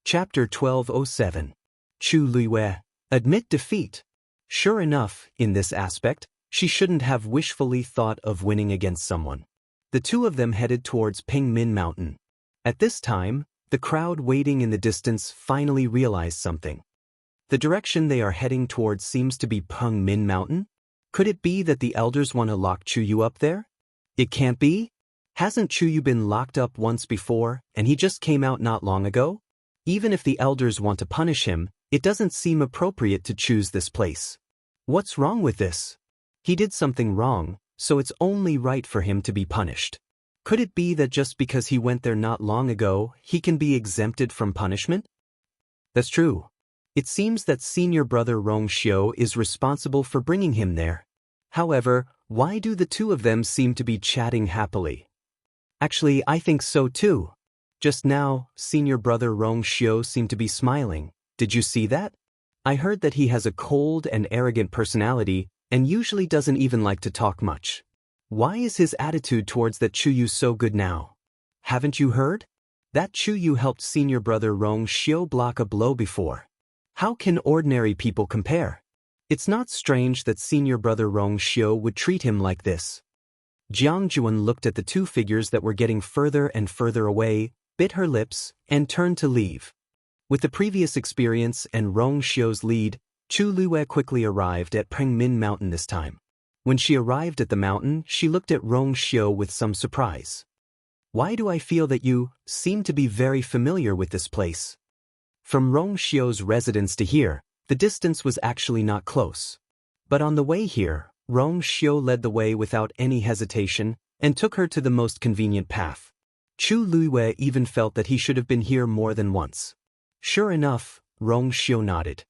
Chapter 1207. Chu Luiwei. Admit defeat. Sure enough, in this aspect, she shouldn't have wishfully thought of winning against someone. The two of them headed towards Pingmin Mountain. At this time, the crowd waiting in the distance finally realized something. The direction they are heading towards seems to be Pingmin Mountain? Could it be that the elders want to lock Chuyu up there? It can't be? Hasn't Chuyu been locked up once before, and he just came out not long ago? Even if the elders want to punish him, it doesn't seem appropriate to choose this place. What's wrong with this? He did something wrong, so it's only right for him to be punished. Could it be that just because he went there not long ago, he can be exempted from punishment? That's true. It seems that senior brother Rongxiu is responsible for bringing him there. However, why do the two of them seem to be chatting happily? Actually, I think so too. Just now, senior brother Rongxiu seemed to be smiling. Did you see that? I heard that he has a cold and arrogant personality and usually doesn't even like to talk much. Why is his attitude towards that Chuyu so good now? Haven't you heard? That Chuyu helped senior brother Rongxiu block a blow before. How can ordinary people compare? It's not strange that senior brother Rongxiu would treat him like this. Jianghu looked at the two figures that were getting further and further away, bit her lips, and turned to leave. With the previous experience and Rongxiu's lead, Chu Luiwei quickly arrived at Pingmin Mountain this time. When she arrived at the mountain, she looked at Rongxiu with some surprise. Why do I feel that you seem to be very familiar with this place? From Rongxiu's residence to here, the distance was actually not close. But on the way here, Rongxiu led the way without any hesitation and took her to the most convenient path. Chu Luiwei even felt that he should have been here more than once. Sure enough, Rongxiu nodded.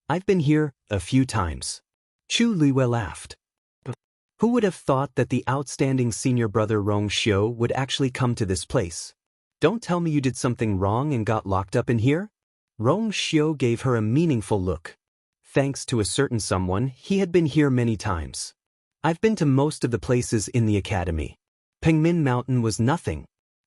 I've been here a few times. Chu Luiwei laughed. Who would have thought that the outstanding senior brother Rongxiu would actually come to this place? Don't tell me you did something wrong and got locked up in here? Rongxiu gave her a meaningful look. Thanks to a certain someone, he had been here many times. I've been to most of the places in the academy. Pingmin Mountain was nothing.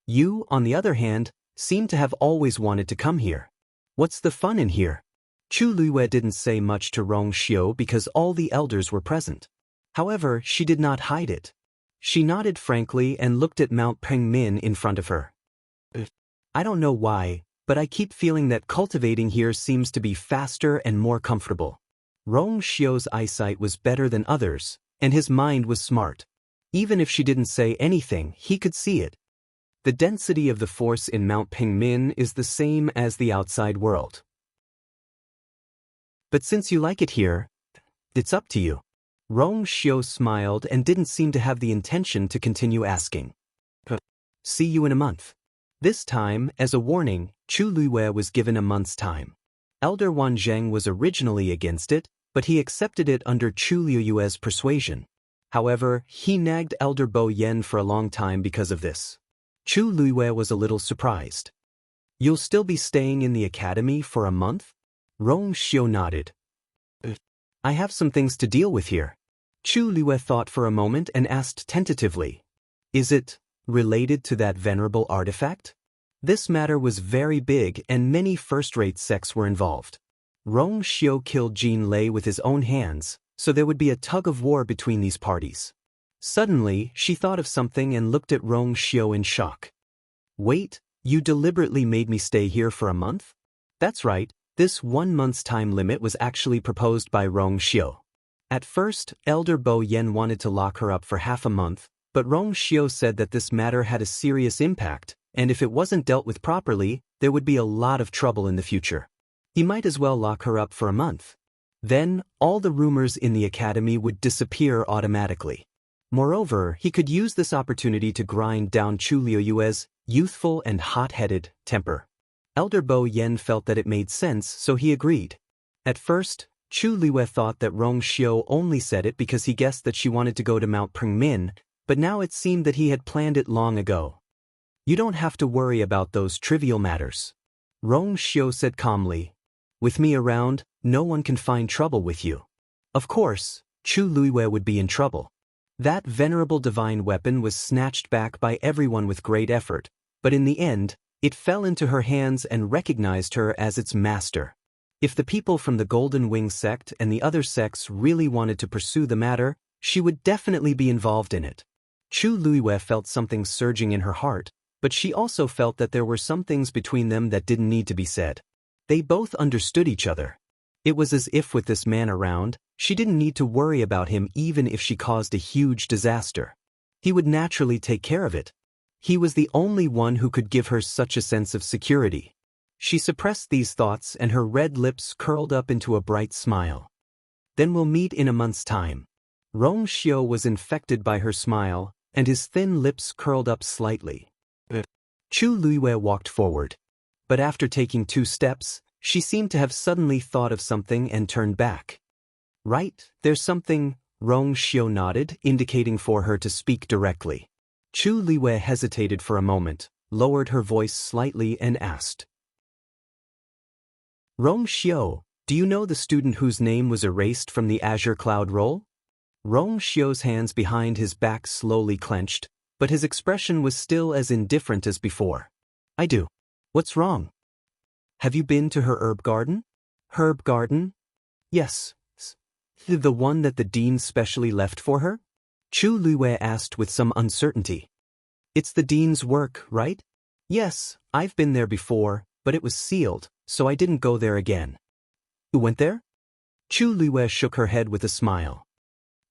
You, on the other hand, seem to have always wanted to come here. What's the fun in here? Chu Luiwei didn't say much to Rongxiu because all the elders were present. However, she did not hide it. She nodded frankly and looked at Mount Pingmin in front of her. I don't know why, but I keep feeling that cultivating here seems to be faster and more comfortable. Rongxiu's eyesight was better than others, and his mind was smart. Even if she didn't say anything, he could see it. The density of the force in Mount Pingmin is the same as the outside world. But since you like it here, it's up to you. Rongxiu smiled and didn't seem to have the intention to continue asking. See you in a month. This time, as a warning, Chu Luiwei was given a month's time. Elder Wanzheng was originally against it, but he accepted it under Chu Luiwei's persuasion. However, he nagged Elder Bo Yen for a long time because of this. Chu Luiwei was a little surprised. You'll still be staying in the academy for a month? Rongxiu nodded. I have some things to deal with here. Chu Luiwei thought for a moment and asked tentatively. Is it related to that venerable artifact? This matter was very big and many first-rate sects were involved. Rongxiu killed Jin Lei with his own hands, so there would be a tug-of-war between these parties. Suddenly, she thought of something and looked at Rongxiu in shock. Wait, you deliberately made me stay here for a month? That's right, this 1 month's time limit was actually proposed by Rongxiu. At first, Elder Bo Yen wanted to lock her up for half a month, but Rongxiu said that this matter had a serious impact, and if it wasn't dealt with properly, there would be a lot of trouble in the future. He might as well lock her up for a month. Then, all the rumors in the academy would disappear automatically. Moreover, he could use this opportunity to grind down Chu Luiwei's youthful and hot-headed temper. Elder Bo Yen felt that it made sense, so he agreed. At first, Chu Luiwei thought that Rongxiu only said it because he guessed that she wanted to go to Mount Pingmin, but now it seemed that he had planned it long ago. You don't have to worry about those trivial matters. Rongxiu said calmly. With me around, no one can find trouble with you. Of course, Chu Luiwei would be in trouble. That venerable divine weapon was snatched back by everyone with great effort, but in the end, It fell into her hands and recognized her as its master. If the people from the Golden Wing sect and the other sects really wanted to pursue the matter, she would definitely be involved in it. Chu Luiwei felt something surging in her heart, but she also felt that there were some things between them that didn't need to be said. They both understood each other. It was as if with this man around, she didn't need to worry about him even if she caused a huge disaster. He would naturally take care of it. He was the only one who could give her such a sense of security. She suppressed these thoughts and her red lips curled up into a bright smile. Then we'll meet in a month's time. Rong Xiu was infected by her smile, and his thin lips curled up slightly. Chu Luiwei walked forward. But after taking 2 steps, she seemed to have suddenly thought of something and turned back. Right, there's something, Rong Xiu nodded, indicating for her to speak directly. Chu Luiwei hesitated for a moment, lowered her voice slightly and asked. Rong Xiu, do you know the student whose name was erased from the Azure Cloud roll? Rong Xiu's hands behind his back slowly clenched, but his expression was still as indifferent as before. I do. What's wrong? Have you been to her herb garden? Herb garden? Yes. The one that the dean specially left for her? Chu Luiwei asked with some uncertainty. It's the dean's work, right? Yes, I've been there before, but it was sealed, so I didn't go there again. You went there? Chu Luiwei shook her head with a smile.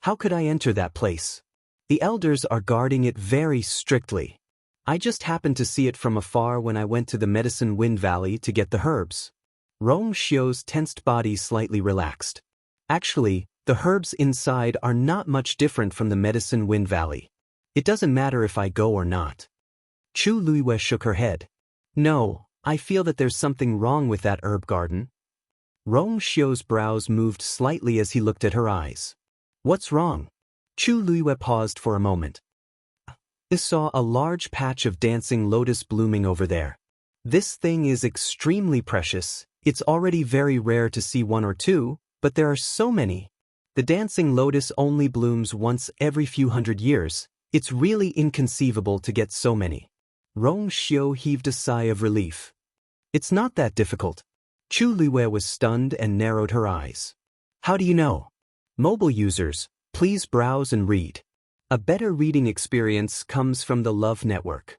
How could I enter that place? The elders are guarding it very strictly. I just happened to see it from afar when I went to the Medicine Wind Valley to get the herbs. Rong Xiu's tensed body slightly relaxed. Actually, the herbs inside are not much different from the Medicine Wind Valley. It doesn't matter if I go or not. Chu Luiwei shook her head. No, I feel that there's something wrong with that herb garden. Rong Xiu's brows moved slightly as he looked at her eyes. What's wrong? Chu Luiwei paused for a moment. I saw a large patch of dancing lotus blooming over there. This thing is extremely precious. It's already very rare to see 1 or 2, but there are so many. The dancing lotus only blooms once every few hundred years. It's really inconceivable to get so many. Rong Xiu heaved a sigh of relief. It's not that difficult. Chu Luiwei was stunned and narrowed her eyes. How do you know? Mobile users, please browse and read. A better reading experience comes from the Love Network.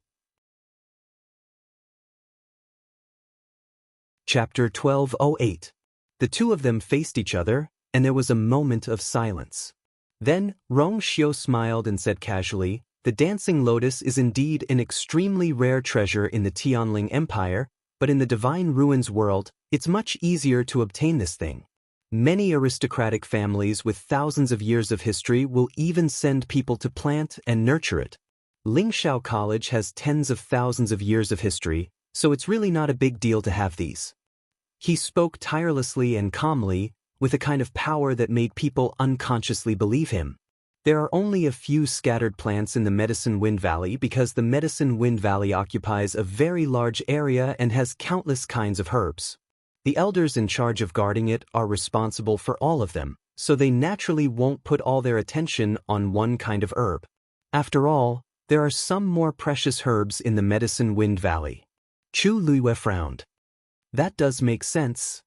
Chapter 1208. The two of them faced each other, and there was a moment of silence. Then, Rong Xiu smiled and said casually, the dancing lotus is indeed an extremely rare treasure in the Tianling Empire, but in the Divine Ruins world, it's much easier to obtain this thing. Many aristocratic families with thousands of years of history will even send people to plant and nurture it. Lingshao College has tens of thousands of years of history, so it's really not a big deal to have these. He spoke tirelessly and calmly, with a kind of power that made people unconsciously believe him. There are only a few scattered plants in the Medicine Wind Valley because the Medicine Wind Valley occupies a very large area and has countless kinds of herbs. The elders in charge of guarding it are responsible for all of them, so they naturally won't put all their attention on one kind of herb. After all, there are some more precious herbs in the Medicine Wind Valley. Chu Luiwei frowned. That does make sense.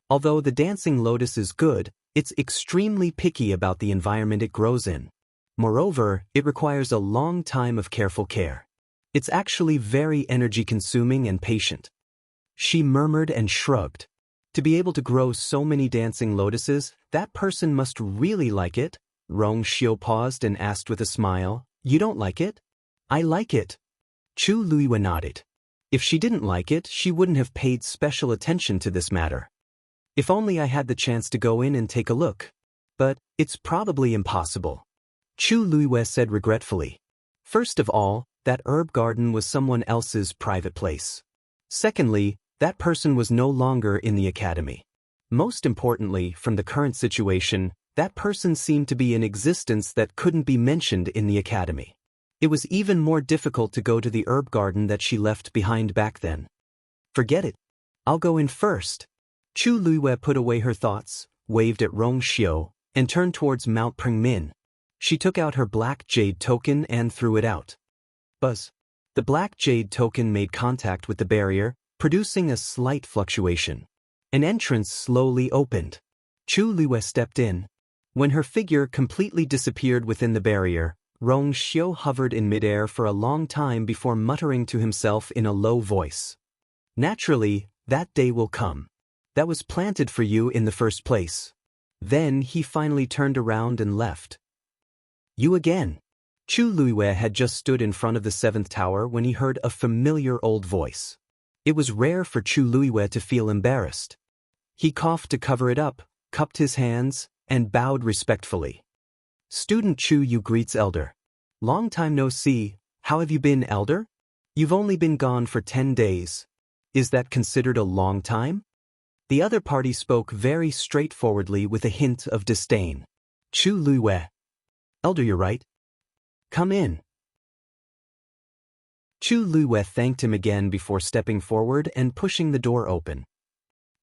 Although the dancing lotus is good, it's extremely picky about the environment it grows in. Moreover, it requires a long time of careful care. It's actually very energy-consuming and patient. She murmured and shrugged. To be able to grow so many dancing lotuses, that person must really like it. Rong Xiu paused and asked with a smile, You don't like it? I like it. Chu Luiwei nodded. If she didn't like it, she wouldn't have paid special attention to this matter. If only I had the chance to go in and take a look. But it's probably impossible. Chu Luiwei said regretfully. First of all, that herb garden was someone else's private place. Secondly, that person was no longer in the academy. Most importantly, from the current situation, that person seemed to be in existence that couldn't be mentioned in the academy. It was even more difficult to go to the herb garden that she left behind back then. Forget it. I'll go in first. Chu Luiwei put away her thoughts, waved at Rong Xiu, and turned towards Mount Pengmin. She took out her black jade token and threw it out. Buzz. The black jade token made contact with the barrier, producing a slight fluctuation. An entrance slowly opened. Chu Luiwei stepped in. When her figure completely disappeared within the barrier, Rong Xiu hovered in midair for a long time before muttering to himself in a low voice. Naturally, that day will come. That was planted for you in the first place. Then he finally turned around and left. You again. Chu Luiwei had just stood in front of the 7th tower when he heard a familiar old voice. It was rare for Chu Luiwei to feel embarrassed. He coughed to cover it up, cupped his hands, and bowed respectfully. Student Chu Yu greets elder. Long time no see, how have you been, elder? You've only been gone for 10 days. Is that considered a long time? The other party spoke very straightforwardly with a hint of disdain. Chu Luiwei. Elder, you're right. Come in. Chu Luiwei thanked him again before stepping forward and pushing the door open.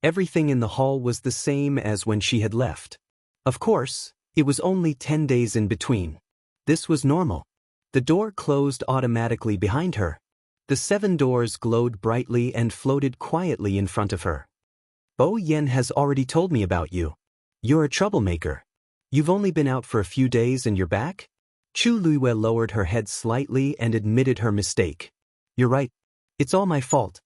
Everything in the hall was the same as when she had left. Of course, it was only 10 days in between. This was normal. The door closed automatically behind her. The 7 doors glowed brightly and floated quietly in front of her. Bo Yen has already told me about you. You're a troublemaker. You've only been out for a few days and you're back? Chu Luiwei lowered her head slightly and admitted her mistake. You're right. It's all my fault.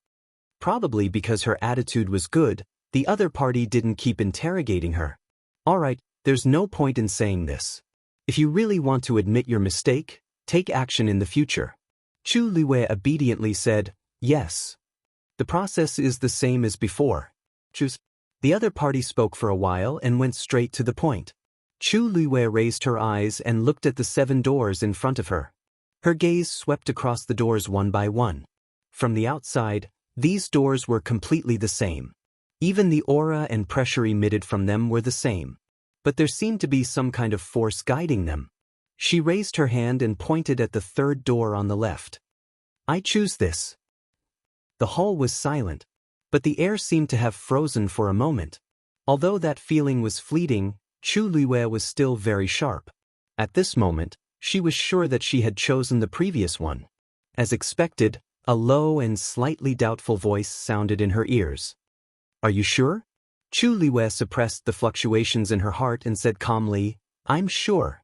Probably because her attitude was good, the other party didn't keep interrogating her. All right, there's no point in saying this. If you really want to admit your mistake, take action in the future. Chu Luiwei obediently said, yes. The process is the same as before. Choose. The other party spoke for a while and went straight to the point. Chu Luiwei raised her eyes and looked at the 7 doors in front of her. Her gaze swept across the doors one by one. From the outside, these doors were completely the same. Even the aura and pressure emitted from them were the same. But there seemed to be some kind of force guiding them. She raised her hand and pointed at the 3rd door on the left. I choose this. The hall was silent, but the air seemed to have frozen for a moment. Although that feeling was fleeting, Chu Luiwei was still very sharp. At this moment, she was sure that she had chosen the previous one. As expected, a low and slightly doubtful voice sounded in her ears. Are you sure? Chu Luiwei suppressed the fluctuations in her heart and said calmly, I'm sure.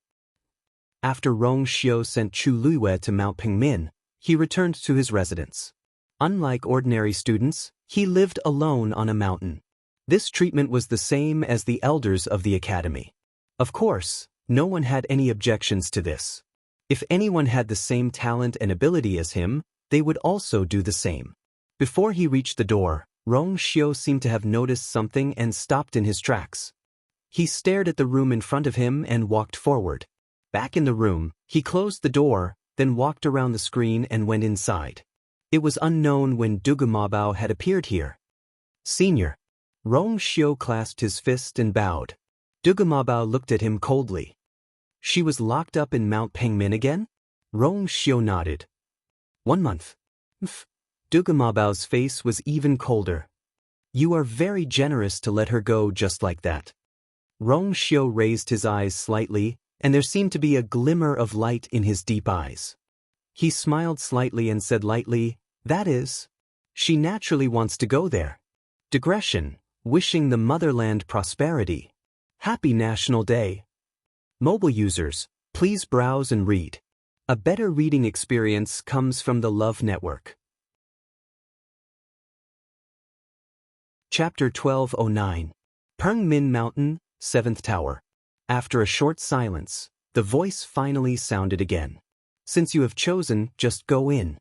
After Rong Xiu sent Chu Luiwei to Mount Pingmin, he returned to his residence. Unlike ordinary students, he lived alone on a mountain. This treatment was the same as the elders of the academy. Of course, no one had any objections to this. If anyone had the same talent and ability as him, they would also do the same. Before he reached the door, Rong Xiu seemed to have noticed something and stopped in his tracks. He stared at the room in front of him and walked forward. Back in the room, he closed the door, then walked around the screen and went inside. It was unknown when Dugumabao had appeared here. Senior. Rong Xiu clasped his fist and bowed. Dugumabao looked at him coldly. She was locked up in Mount Pengmin again? Rong Xiu nodded. 1 month. Dugumabao's face was even colder. You are very generous to let her go just like that. Rong Xiu raised his eyes slightly, and there seemed to be a glimmer of light in his deep eyes. He smiled slightly and said lightly, that is, she naturally wants to go there. Digression, wishing the motherland prosperity. Happy National Day. Mobile users, please browse and read. A better reading experience comes from the Love Network. Chapter 1209. Pengmin Mountain, 7th Tower. After a short silence, the voice finally sounded again. Since you have chosen, just go in.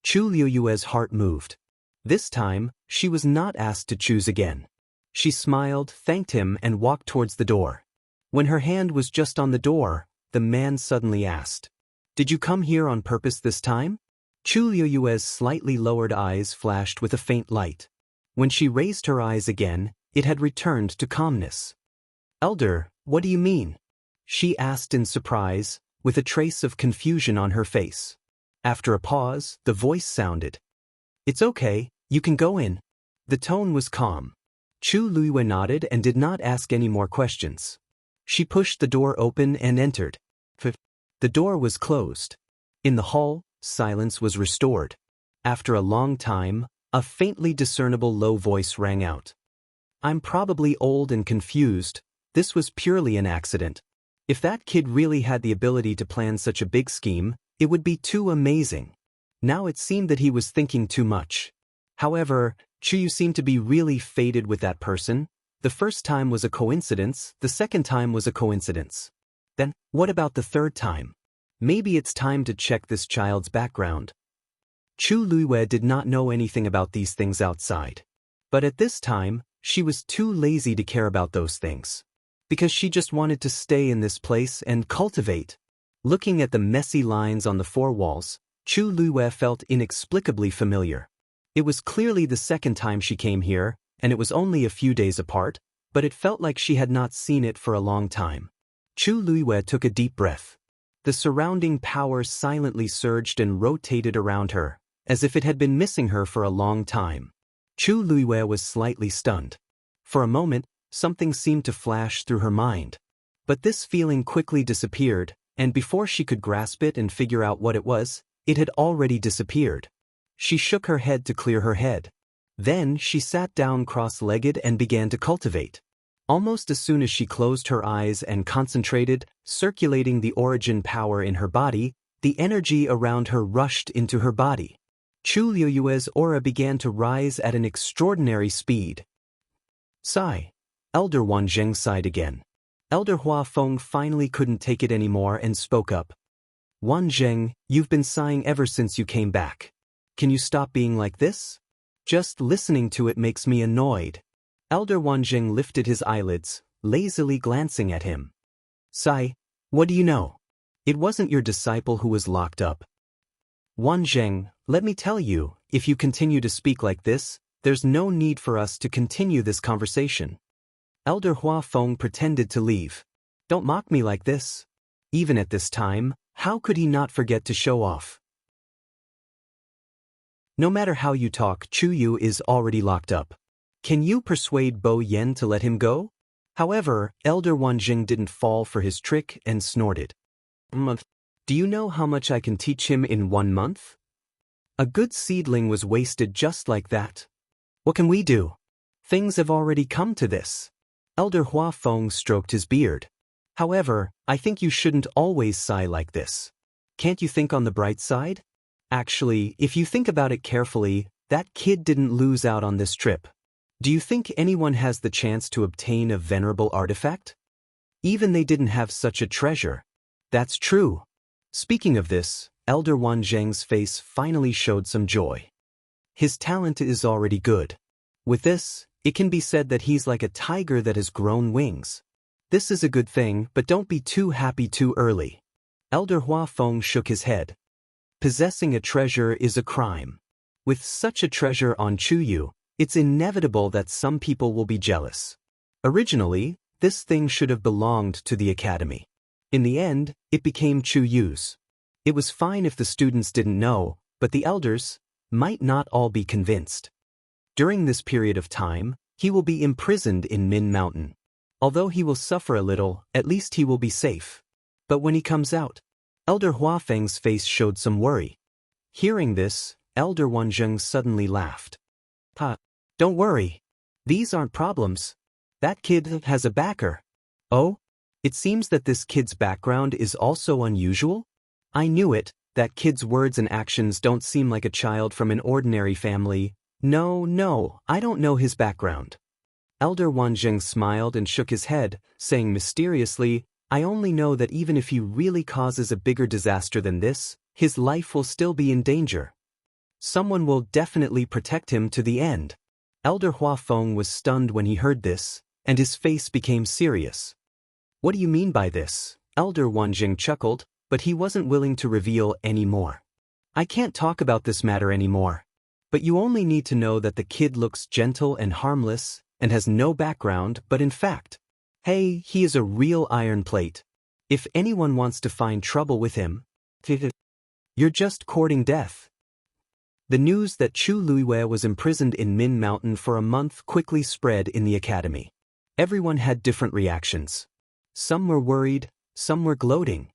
Chu Luiwei's heart moved. This time, she was not asked to choose again. She smiled, thanked him, and walked towards the door. When her hand was just on the door, the man suddenly asked, Did you come here on purpose this time? Chu Luiwei's slightly lowered eyes flashed with a faint light. When she raised her eyes again, it had returned to calmness. Elder, what do you mean? She asked in surprise, with a trace of confusion on her face. After a pause, the voice sounded. It's okay, you can go in. The tone was calm. Chu Luiwei nodded and did not ask any more questions. She pushed the door open and entered. The door was closed. In the hall, silence was restored. After a long time, a faintly discernible low voice rang out. I'm probably old and confused. This was purely an accident. If that kid really had the ability to plan such a big scheme, it would be too amazing. Now it seemed that he was thinking too much. However, Chuyu seemed to be really faded with that person. The first time was a coincidence, the second time was a coincidence. Then, what about the third time? Maybe it's time to check this child's background. Chu Luiwei did not know anything about these things outside. But at this time, she was too lazy to care about those things. Because she just wanted to stay in this place and cultivate. Looking at the messy lines on the four walls, Chu Luiwei felt inexplicably familiar. It was clearly the second time she came here, and it was only a few days apart, but it felt like she had not seen it for a long time. Chu Luiwei took a deep breath. The surrounding power silently surged and rotated around her, as if it had been missing her for a long time. Chu Luiwei was slightly stunned. For a moment, something seemed to flash through her mind. But this feeling quickly disappeared, and before she could grasp it and figure out what it was, it had already disappeared. She shook her head to clear her head. Then she sat down cross-legged and began to cultivate. Almost as soon as she closed her eyes and concentrated, circulating the origin power in her body, the energy around her rushed into her body. Chu Luiwei's aura began to rise at an extraordinary speed. Sigh. Elder Wanzheng sighed again. Elder Hua Feng finally couldn't take it anymore and spoke up. Wanzheng, you've been sighing ever since you came back. Can you stop being like this? Just listening to it makes me annoyed. Elder Wanzheng lifted his eyelids, lazily glancing at him. Sai, what do you know? It wasn't your disciple who was locked up. Wanzheng, let me tell you, if you continue to speak like this, there's no need for us to continue this conversation. Elder Hua Feng pretended to leave. Don't mock me like this. Even at this time, how could he not forget to show off? No matter how you talk, Chuyu is already locked up. Can you persuade Bo Yen to let him go? However, Elder Wanzheng didn't fall for his trick and snorted. Do you know how much I can teach him in 1 month? A good seedling was wasted just like that. What can we do? Things have already come to this. Elder Hua Feng stroked his beard. However, I think you shouldn't always sigh like this. Can't you think on the bright side? Actually, if you think about it carefully, that kid didn't lose out on this trip. Do you think anyone has the chance to obtain a venerable artifact? Even they didn't have such a treasure. That's true. Speaking of this, Elder Wanzheng's face finally showed some joy. His talent is already good. With this, it can be said that he's like a tiger that has grown wings. This is a good thing, but don't be too happy too early. Elder Hua Feng shook his head. Possessing a treasure is a crime. With such a treasure on Chuyu, it's inevitable that some people will be jealous. Originally, this thing should have belonged to the academy. In the end, it became Chuyu's. It was fine if the students didn't know, but the elders might not all be convinced. During this period of time, he will be imprisoned in Min Mountain. Although he will suffer a little, at least he will be safe. But when he comes out, Elder Hua Feng's face showed some worry. Hearing this, Elder Wanzheng suddenly laughed. Don't worry. These aren't problems. That kid has a backer. Oh? It seems that this kid's background is also unusual? I knew it, that kid's words and actions don't seem like a child from an ordinary family. No, I don't know his background. Elder Wanzheng smiled and shook his head, saying mysteriously, I only know that even if he really causes a bigger disaster than this, his life will still be in danger. Someone will definitely protect him to the end. Elder Hua Feng was stunned when he heard this, and his face became serious. What do you mean by this? Elder Wanzheng chuckled, but he wasn't willing to reveal any more. I can't talk about this matter anymore. But you only need to know that the kid looks gentle and harmless, and has no background, but in fact, hey, he is a real iron plate. If anyone wants to find trouble with him, you're just courting death. The news that Chu Luiwei was imprisoned in Min Mountain for a month quickly spread in the academy. Everyone had different reactions. Some were worried, some were gloating.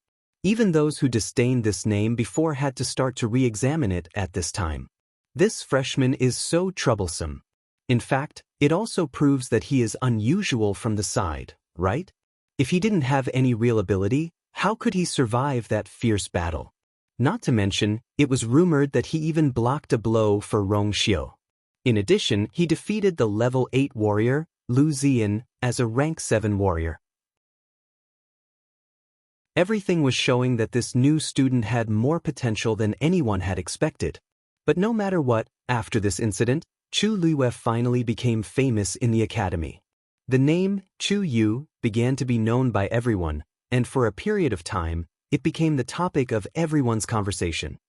Even those who disdained this name before had to start to re-examine it at this time. This freshman is so troublesome. In fact, it also proves that he is unusual from the side, right? If he didn't have any real ability, how could he survive that fierce battle? Not to mention, it was rumored that he even blocked a blow for Rong Xiu. In addition, he defeated the level 8 warrior, Lu Ziyan, as a rank 7 warrior. Everything was showing that this new student had more potential than anyone had expected. But no matter what, after this incident, Chu Luiyue finally became famous in the academy. The name, Chu Yu, began to be known by everyone, and for a period of time, it became the topic of everyone's conversation.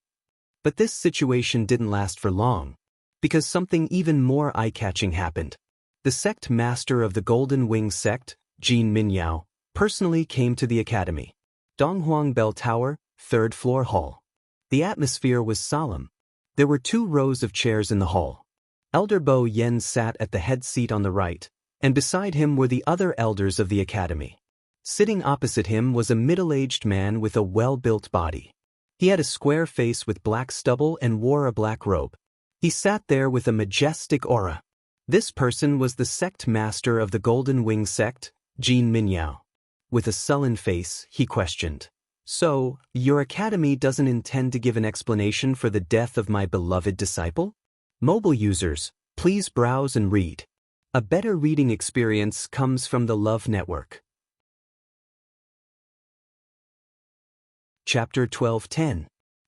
But this situation didn't last for long, because something even more eye-catching happened. The sect master of the Golden Wing sect, Jin Minyao, personally came to the academy. Donghuang Bell Tower, 3rd floor hall. The atmosphere was solemn. There were 2 rows of chairs in the hall. Elder Bo Yen sat at the head seat on the right, and beside him were the other elders of the academy. Sitting opposite him was a middle-aged man with a well-built body. He had a square face with black stubble and wore a black robe. He sat there with a majestic aura. This person was the sect master of the Golden Wing sect, Jin Minyao. With a sullen face, he questioned, "So, your academy doesn't intend to give an explanation for the death of my beloved disciple?" Mobile users, please browse and read. A better reading experience comes from the Love Network. Chapter 12:10.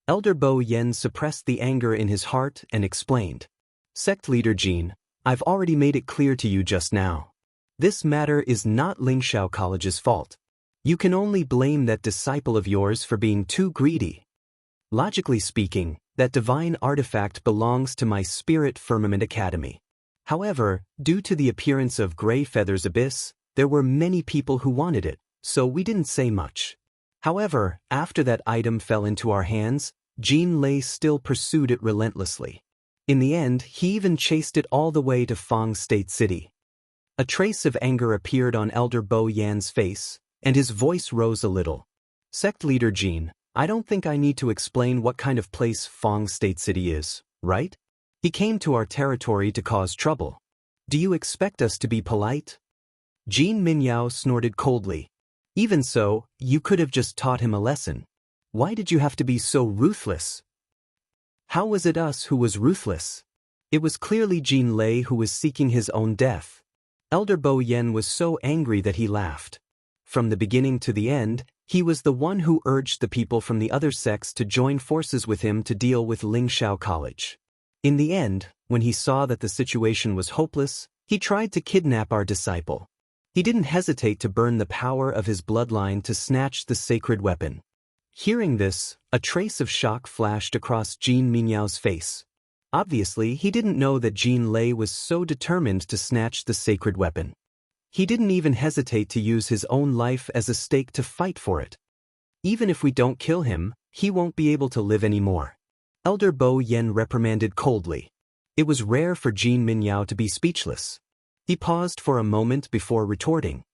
Elder Bo Yen suppressed the anger in his heart and explained, "Sect leader Jin, I've already made it clear to you just now. This matter is not Lingxiao College's fault. You can only blame that disciple of yours for being too greedy. Logically speaking, that divine artifact belongs to my Spirit Firmament Academy. However, due to the appearance of Gray Feather's Abyss, there were many people who wanted it, so we didn't say much. However, after that item fell into our hands, Jin Lei still pursued it relentlessly. In the end, he even chased it all the way to Fang State City." A trace of anger appeared on Elder Bo Yan's face, and his voice rose a little. "Sect leader Jin, I don't think I need to explain what kind of place Fang State City is, right? He came to our territory to cause trouble. Do you expect us to be polite?" Jin Minyao snorted coldly. "Even so, you could have just taught him a lesson. Why did you have to be so ruthless?" "How was it us who was ruthless? It was clearly Jin Lei who was seeking his own death." Elder Bo Yen was so angry that he laughed. From the beginning to the end, he was the one who urged the people from the other sects to join forces with him to deal with Lingxiao College. In the end, when he saw that the situation was hopeless, he tried to kidnap our disciple. He didn't hesitate to burn the power of his bloodline to snatch the sacred weapon. Hearing this, a trace of shock flashed across Jin Minyao's face. Obviously, he didn't know that Jin Lei was so determined to snatch the sacred weapon. He didn't even hesitate to use his own life as a stake to fight for it. "Even if we don't kill him, he won't be able to live anymore." Elder Bo Yen reprimanded coldly. It was rare for Jin Minyao to be speechless. He paused for a moment before retorting.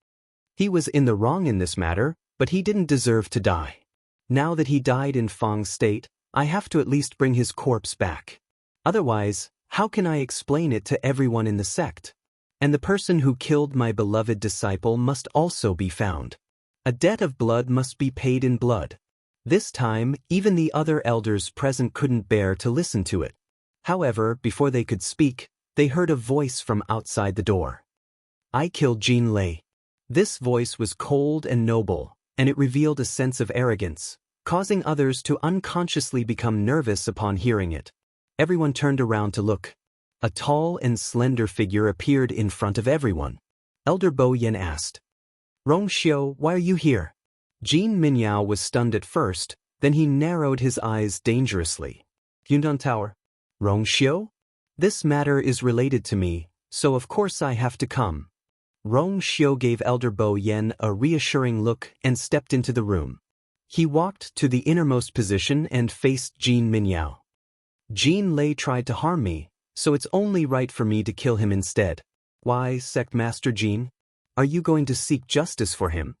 He was in the wrong in this matter, but he didn't deserve to die. Now that he died in Fang State, I have to at least bring his corpse back. Otherwise, how can I explain it to everyone in the sect? And the person who killed my beloved disciple must also be found. A debt of blood must be paid in blood. This time, even the other elders present couldn't bear to listen to it. However, before they could speak, they heard a voice from outside the door. "I killed Jin Lei." This voice was cold and noble, and it revealed a sense of arrogance, causing others to unconsciously become nervous upon hearing it. Everyone turned around to look. A tall and slender figure appeared in front of everyone. Elder Bo Yen asked, "Rong Xiu, why are you here?" Jin Minyao was stunned at first, then he narrowed his eyes dangerously. "Yundan Tower? Rong Xiu? This matter is related to me, so of course I have to come." Rong Xiu gave Elder Bo Yen a reassuring look and stepped into the room. He walked to the innermost position and faced Jin Minyao. "Jin Lei tried to harm me, so it's only right for me to kill him instead. Why, Sect Master Jin? Are you going to seek justice for him?"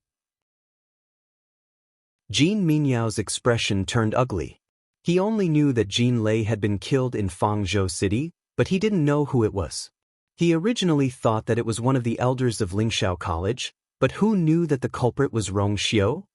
Jin Minyao's expression turned ugly. He only knew that Jin Lei had been killed in Fangzhou City, but he didn't know who it was. He originally thought that it was one of the elders of Lingxiao College, but who knew that the culprit was Rong Xiu?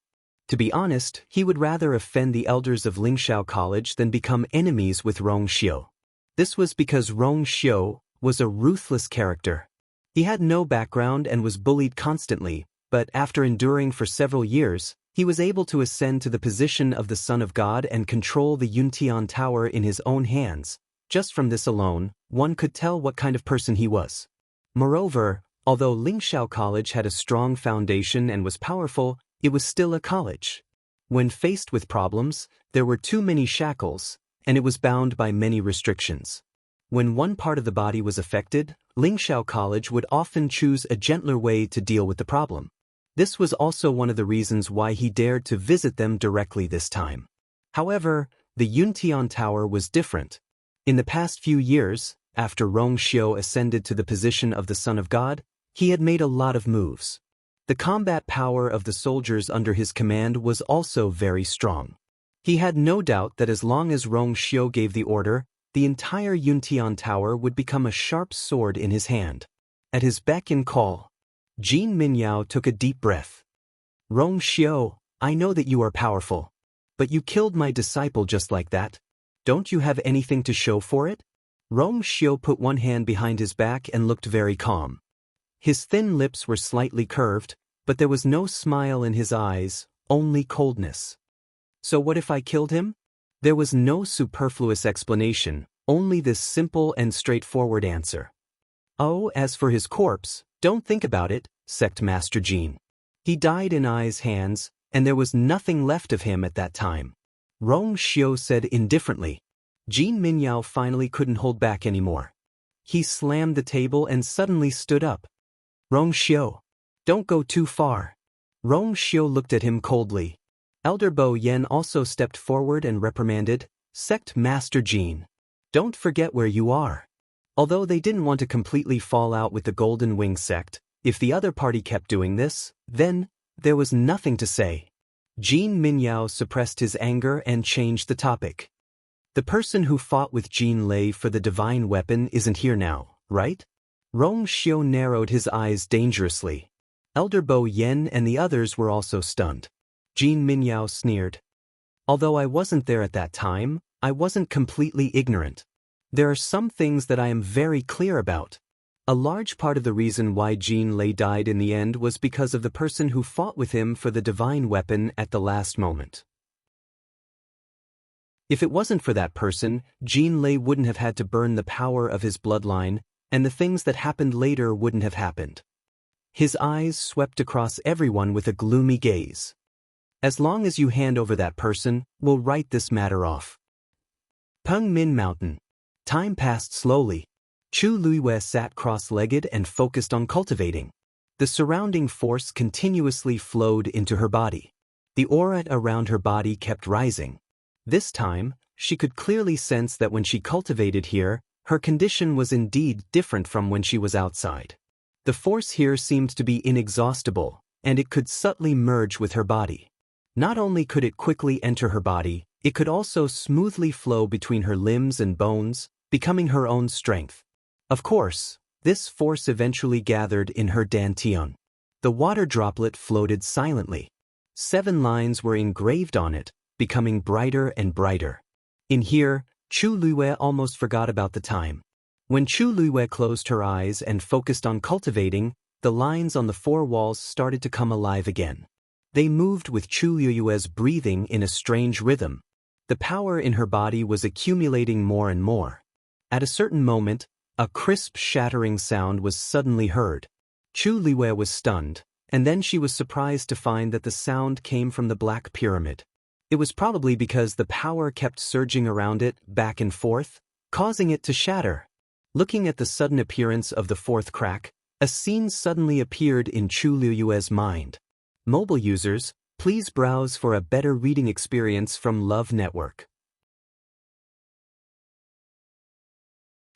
To be honest, he would rather offend the elders of Lingxiao College than become enemies with Rong Xiu. This was because Rong Xiu was a ruthless character. He had no background and was bullied constantly, but after enduring for several years, he was able to ascend to the position of the Son of God and control the Yuntian Tower in his own hands. Just from this alone, one could tell what kind of person he was. Moreover, although Lingxiao College had a strong foundation and was powerful, it was still a college. When faced with problems, there were too many shackles, and it was bound by many restrictions. When one part of the body was affected, Lingxiao College would often choose a gentler way to deal with the problem. This was also one of the reasons why he dared to visit them directly this time. However, the Yuntian Tower was different. In the past few years, after Rong Xiu ascended to the position of the Son of God, he had made a lot of moves. The combat power of the soldiers under his command was also very strong. He had no doubt that as long as Rong Xiu gave the order, the entire Yuntian Tower would become a sharp sword in his hand. At his beck and call, Jin Minyao took a deep breath. Rong Xiu, I know that you are powerful. But you killed my disciple just like that. Don't you have anything to show for it? Rong Xiu put one hand behind his back and looked very calm. His thin lips were slightly curved, but there was no smile in his eyes, only coldness. So what if I killed him? There was no superfluous explanation, only this simple and straightforward answer. Oh, as for his corpse, don't think about it, said Master Jin. He died in Ai's hands, and there was nothing left of him at that time. Rong Xiu said indifferently. Jin Minyao finally couldn't hold back anymore. He slammed the table and suddenly stood up. Rong Xiu, don't go too far. Rong Xiu looked at him coldly. Elder Bo Yen also stepped forward and reprimanded, Sect Master Jin. Don't forget where you are. Although they didn't want to completely fall out with the Golden Wing sect, if the other party kept doing this, then there was nothing to say. Jin Minyao suppressed his anger and changed the topic. The person who fought with Jin Lei for the divine weapon isn't here now, right? Rong Xiu narrowed his eyes dangerously. Elder Bo Yen and the others were also stunned. Jin Minyao sneered. Although I wasn't there at that time, I wasn't completely ignorant. There are some things that I am very clear about. A large part of the reason why Jin Lei died in the end was because of the person who fought with him for the divine weapon at the last moment. If it wasn't for that person, Jin Lei wouldn't have had to burn the power of his bloodline, and the things that happened later wouldn't have happened. His eyes swept across everyone with a gloomy gaze. As long as you hand over that person, we'll write this matter off. Peng Min Mountain. Time passed slowly. Chu Luiwei sat cross-legged and focused on cultivating. The surrounding force continuously flowed into her body. The aura around her body kept rising. This time, she could clearly sense that when she cultivated here, her condition was indeed different from when she was outside. The force here seemed to be inexhaustible, and it could subtly merge with her body. Not only could it quickly enter her body, it could also smoothly flow between her limbs and bones, becoming her own strength. Of course, this force eventually gathered in her dantian. The water droplet floated silently. 7 lines were engraved on it, becoming brighter and brighter. In here, Chu Luiwei almost forgot about the time. When Chu Luiwei closed her eyes and focused on cultivating, the lines on the 4 walls started to come alive again. They moved with Chu Luiwei's breathing in a strange rhythm. The power in her body was accumulating more and more. At a certain moment, a crisp shattering sound was suddenly heard. Chu Luiwei was stunned, and then she was surprised to find that the sound came from the Black Pyramid. It was probably because the power kept surging around it, back and forth, causing it to shatter. Looking at the sudden appearance of the 4th crack, a scene suddenly appeared in Chu Luiwei's mind. Mobile users, please browse for a better reading experience from Love Network.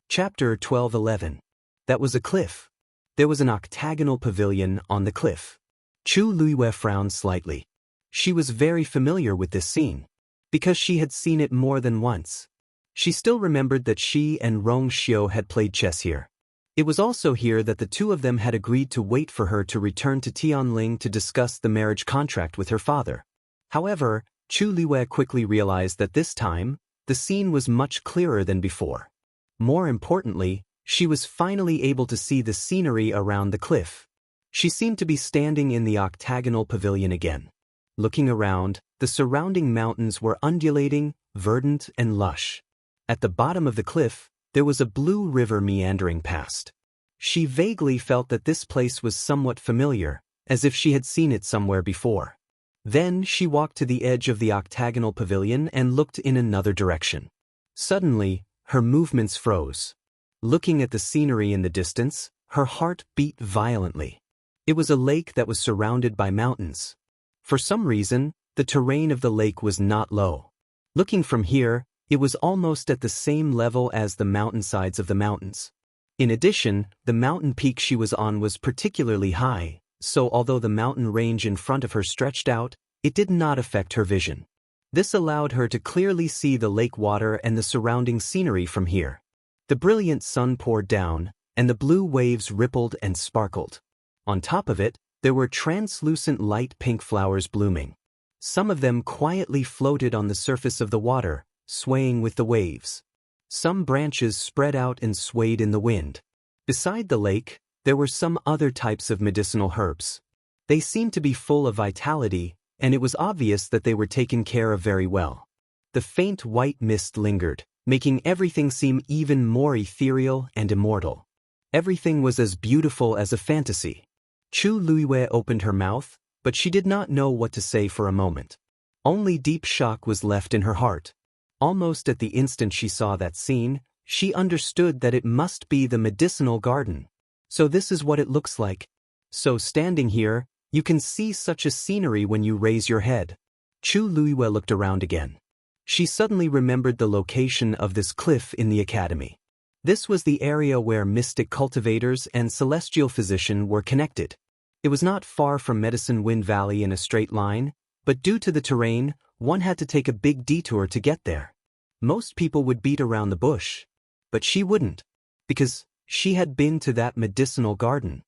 Chapter 12:11. That was a cliff. There was an octagonal pavilion on the cliff. Chu Luiwei frowned slightly. She was very familiar with this scene, because she had seen it more than once. She still remembered that she and Rong Xiu had played chess here. It was also here that the two of them had agreed to wait for her to return to Tianling to discuss the marriage contract with her father. However, Chu Liwei quickly realized that this time, the scene was much clearer than before. More importantly, she was finally able to see the scenery around the cliff. She seemed to be standing in the octagonal pavilion again. Looking around, the surrounding mountains were undulating, verdant, and lush. At the bottom of the cliff, there was a blue river meandering past. She vaguely felt that this place was somewhat familiar, as if she had seen it somewhere before. Then she walked to the edge of the octagonal pavilion and looked in another direction. Suddenly, her movements froze. Looking at the scenery in the distance, her heart beat violently. It was a lake that was surrounded by mountains. For some reason, the terrain of the lake was not low. Looking from here, it was almost at the same level as the mountainsides of the mountains. In addition, the mountain peak she was on was particularly high, so although the mountain range in front of her stretched out, it did not affect her vision. This allowed her to clearly see the lake water and the surrounding scenery from here. The brilliant sun poured down, and the blue waves rippled and sparkled. On top of it, there were translucent light pink flowers blooming. Some of them quietly floated on the surface of the water, swaying with the waves. Some branches spread out and swayed in the wind. Beside the lake, there were some other types of medicinal herbs. They seemed to be full of vitality, and it was obvious that they were taken care of very well. The faint white mist lingered, making everything seem even more ethereal and immortal. Everything was as beautiful as a fantasy. Chu Liwei opened her mouth, but she did not know what to say for a moment. Only deep shock was left in her heart. Almost at the instant she saw that scene, she understood that it must be the medicinal garden. So this is what it looks like. So standing here, you can see such a scenery when you raise your head. Chu Liwei looked around again. She suddenly remembered the location of this cliff in the academy. This was the area where mystic cultivators and celestial physician were connected. It was not far from Medicine Wind Valley in a straight line, but due to the terrain, one had to take a big detour to get there. Most people would beat around the bush, but she wouldn't, because she had been to that medicinal garden.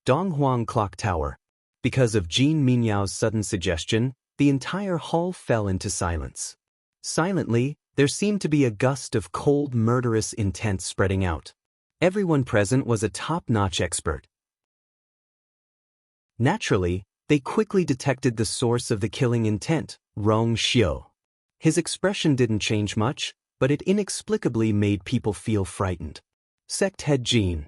Donghuang Clock Tower. Because of Jean Minyao's sudden suggestion, the entire hall fell into silence. Silently, there seemed to be a gust of cold, murderous intent spreading out. Everyone present was a top-notch expert. Naturally, they quickly detected the source of the killing intent, Rong Xiu. His expression didn't change much, but it inexplicably made people feel frightened. Sect head Jean.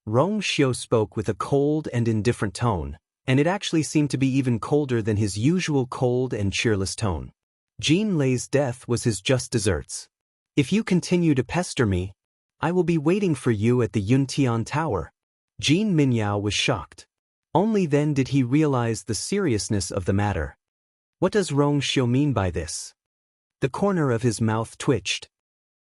Rong Xiu spoke with a cold and indifferent tone, and it actually seemed to be even colder than his usual cold and cheerless tone. Jean Lei's death was his just desserts. If you continue to pester me, I will be waiting for you at the Yuntian Tower. Jean Minyao was shocked. Only then did he realize the seriousness of the matter. What does Rong Xiu mean by this? The corner of his mouth twitched.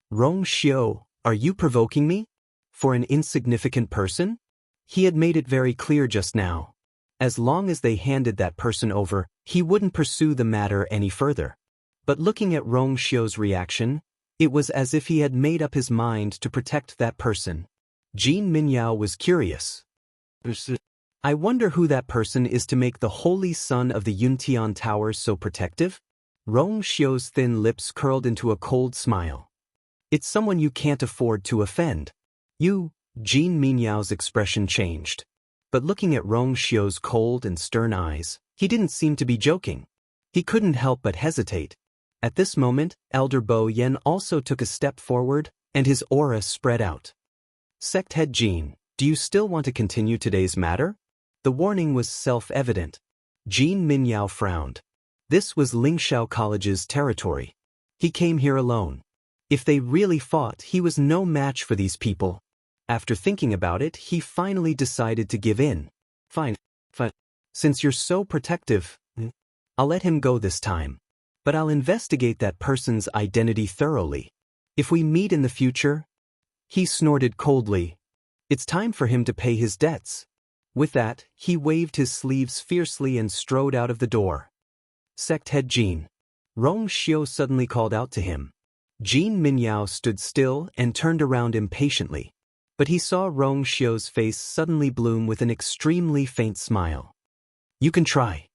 Rong Xiu, are you provoking me? For an insignificant person? He had made it very clear just now. As long as they handed that person over, he wouldn't pursue the matter any further. But looking at Rong Xiu's reaction, it was as if he had made up his mind to protect that person. Jean Minyao was curious. I wonder who that person is to make the holy son of the Yuntian Tower so protective? Rong Xiu's thin lips curled into a cold smile. It's someone you can't afford to offend. You, Jean Minyao's expression changed. But looking at Rong Xiu's cold and stern eyes, he didn't seem to be joking. He couldn't help but hesitate. At this moment, Elder Bo Yen also took a step forward, and his aura spread out. Sect head Jean, do you still want to continue today's matter? The warning was self-evident. Jean Minyao frowned. This was Lingxiao College's territory. He came here alone. If they really fought, he was no match for these people. After thinking about it, he finally decided to give in. Fine. Since you're so protective, I'll let him go this time. But I'll investigate that person's identity thoroughly. If we meet in the future... He snorted coldly. It's time for him to pay his debts. With that, he waved his sleeves fiercely and strode out of the door. Sect head Jin. Rong Xiu suddenly called out to him. Jin Minyao stood still and turned around impatiently. But he saw Rong Xiu's face suddenly bloom with an extremely faint smile. You can try.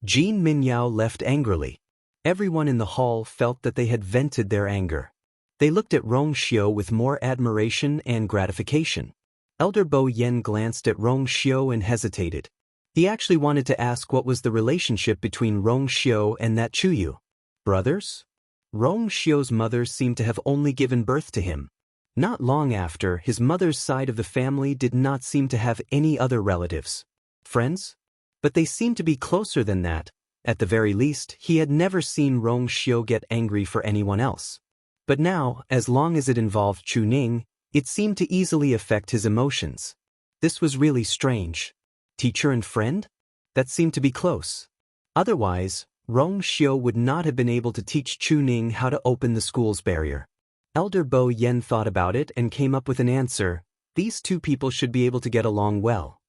Jin Minyao left angrily. Everyone in the hall felt that they had vented their anger. They looked at Rong Xiu with more admiration and gratification. Elder Bo Yen glanced at Rong Xiu and hesitated. He actually wanted to ask what was the relationship between Rong Xiu and that Chuyu. Brothers? Rong Xiu's mother seemed to have only given birth to him. Not long after, his mother's side of the family did not seem to have any other relatives. Friends? But they seemed to be closer than that. At the very least, he had never seen Rong Xiu get angry for anyone else. But now, as long as it involved Chu Ning, it seemed to easily affect his emotions. This was really strange. Teacher and friend? That seemed to be close. Otherwise, Rong Xiu would not have been able to teach Chu Ning how to open the school's barrier. Elder Bo Yen thought about it and came up with an answer. These two people should be able to get along well.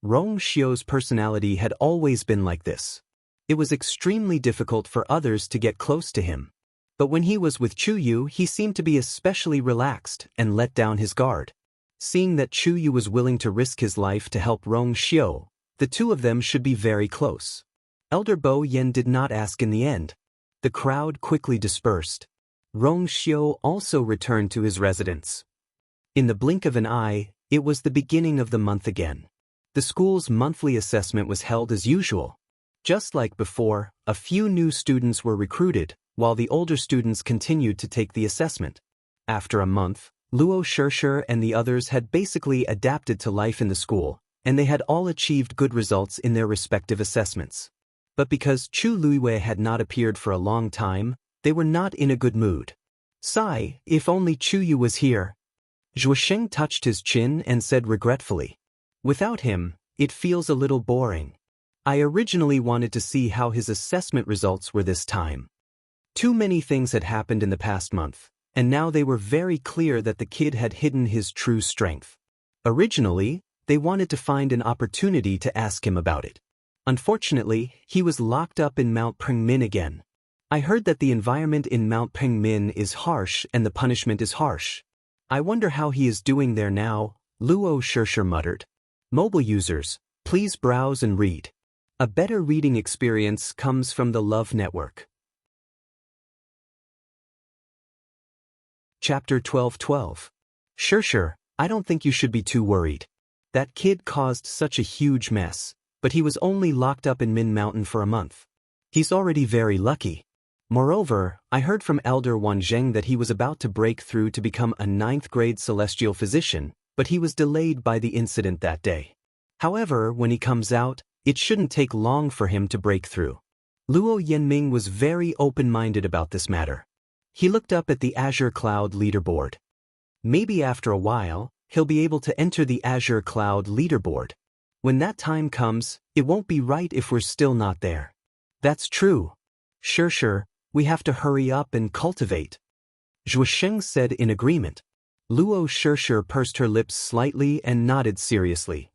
Rong Xiu's personality had always been like this. It was extremely difficult for others to get close to him. But when he was with Chuyu, he seemed to be especially relaxed and let down his guard. Seeing that Chuyu was willing to risk his life to help Rong Xiu, the two of them should be very close. Elder Bo Yen did not ask in the end. The crowd quickly dispersed. Rong Xiu also returned to his residence. In the blink of an eye, it was the beginning of the month again. The school's monthly assessment was held as usual. Just like before, a few new students were recruited, while the older students continued to take the assessment. After a month, Luo Shishir and the others had basically adapted to life in the school, and they had all achieved good results in their respective assessments. But because Chu Luiwei had not appeared for a long time, they were not in a good mood. Sigh, if only Chuyu was here. Zhuosheng touched his chin and said regretfully. Without him, it feels a little boring. I originally wanted to see how his assessment results were this time. Too many things had happened in the past month, and now they were very clear that the kid had hidden his true strength. Originally, they wanted to find an opportunity to ask him about it. Unfortunately, he was locked up in Mount Pengmin again. I heard that the environment in Mount Pengmin is harsh and the punishment is harsh. I wonder how he is doing there now, Luo Shishir muttered. Mobile users, please browse and read. A better reading experience comes from the Love Network. Chapter 12:12. Shishir, I don't think you should be too worried. That kid caused such a huge mess, but he was only locked up in Min Mountain for a month. He's already very lucky. Moreover, I heard from Elder Wanzheng that he was about to break through to become a 9th-grade celestial physician, but he was delayed by the incident that day. However, when he comes out, it shouldn't take long for him to break through. Luo Yanming was very open-minded about this matter. He looked up at the Azure Cloud leaderboard. Maybe after a while, he'll be able to enter the Azure Cloud leaderboard. When that time comes, it won't be right if we're still not there. That's true. Shishir, we have to hurry up and cultivate. Zhuosheng said in agreement. Luo Shishir pursed her lips slightly and nodded seriously.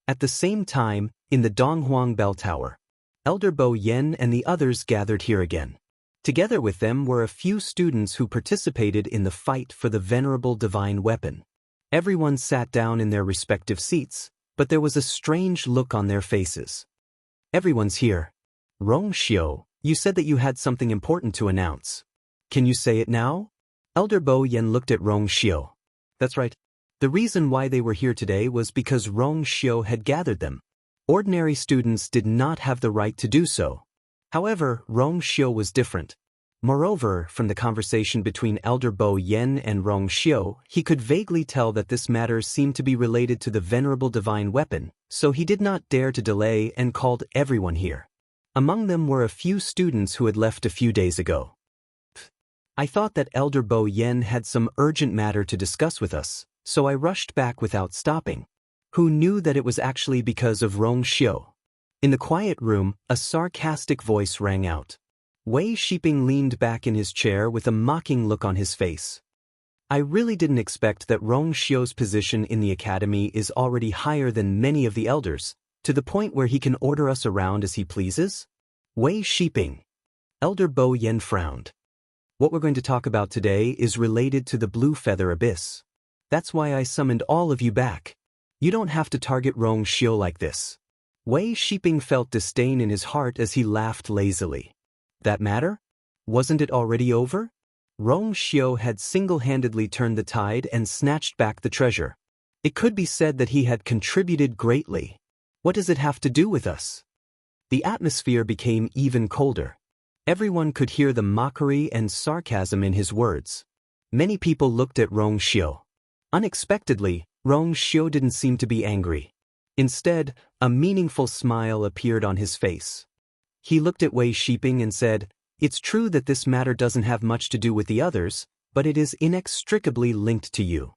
At the same time, in the Donghuang Bell Tower, Elder Bo Yen and the others gathered here again. Together with them were a few students who participated in the fight for the venerable divine weapon. Everyone sat down in their respective seats, but there was a strange look on their faces. Everyone's here. Rong Xiu, you said that you had something important to announce. Can you say it now? Elder Bo Yen looked at Rong Xiu. That's right. The reason why they were here today was because Rong Xiu had gathered them. Ordinary students did not have the right to do so. However, Rong Xiu was different. Moreover, from the conversation between Elder Bo Yen and Rong Xiu, he could vaguely tell that this matter seemed to be related to the venerable divine weapon, so he did not dare to delay and called everyone here. Among them were a few students who had left a few days ago. I thought that Elder Bo Yen had some urgent matter to discuss with us, so I rushed back without stopping. Who knew that it was actually because of Rong Xiu? In the quiet room, a sarcastic voice rang out. Wei Shiping leaned back in his chair with a mocking look on his face. I really didn't expect that Rong Xiu's position in the academy is already higher than many of the elders, To the point where he can order us around as he pleases? Wei Shiping. Elder Bo Yen frowned. What we're going to talk about today is related to the Blue Feather Abyss. That's why I summoned all of you back. You don't have to target Rong Xiu like this. Wei Shiping felt disdain in his heart as he laughed lazily. That matter? Wasn't it already over? Rong Xiu had single-handedly turned the tide and snatched back the treasure. It could be said that he had contributed greatly. What does it have to do with us? The atmosphere became even colder. Everyone could hear the mockery and sarcasm in his words. Many people looked at Rong Xiu. Unexpectedly, Rong Xiu didn't seem to be angry. Instead, a meaningful smile appeared on his face. He looked at Wei Shiping and said, "It's true that this matter doesn't have much to do with the others, but it is inextricably linked to you."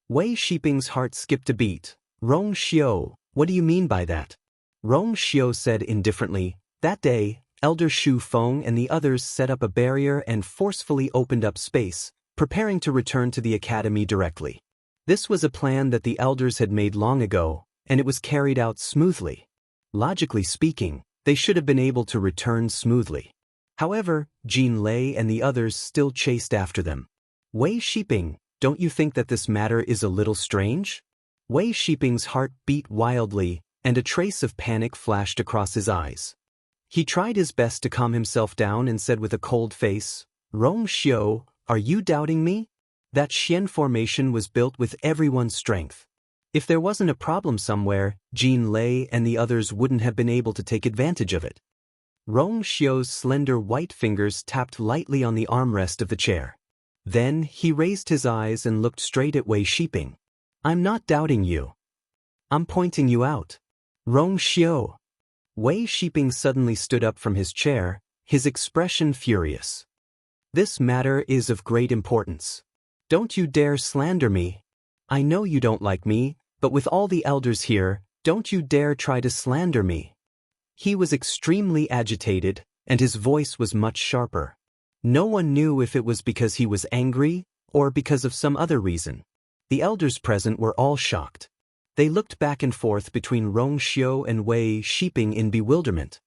Wei Shiping's heart skipped a beat. "Rong Xiu, what do you mean by that?" Rong Xiu said indifferently, "That day, Elder Shu Feng and the others set up a barrier and forcefully opened up space, preparing to return to the academy directly. This was a plan that the elders had made long ago, and it was carried out smoothly. Logically speaking, they should have been able to return smoothly. However, Jin Lei and the others still chased after them. Wei Shiping, don't you think that this matter is a little strange?" Wei Shiping's heart beat wildly, and a trace of panic flashed across his eyes. He tried his best to calm himself down and said with a cold face, "Rong Xiu, are you doubting me? That Xian formation was built with everyone's strength. If there wasn't a problem somewhere, Jin Lei and the others wouldn't have been able to take advantage of it." Rong Xiu's slender white fingers tapped lightly on the armrest of the chair. Then he raised his eyes and looked straight at Wei Shiping. "I'm not doubting you. I'm pointing you out. Rong Xiu." Wei Shiping suddenly stood up from his chair, his expression furious. "This matter is of great importance. Don't you dare slander me. I know you don't like me, but with all the elders here, don't you dare try to slander me." He was extremely agitated, and his voice was much sharper. No one knew if it was because he was angry, or because of some other reason. The elders present were all shocked. They looked back and forth between Rong Xiu and Wei Shiping in bewilderment.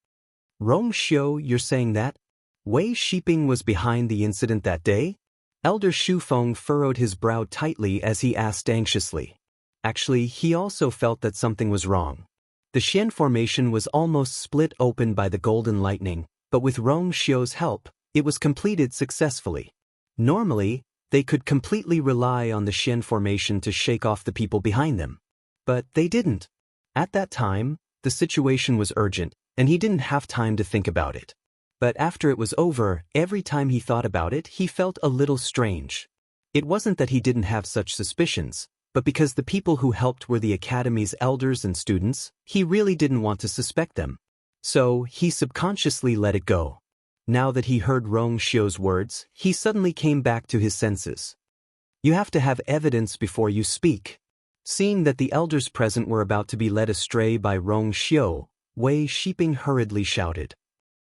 "Rong Xiu, you're saying that Wei Shiping was behind the incident that day?" Elder Shu Feng furrowed his brow tightly as he asked anxiously. Actually, he also felt that something was wrong. The Xian formation was almost split open by the golden lightning, but with Rong Xiu's help, it was completed successfully. Normally, they could completely rely on the Xian formation to shake off the people behind them. But they didn't. At that time, the situation was urgent, and he didn't have time to think about it. But after it was over, every time he thought about it, he felt a little strange. It wasn't that he didn't have such suspicions, but because the people who helped were the academy's elders and students, he really didn't want to suspect them. So, he subconsciously let it go. Now that he heard Rong Xiu's words, he suddenly came back to his senses. "You have to have evidence before you speak." Seeing that the elders present were about to be led astray by Rong Xiu, Wei Shiping hurriedly shouted,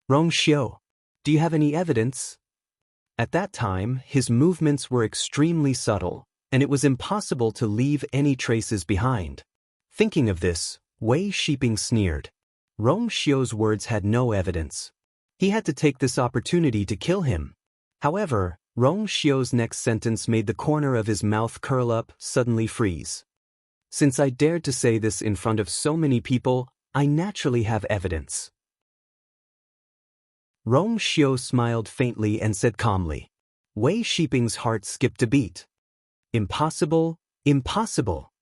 "Rong Xiu, do you have any evidence?" At that time, his movements were extremely subtle, and it was impossible to leave any traces behind. Thinking of this, Wei Shiping sneered. Rong Xiu's words had no evidence. He had to take this opportunity to kill him. However, Rong Xiu's next sentence made the corner of his mouth curl up, suddenly freeze. "Since I dared to say this in front of so many people, I naturally have evidence." Rong Xiu smiled faintly and said calmly. Wei Shiping's heart skipped a beat. "Impossible, impossible."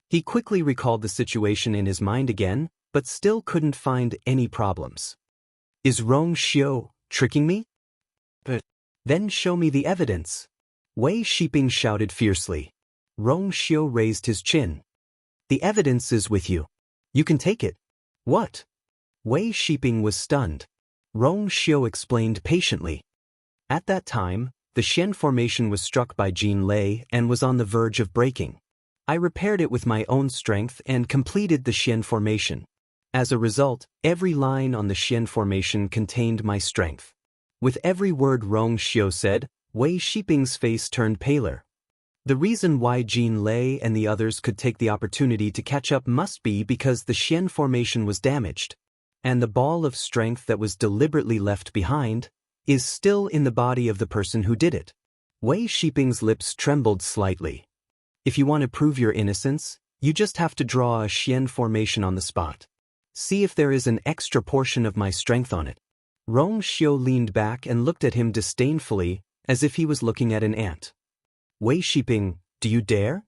He quickly recalled the situation in his mind again, but still couldn't find any problems. "Is Rong Xiu tricking me? But then show me the evidence." Wei Shiping shouted fiercely. Rong Xiu raised his chin. "The evidence is with you. You can take it." "What?" Wei Shiping was stunned. Rong Xiu explained patiently. At that time, the Xian formation was struck by Jin Lei and was on the verge of breaking. I repaired it with my own strength and completed the Xian formation. As a result, every line on the Xian formation contained my strength. With every word Rong Xiu said, Wei Shiping's face turned paler. The reason why Jin Lei and the others could take the opportunity to catch up must be because the Xian formation was damaged, and the ball of strength that was deliberately left behind is still in the body of the person who did it. Wei Shiping's lips trembled slightly. If you want to prove your innocence, you just have to draw a Xian formation on the spot. See if there is an extra portion of my strength on it. Rong Xiu leaned back and looked at him disdainfully, as if he was looking at an ant. Wei Shiping, do you dare?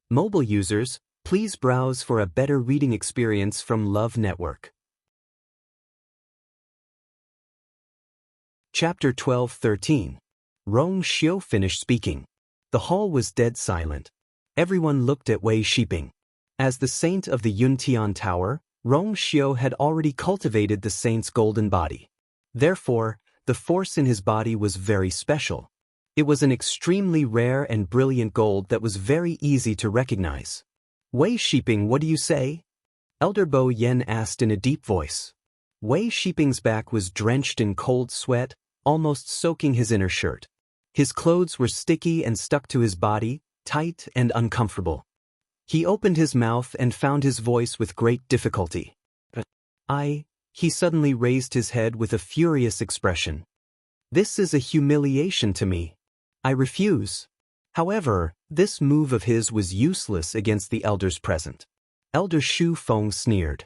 Mobile users, please browse for a better reading experience from Love Network. Chapter 12-13. Rong Xiu finished speaking. The hall was dead silent. Everyone looked at Wei Shiping. As the saint of the Yuntian Tower, Rong Xiu had already cultivated the saint's golden body. Therefore, the force in his body was very special. It was an extremely rare and brilliant gold that was very easy to recognize. Wei Shiping, what do you say? Elder Bo Yen asked in a deep voice. Wei Shiping's back was drenched in cold sweat, almost soaking his inner shirt. His clothes were sticky and stuck to his body, tight and uncomfortable. He opened his mouth and found his voice with great difficulty. He suddenly raised his head with a furious expression. This is a humiliation to me. I refuse. However, this move of his was useless against the elders present. Elder Shu Feng sneered.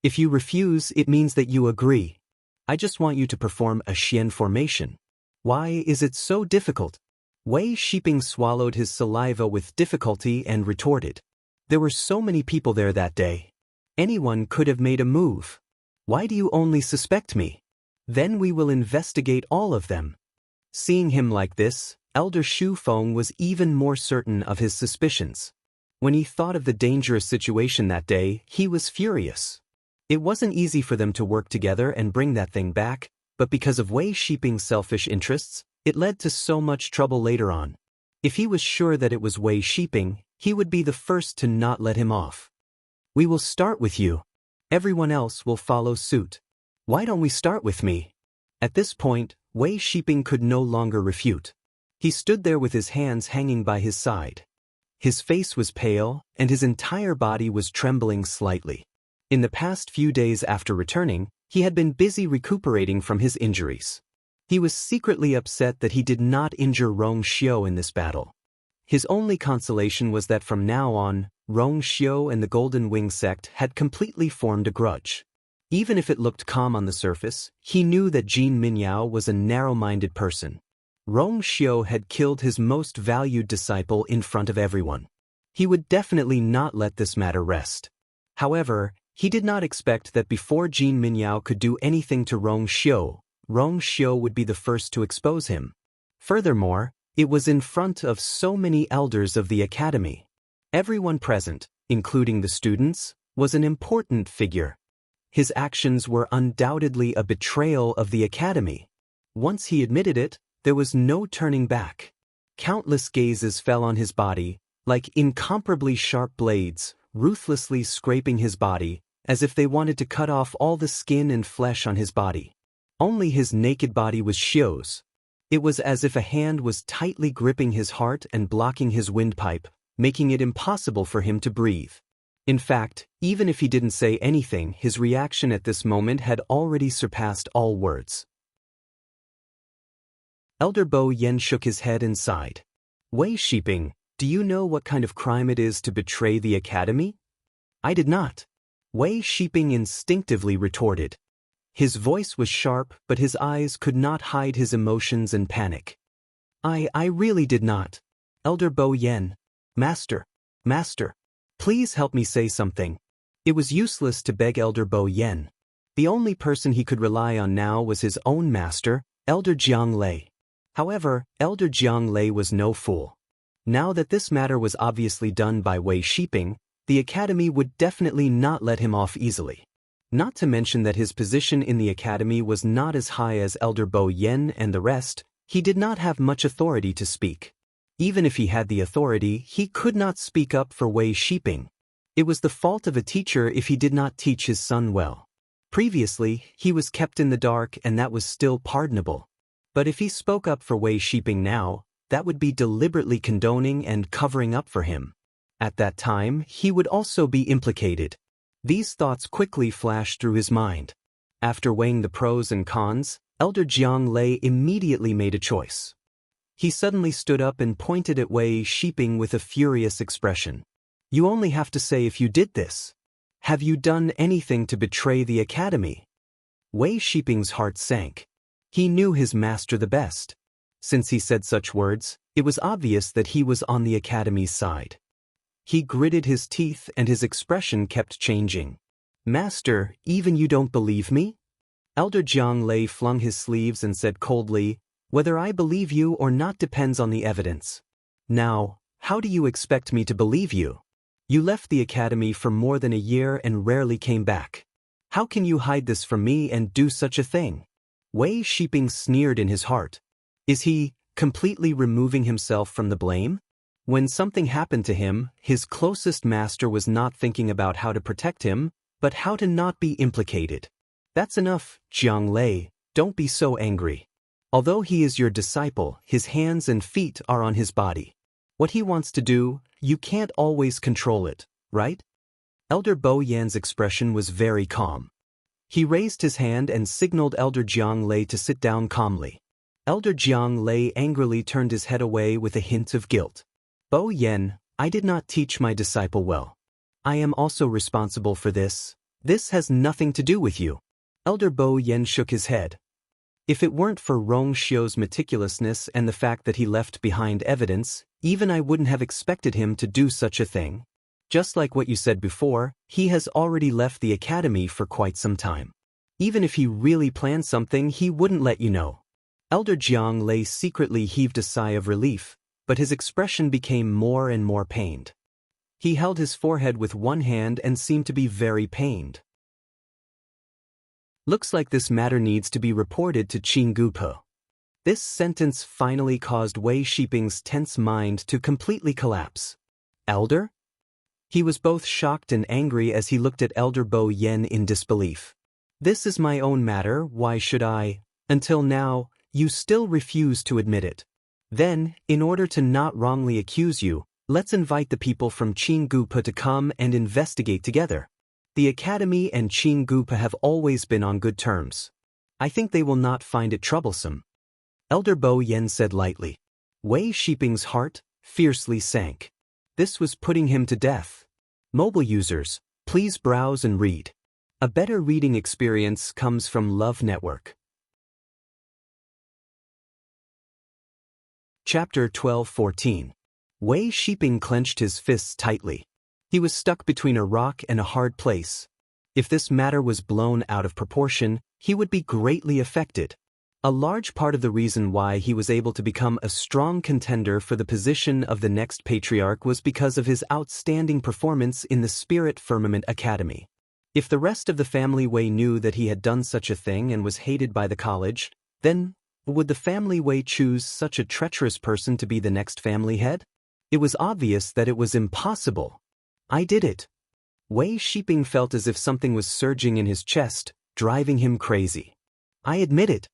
If you refuse, it means that you agree. I just want you to perform a Xian formation. Why is it so difficult? Wei Shiping swallowed his saliva with difficulty and retorted. There were so many people there that day. Anyone could have made a move. Why do you only suspect me? Then we will investigate all of them. Seeing him like this, Elder Shu Feng was even more certain of his suspicions. When he thought of the dangerous situation that day, he was furious. It wasn't easy for them to work together and bring that thing back, but because of Wei Shiping's selfish interests, it led to so much trouble later on. If he was sure that it was Wei Shiping, he would be the first to not let him off. We will start with you. Everyone else will follow suit. Why don't we start with me? At this point, Wei Shiping could no longer refute. He stood there with his hands hanging by his side. His face was pale, and his entire body was trembling slightly. In the past few days after returning, he had been busy recuperating from his injuries. He was secretly upset that he did not injure Rong Xiu in this battle. His only consolation was that from now on, Rong Xiu and the Golden Wing sect had completely formed a grudge. Even if it looked calm on the surface, he knew that Jin Minyao was a narrow-minded person. Rong Xiu had killed his most valued disciple in front of everyone. He would definitely not let this matter rest. However, he did not expect that before Jin Minyao could do anything to Rong Xiu would be the first to expose him. Furthermore, it was in front of so many elders of the academy. Everyone present, including the students, was an important figure. His actions were undoubtedly a betrayal of the academy. Once he admitted it, there was no turning back. Countless gazes fell on his body, like incomparably sharp blades, ruthlessly scraping his body, as if they wanted to cut off all the skin and flesh on his body. Only his naked body was Xiu's. It was as if a hand was tightly gripping his heart and blocking his windpipe, making it impossible for him to breathe. In fact, even if he didn't say anything, his reaction at this moment had already surpassed all words. Elder Bo Yen shook his head and sighed. Wei Shiping, do you know what kind of crime it is to betray the academy? I did not. Wei Shiping instinctively retorted. His voice was sharp, but his eyes could not hide his emotions and panic. I really did not. Elder Bo Yen. Master. Please help me say something. It was useless to beg Elder Bo Yen. The only person he could rely on now was his own master, Elder Jiang Lei. However, Elder Jiang Lei was no fool. Now that this matter was obviously done by Wei Shiping, the academy would definitely not let him off easily. Not to mention that his position in the academy was not as high as Elder Bo Yen and the rest, he did not have much authority to speak. Even if he had the authority, he could not speak up for Wei Shiping. It was the fault of a teacher if he did not teach his son well. Previously, he was kept in the dark and that was still pardonable. But if he spoke up for Wei Shiping now, that would be deliberately condoning and covering up for him. At that time, he would also be implicated. These thoughts quickly flashed through his mind. After weighing the pros and cons, Elder Jiang Lei immediately made a choice. He suddenly stood up and pointed at Wei Shiping with a furious expression. You only have to say if you did this. Have you done anything to betray the academy? Wei Shiping's heart sank. He knew his master the best. Since he said such words, it was obvious that he was on the academy's side. He gritted his teeth and his expression kept changing. Master, even you don't believe me? Elder Jiang Lei flung his sleeves and said coldly, whether I believe you or not depends on the evidence. Now, how do you expect me to believe you? You left the academy for more than a year and rarely came back. How can you hide this from me and do such a thing? Wei Shiping sneered in his heart. Is he completely removing himself from the blame? When something happened to him, his closest master was not thinking about how to protect him, but how to not be implicated. That's enough, Jiang Lei, don't be so angry. Although he is your disciple, his hands and feet are on his body. What he wants to do, you can't always control it, right? Elder Bo Yan's expression was very calm. He raised his hand and signaled Elder Jiang Lei to sit down calmly. Elder Jiang Lei angrily turned his head away with a hint of guilt. Bo Yan, I did not teach my disciple well. I am also responsible for this. This has nothing to do with you. Elder Bo Yan shook his head. If it weren't for Rong Xiu's meticulousness and the fact that he left behind evidence, even I wouldn't have expected him to do such a thing. Just like what you said before, he has already left the academy for quite some time. Even if he really planned something, he wouldn't let you know. Elder Jiang Lei secretly heaved a sigh of relief, but his expression became more and more pained. He held his forehead with one hand and seemed to be very pained. Looks like this matter needs to be reported to Jianghu. This sentence finally caused Wei Shiping's tense mind to completely collapse. Elder? He was both shocked and angry as he looked at Elder Bo Yan in disbelief. This is my own matter, why should I? Until now, you still refuse to admit it. Then, in order to not wrongly accuse you, let's invite the people from Jianghu to come and investigate together. The academy and Jianghu have always been on good terms. I think they will not find it troublesome. Elder Bo Yan said lightly. Wei Shiping's heart fiercely sank. This was putting him to death. Mobile users, please browse and read. A better reading experience comes from Love Network. Chapter 12-14. Wei Shiping clenched his fists tightly. He was stuck between a rock and a hard place. If this matter was blown out of proportion, he would be greatly affected. A large part of the reason why he was able to become a strong contender for the position of the next patriarch was because of his outstanding performance in the Spirit Firmament Academy. If the rest of the family Wei knew that he had done such a thing and was hated by the college, then would the family Wei choose such a treacherous person to be the next family head? It was obvious that it was impossible. I did it. Wei Shiping felt as if something was surging in his chest, driving him crazy. I admit it.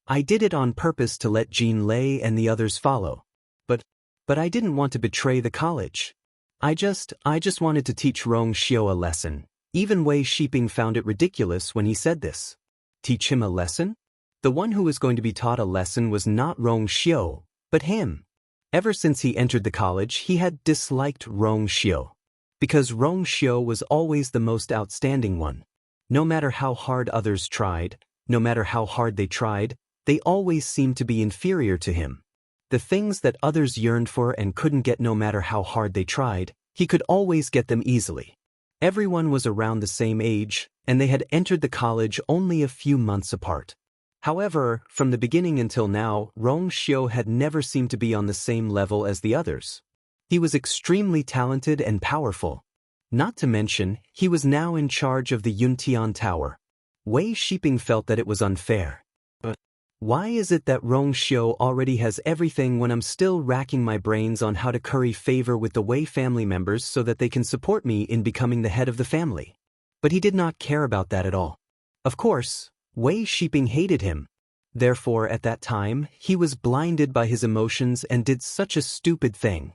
I did it on purpose to let Jean Lei and the others follow. But I didn't want to betray the college. I just wanted to teach Rong Xiu a lesson. Even Wei Shiping found it ridiculous when he said this. Teach him a lesson? The one who was going to be taught a lesson was not Rong Xiu, but him. Ever since he entered the college, he had disliked Rong Xiu. Because Rong Xiu was always the most outstanding one. No matter how hard others tried, no matter how hard they tried, they always seemed to be inferior to him. The things that others yearned for and couldn't get no matter how hard they tried, he could always get them easily. Everyone was around the same age, and they had entered the college only a few months apart. However, from the beginning until now, Rong Xiu had never seemed to be on the same level as the others. He was extremely talented and powerful. Not to mention, he was now in charge of the Yuntian Tower. Wei Shiping felt that it was unfair. But why is it that Rong Xiu already has everything when I'm still racking my brains on how to curry favor with the Wei family members so that they can support me in becoming the head of the family? But he did not care about that at all. Of course, Wei Shiping hated him. Therefore at that time, he was blinded by his emotions and did such a stupid thing.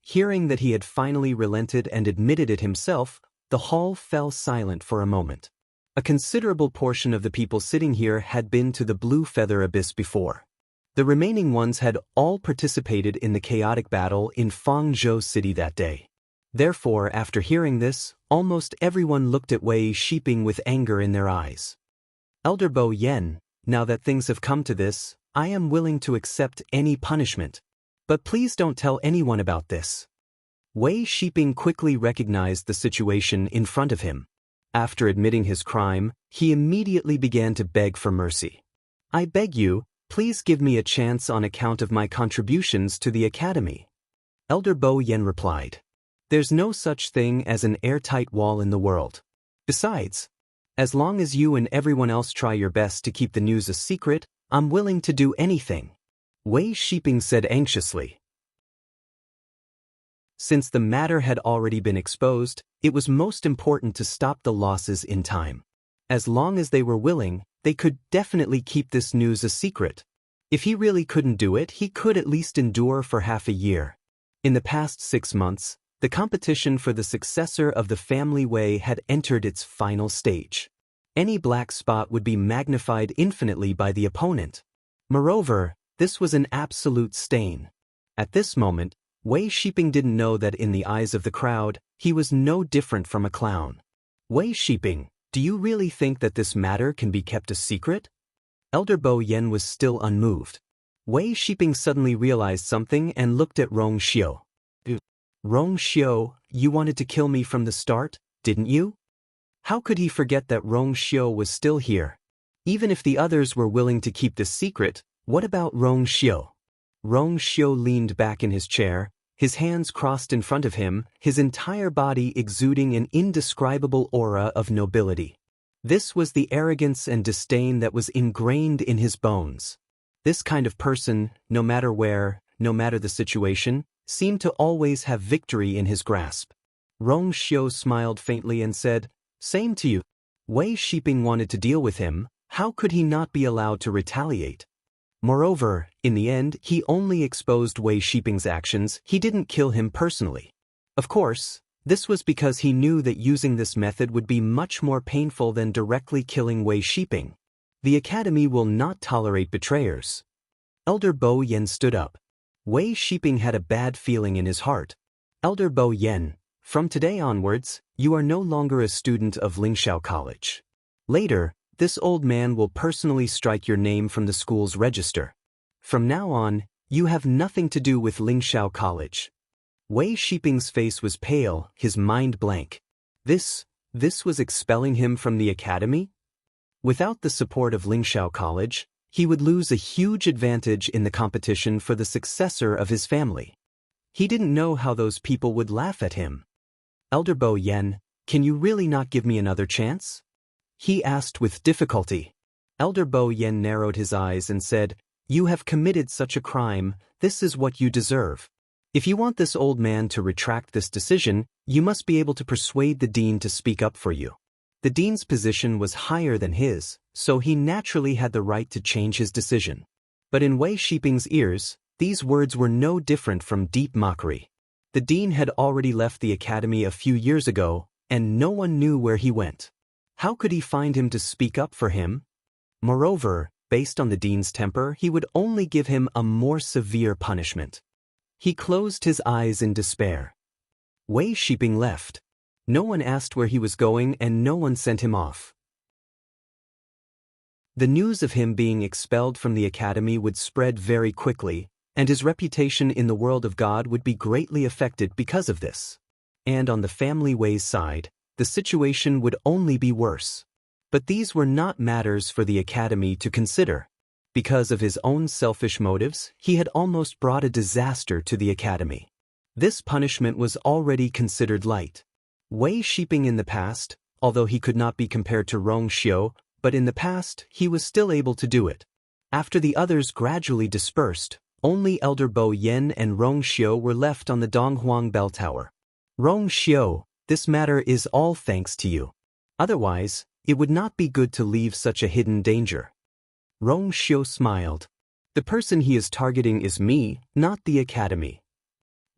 Hearing that he had finally relented and admitted it himself, the hall fell silent for a moment. A considerable portion of the people sitting here had been to the Blue Feather Abyss before. The remaining ones had all participated in the chaotic battle in Fangzhou City that day. Therefore, after hearing this, almost everyone looked at Wei Shiping with anger in their eyes. Elder Bo Yen, now that things have come to this, I am willing to accept any punishment. But please don't tell anyone about this. Wei Shiping quickly recognized the situation in front of him. After admitting his crime, he immediately began to beg for mercy. I beg you, please give me a chance on account of my contributions to the academy. Elder Bo Yen replied. There's no such thing as an airtight wall in the world. Besides, as long as you and everyone else try your best to keep the news a secret, I'm willing to do anything. Wei Shiping said anxiously. Since the matter had already been exposed, it was most important to stop the losses in time. As long as they were willing, they could definitely keep this news a secret. If he really couldn't do it, he could at least endure for half a year. In the past 6 months, the competition for the successor of the family Wei had entered its final stage. Any black spot would be magnified infinitely by the opponent. Moreover, this was an absolute stain. At this moment, Wei Shiping didn't know that in the eyes of the crowd, he was no different from a clown. Wei Shiping, do you really think that this matter can be kept a secret? Elder Bo Yen was still unmoved. Wei Shiping suddenly realized something and looked at Rong Xiu. Rong Xiu, you wanted to kill me from the start, didn't you? How could he forget that Rong Xiu was still here? Even if the others were willing to keep this secret, what about Rong Xiu? Rong Xiu leaned back in his chair, his hands crossed in front of him, his entire body exuding an indescribable aura of nobility. This was the arrogance and disdain that was ingrained in his bones. This kind of person, no matter where, no matter the situation, seemed to always have victory in his grasp. Rong Xiu smiled faintly and said, Same to you. Wei Shiping wanted to deal with him, how could he not be allowed to retaliate? Moreover, in the end, he only exposed Wei Shiping's actions, he didn't kill him personally. Of course, this was because he knew that using this method would be much more painful than directly killing Wei Shiping. The academy will not tolerate betrayers. Elder Bo Yen stood up. Wei Shiping had a bad feeling in his heart. Elder Bo Yen, from today onwards, you are no longer a student of Lingxiao College. Later, this old man will personally strike your name from the school's register. From now on, you have nothing to do with Lingxiao College. Wei Shiping's face was pale, his mind blank. This was expelling him from the academy? Without the support of Lingxiao College, he would lose a huge advantage in the competition for the successor of his family. He didn't know how those people would laugh at him. Elder Bo Yen, can you really not give me another chance? He asked with difficulty. Elder Bo Yen narrowed his eyes and said, You have committed such a crime, this is what you deserve. If you want this old man to retract this decision, you must be able to persuade the dean to speak up for you. The dean's position was higher than his, so he naturally had the right to change his decision. But in Wei Shiping's ears, these words were no different from deep mockery. The dean had already left the academy a few years ago, and no one knew where he went. How could he find him to speak up for him? Moreover, based on the dean's temper, he would only give him a more severe punishment. He closed his eyes in despair. Wei Shiping left. No one asked where he was going and no one sent him off. The news of him being expelled from the academy would spread very quickly, and his reputation in the world of God would be greatly affected because of this. And on the family Wei's side, the situation would only be worse. But these were not matters for the academy to consider. Because of his own selfish motives, he had almost brought a disaster to the academy. This punishment was already considered light. Wei Shiping in the past, although he could not be compared to Rong Xiu, but in the past he was still able to do it. After the others gradually dispersed, only Elder Bo Yen and Rong Xiu were left on the Donghuang Bell Tower. Rong Xiu, this matter is all thanks to you. Otherwise, it would not be good to leave such a hidden danger. Rong Xiu smiled. The person he is targeting is me, not the academy.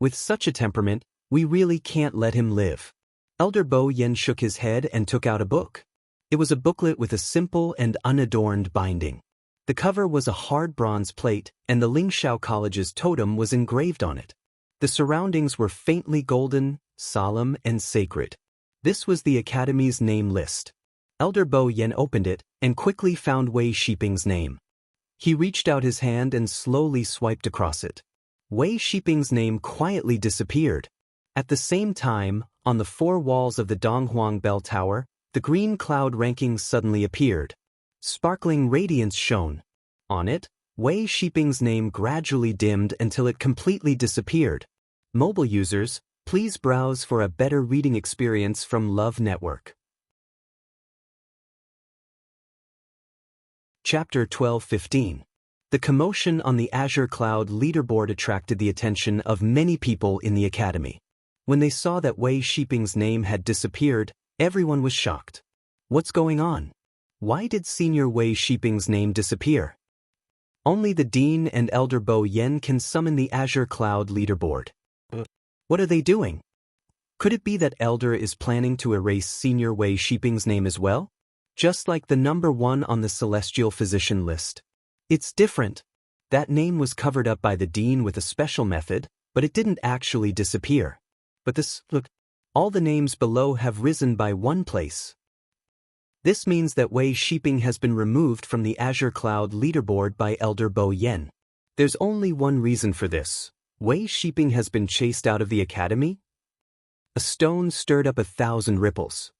With such a temperament, we really can't let him live. Elder Bo Yen shook his head and took out a book. It was a booklet with a simple and unadorned binding. The cover was a hard bronze plate, and the Lingxiao College's totem was engraved on it. The surroundings were faintly golden, solemn, and sacred. This was the academy's name list. Elder Bo Yen opened it and quickly found Wei Shiping's name. He reached out his hand and slowly swiped across it. Wei Shiping's name quietly disappeared. At the same time, on the four walls of the Donghuang Bell Tower, the green cloud rankings suddenly appeared. Sparkling radiance shone. On it, Wei Shiping's name gradually dimmed until it completely disappeared. Mobile users, please browse for a better reading experience from Love Network. Chapter 12:15. The commotion on the Azure Cloud leaderboard attracted the attention of many people in the academy. When they saw that Wei Shiping's name had disappeared, everyone was shocked. What's going on? Why did Senior Wei Shiping's name disappear? Only the Dean and Elder Bo Yen can summon the Azure Cloud leaderboard. What are they doing? Could it be that Elder is planning to erase Senior Wei Shiping's name as well? Just like the number 1 on the Celestial Physician list. It's different. That name was covered up by the Dean with a special method, but it didn't actually disappear. But look, all the names below have risen by 1 place. This means that Wei Shiping has been removed from the Azure Cloud leaderboard by Elder Bo Yen. There's only one reason for this. Wei Shiping has been chased out of the academy? A stone stirred up 1,000 ripples.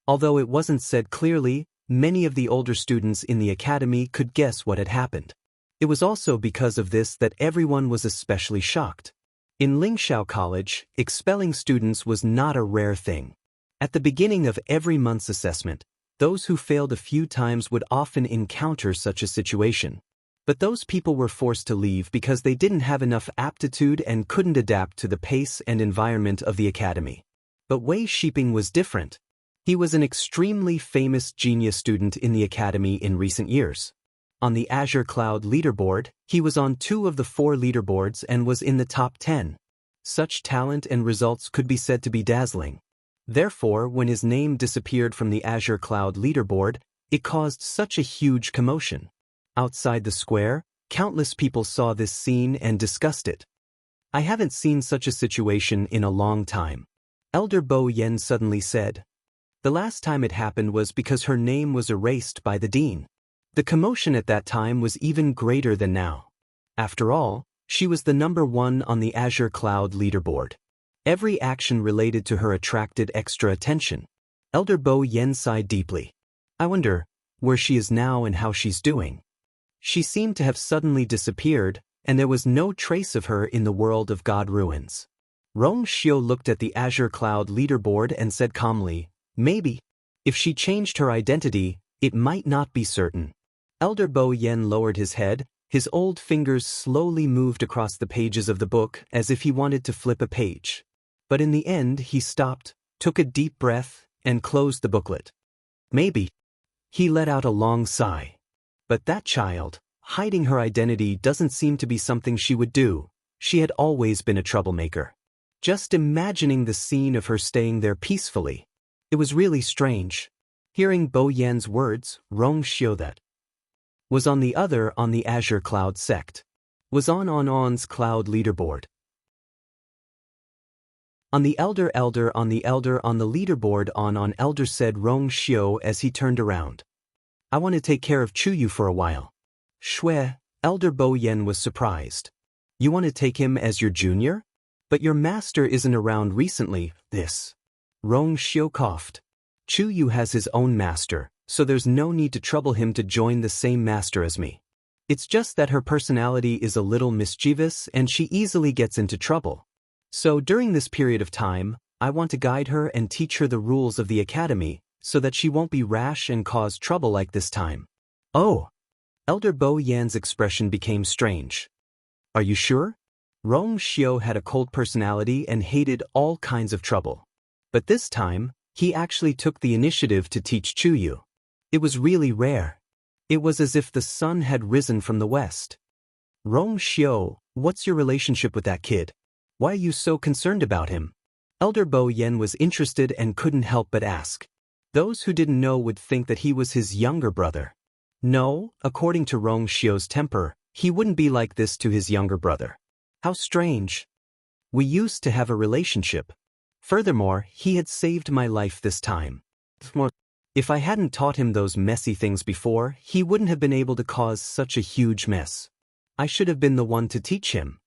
Although it wasn't said clearly, many of the older students in the academy could guess what had happened. It was also because of this that everyone was especially shocked. In Lingxiao College, expelling students was not a rare thing. At the beginning of every month's assessment, those who failed a few times would often encounter such a situation. But those people were forced to leave because they didn't have enough aptitude and couldn't adapt to the pace and environment of the academy. But Wei Shiping was different. He was an extremely famous genius student in the academy in recent years. On the Azure Cloud leaderboard, he was on 2 of the 4 leaderboards and was in the top 10. Such talent and results could be said to be dazzling. Therefore, when his name disappeared from the Azure Cloud leaderboard, it caused such a huge commotion. Outside the square, countless people saw this scene and discussed it. I haven't seen such a situation in a long time. Elder Bo Yen suddenly said. The last time it happened was because her name was erased by the Dean. The commotion at that time was even greater than now. After all, she was the number 1 on the Azure Cloud leaderboard. Every action related to her attracted extra attention. Elder Bo Yen sighed deeply. I wonder where she is now and how she's doing. She seemed to have suddenly disappeared, and there was no trace of her in the world of God ruins. Rong Xiu looked at the Azure Cloud leaderboard and said calmly, maybe. If she changed her identity, it might not be certain. Elder Bo Yen lowered his head. His old fingers slowly moved across the pages of the book as if he wanted to flip a page. But in the end, he stopped, took a deep breath, and closed the booklet. Maybe. He let out a long sigh. But that child, hiding her identity doesn't seem to be something she would do. She had always been a troublemaker. Just imagining the scene of her staying there peacefully. It was really strange. Hearing Bo Yan's words, Rong Xiu that was on the Azure Cloud sect. Was on's cloud leaderboard. On the leaderboard on Elder said Rong Xiu as he turned around. I want to take care of Chuyu for a while. Shui, Elder Bo Yen was surprised. You want to take him as your junior? But your master isn't around recently, this. Rong Xiu coughed. Chuyu has his own master, so there's no need to trouble him to join the same master as me. It's just that her personality is a little mischievous and she easily gets into trouble. So during this period of time, I want to guide her and teach her the rules of the academy, so that she won't be rash and cause trouble like this time. Oh! Elder Bo Yan's expression became strange. Are you sure? Rong Xiu had a cold personality and hated all kinds of trouble. But this time, he actually took the initiative to teach Chuyu. It was really rare. It was as if the sun had risen from the west. Rong Xiu, what's your relationship with that kid? Why are you so concerned about him? Elder Bo Yen was interested and couldn't help but ask. Those who didn't know would think that he was his younger brother. No, according to Rong Xiu's temper, he wouldn't be like this to his younger brother. How strange. We used to have a relationship. Furthermore, he had saved my life this time. If I hadn't taught him those messy things before, he wouldn't have been able to cause such a huge mess. I should have been the one to teach him.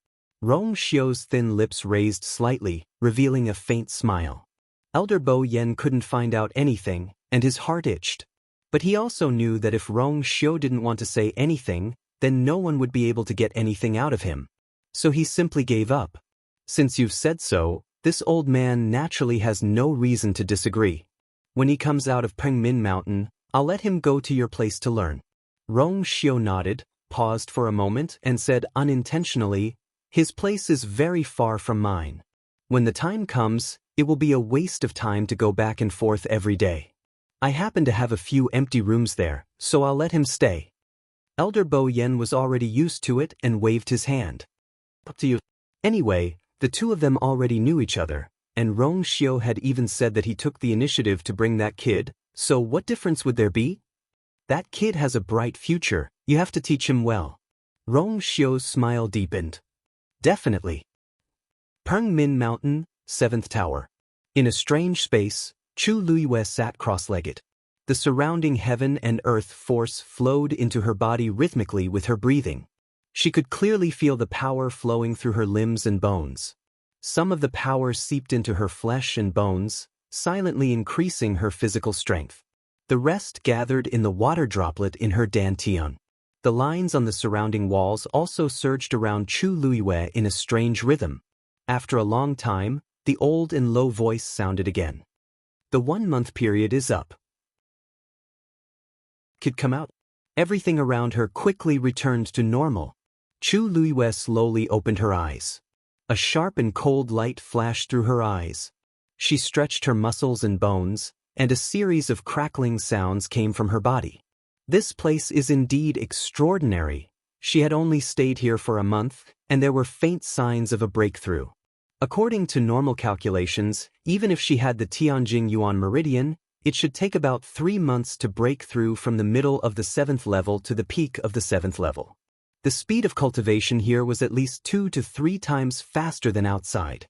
Rong Xiu's thin lips raised slightly, revealing a faint smile. Elder Bo Yen couldn't find out anything, and his heart itched. But he also knew that if Rong Xiu didn't want to say anything, then no one would be able to get anything out of him. So he simply gave up. Since you've said so, this old man naturally has no reason to disagree. When he comes out of Pengmin Mountain, I'll let him go to your place to learn. Rong Xiu nodded, paused for a moment, and said unintentionally, his place is very far from mine. When the time comes, it will be a waste of time to go back and forth every day. I happen to have a few empty rooms there, so I'll let him stay. Elder Bo Yen was already used to it and waved his hand. Up to you. Anyway, the two of them already knew each other, and Rong Xiu had even said that he took the initiative to bring that kid, so what difference would there be? That kid has a bright future, you have to teach him well. Rong Xiu's smile deepened. Definitely. Pengmin Mountain, 7th Tower. In a strange space, Chu Luiyue sat cross-legged. The surrounding heaven and earth force flowed into her body rhythmically with her breathing. She could clearly feel the power flowing through her limbs and bones. Some of the power seeped into her flesh and bones, silently increasing her physical strength. The rest gathered in the water droplet in her dantian. The lines on the surrounding walls also surged around Chu Luiyue in a strange rhythm. After a long time, the old and low voice sounded again. The 1-month period is up. Kid come out. Everything around her quickly returned to normal. Chu Luiyue slowly opened her eyes. A sharp and cold light flashed through her eyes. She stretched her muscles and bones, and a series of crackling sounds came from her body. This place is indeed extraordinary. She had only stayed here for a month, and there were faint signs of a breakthrough. According to normal calculations, even if she had the Tianjing Yuan Meridian, it should take about 3 months to break through from the middle of the 7th level to the peak of the 7th level. The speed of cultivation here was at least 2 to 3 times faster than outside.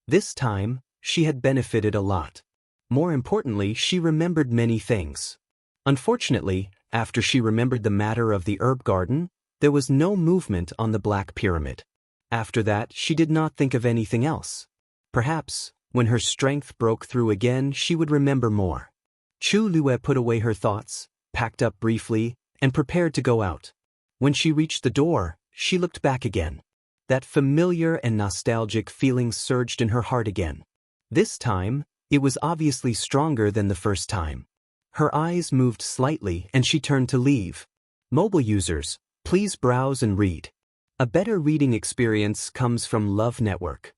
This time, she had benefited a lot. More importantly, she remembered many things. Unfortunately, after she remembered the matter of the herb garden, there was no movement on the Black Pyramid. After that, she did not think of anything else. Perhaps, when her strength broke through again, she would remember more. Chu Luiyue put away her thoughts, packed up briefly, and prepared to go out. When she reached the door, she looked back again. That familiar and nostalgic feeling surged in her heart again. This time, it was obviously stronger than the first time. Her eyes moved slightly and she turned to leave. Mobile users, please browse and read. A better reading experience comes from Love Network.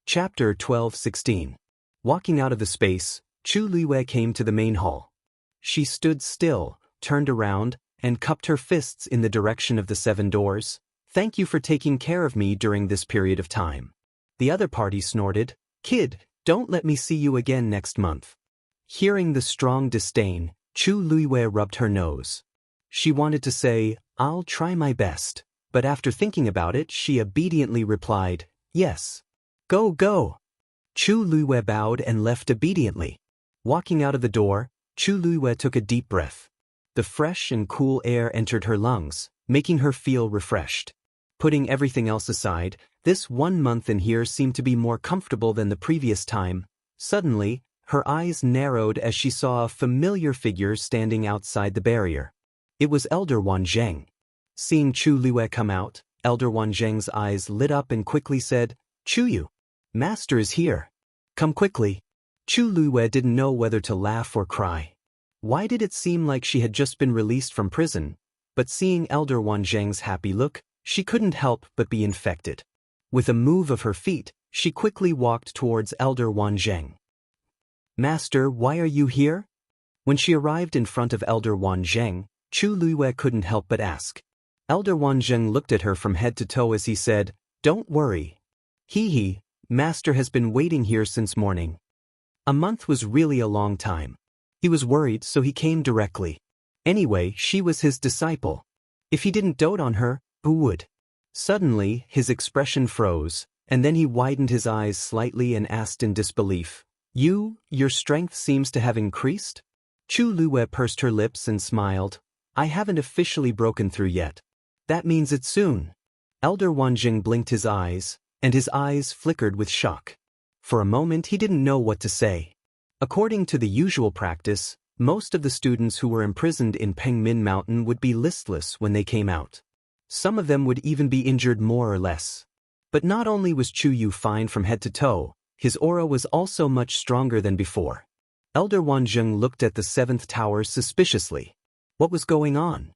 Chapter 12:16. Walking out of the space, Chu Luiyue came to the main hall. She stood still, turned around, and cupped her fists in the direction of the 7 doors. Thank you for taking care of me during this period of time. The other party snorted, Kid, don't let me see you again next month. Hearing the strong disdain, Chu Luiyue rubbed her nose. She wanted to say, I'll try my best, but after thinking about it, she obediently replied, Yes. Go, go. Chu Luiyue bowed and left obediently. Walking out of the door, Chu Luiyue took a deep breath. The fresh and cool air entered her lungs, making her feel refreshed. Putting everything else aside, this 1 month in here seemed to be more comfortable than the previous time. Suddenly, her eyes narrowed as she saw a familiar figure standing outside the barrier. It was Elder Wanzheng. Seeing Chu Luiyue come out, Elder Wanzheng's eyes lit up and quickly said, Chu Yu, Master is here. Come quickly. Chu Luiyue didn't know whether to laugh or cry. Why did it seem like she had just been released from prison? But seeing Elder Wanzheng's happy look, she couldn't help but be infected. With a move of her feet, she quickly walked towards Elder Wanzheng. Master, why are you here? When she arrived in front of Elder Wanzheng, Chu Luiwei couldn't help but ask. Elder Wanzheng looked at her from head to toe as he said, "Don't worry. He, Master has been waiting here since morning." A month was really a long time. He was worried, so he came directly. Anyway, she was his disciple. If he didn't dote on her, who would? Suddenly, his expression froze, and then he widened his eyes slightly and asked in disbelief, Your strength seems to have increased?" Chu Luiwei pursed her lips and smiled. "I haven't officially broken through yet. That means it soon." Elder Wanjing blinked his eyes, and his eyes flickered with shock. For a moment he didn't know what to say. According to the usual practice, most of the students who were imprisoned in Pengmin Mountain would be listless when they came out. Some of them would even be injured more or less. But not only was Chu Yu fine from head to toe, his aura was also much stronger than before. Elder Wanzheng looked at the seventh tower suspiciously. What was going on?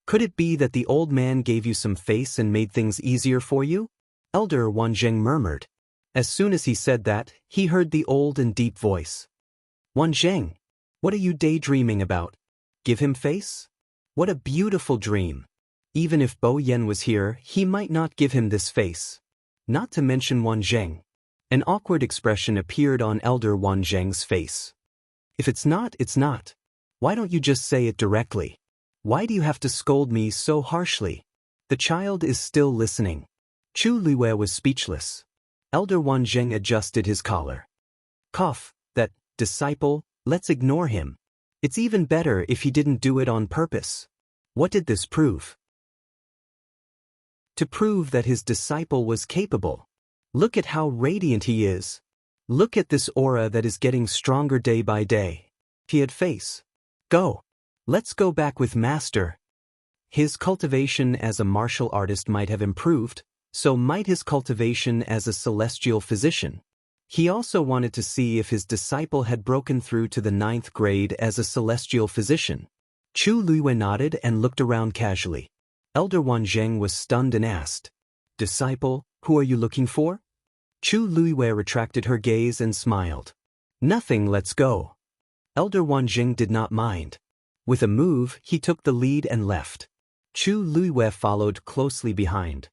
Could it be that the old man gave you some face and made things easier for you? Elder Wanzheng murmured. As soon as he said that, he heard the old and deep voice. "Wanzheng, what are you daydreaming about? Give him face? What a beautiful dream. Even if Bo Yen was here, he might not give him this face. Not to mention Wanzheng." An awkward expression appeared on Elder Wanzheng's face. "If it's not, it's not. Why don't you just say it directly? Why do you have to scold me so harshly?" The child is still listening. Chu Luiwei was speechless. Elder Wanzheng adjusted his collar. "Cough, that disciple, let's ignore him. It's even better if he didn't do it on purpose." What did this prove? To prove that his disciple was capable. Look at how radiant he is. Look at this aura that is getting stronger day by day. He had face. Go. Let's go back with Master. His cultivation as a martial artist might have improved, so might his cultivation as a celestial physician. He also wanted to see if his disciple had broken through to the 9th grade as a celestial physician. Chu Luiwei nodded and looked around casually. Elder Wanzheng was stunned and asked, "Disciple, who are you looking for?" Chu Luiwei retracted her gaze and smiled. "Nothing, let's go." Elder Wanzheng did not mind. With a move, he took the lead and left. Chu Luiwei followed closely behind.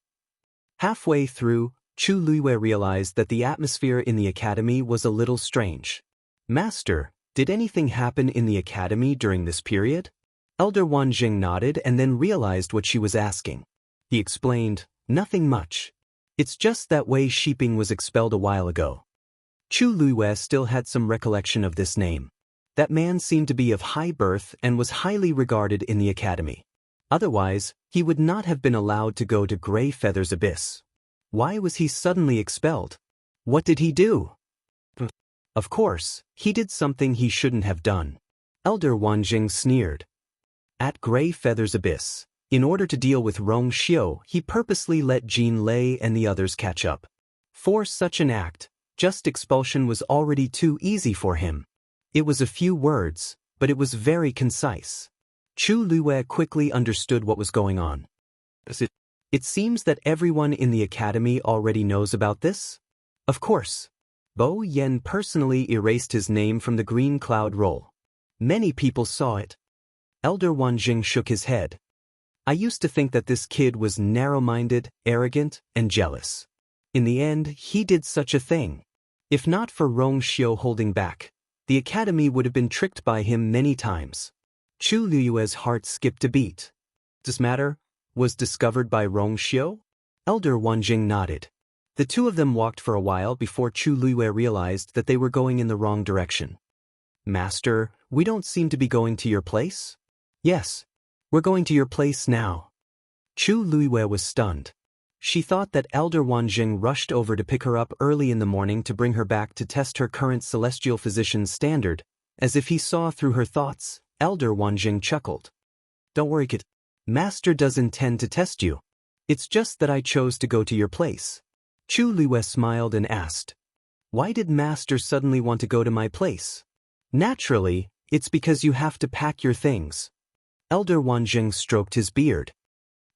Halfway through, Chu Luiwei realized that the atmosphere in the academy was a little strange. "Master, did anything happen in the academy during this period?" Elder Wanzheng nodded and then realized what she was asking. He explained, "Nothing much. It's just that Wei Shiping was expelled a while ago." Chu Luiwei still had some recollection of this name. That man seemed to be of high birth and was highly regarded in the academy. Otherwise, he would not have been allowed to go to Grey Feather's Abyss. Why was he suddenly expelled? What did he do? Of course, he did something he shouldn't have done. Elder Wanzheng sneered. At Grey Feather's Abyss, in order to deal with Rong Xiu, he purposely let Jin Lei and the others catch up. For such an act, just expulsion was already too easy for him. It was a few words, but it was very concise. Chu Luiwei quickly understood what was going on. It seems that everyone in the academy already knows about this? Of course. Bo Yen personally erased his name from the green cloud roll. Many people saw it. Elder Wanzheng shook his head. I used to think that this kid was narrow-minded, arrogant, and jealous. In the end, he did such a thing. If not for Rong Xiu holding back, the academy would have been tricked by him many times. Chu Luiwei's heart skipped a beat. This matter was discovered by Rong Xiu? Elder Wanzheng nodded. The two of them walked for a while before Chu Luiwei realized that they were going in the wrong direction. Master, we don't seem to be going to your place? Yes. We're going to your place now. Chu Luiwei was stunned. She thought that Elder Wanzheng rushed over to pick her up early in the morning to bring her back to test her current celestial physician's standard. As if he saw through her thoughts, Elder Wanzheng chuckled. Don't worry, kid. Master does intend to test you. It's just that I chose to go to your place. Chu Luiwei smiled and asked, Why did Master suddenly want to go to my place? Naturally, it's because you have to pack your things. Elder Wanzheng stroked his beard.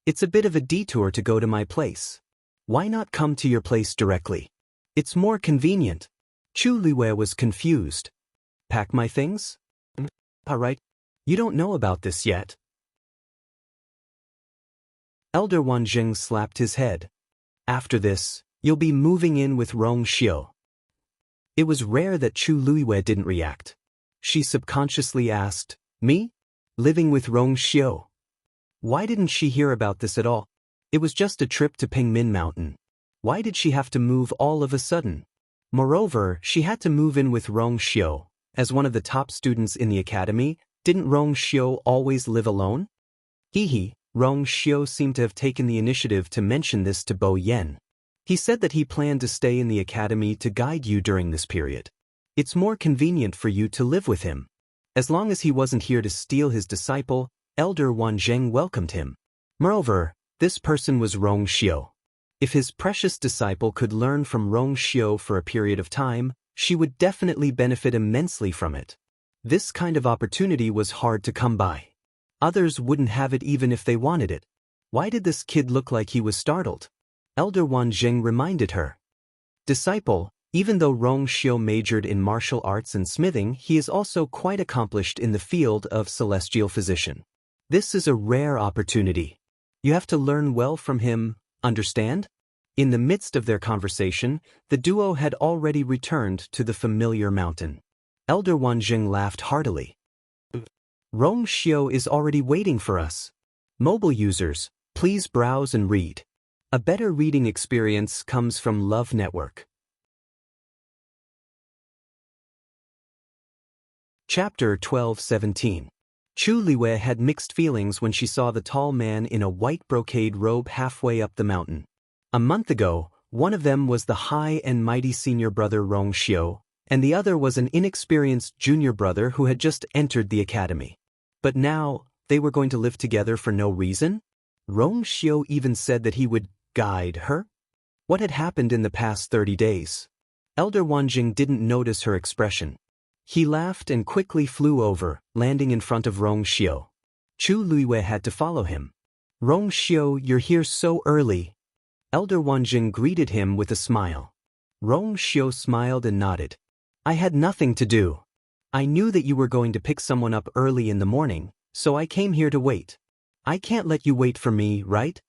It's a bit of a detour to go to my place. Why not come to your place directly? It's more convenient. Chu Luiwei was confused. Pack my things? Right? You don't know about this yet. Elder Wanjing slapped his head. After this, you'll be moving in with Rong Xiu. It was rare that Chu Luiwei didn't react. She subconsciously asked, me? Living with Rong Xiu? Why didn't she hear about this at all? It was just a trip to Pingmin Mountain. Why did she have to move all of a sudden? Moreover, she had to move in with Rong Xiu. As one of the top students in the academy, didn't Rong Xiu always live alone? Rong Xiu seemed to have taken the initiative to mention this to Bo Yen. He said that he planned to stay in the academy to guide you during this period. It's more convenient for you to live with him. As long as he wasn't here to steal his disciple, Elder Wanzheng welcomed him. Moreover, this person was Rong Xiu. If his precious disciple could learn from Rong Xiu for a period of time, she would definitely benefit immensely from it. This kind of opportunity was hard to come by. Others wouldn't have it even if they wanted it. Why did this kid look like he was startled? Elder Wanzheng reminded her. Disciple, even though Rong Xiu majored in martial arts and smithing, he is also quite accomplished in the field of celestial physician. This is a rare opportunity. You have to learn well from him, understand? In the midst of their conversation, the duo had already returned to the familiar mountain. Elder Wanzheng laughed heartily. Rong Xiu is already waiting for us. Mobile users, please browse and read. A better reading experience comes from Love Network. Chapter 12-17. Chu Liwei had mixed feelings when she saw the tall man in a white brocade robe halfway up the mountain. A month ago, one of them was the high and mighty senior brother Rong Xiu, and the other was an inexperienced junior brother who had just entered the academy. But now, they were going to live together for no reason? Rong Xiu even said that he would guide her? What had happened in the past 30 days? Elder Wanjing didn't notice her expression. He laughed and quickly flew over, landing in front of Rong Xiu. Chu Luiwei had to follow him. Rong Xiu, you're here so early. Elder Wanjing greeted him with a smile. Rong Xiu smiled and nodded. I had nothing to do. I knew that you were going to pick someone up early in the morning, so I came here to wait. I can't let you wait for me, right?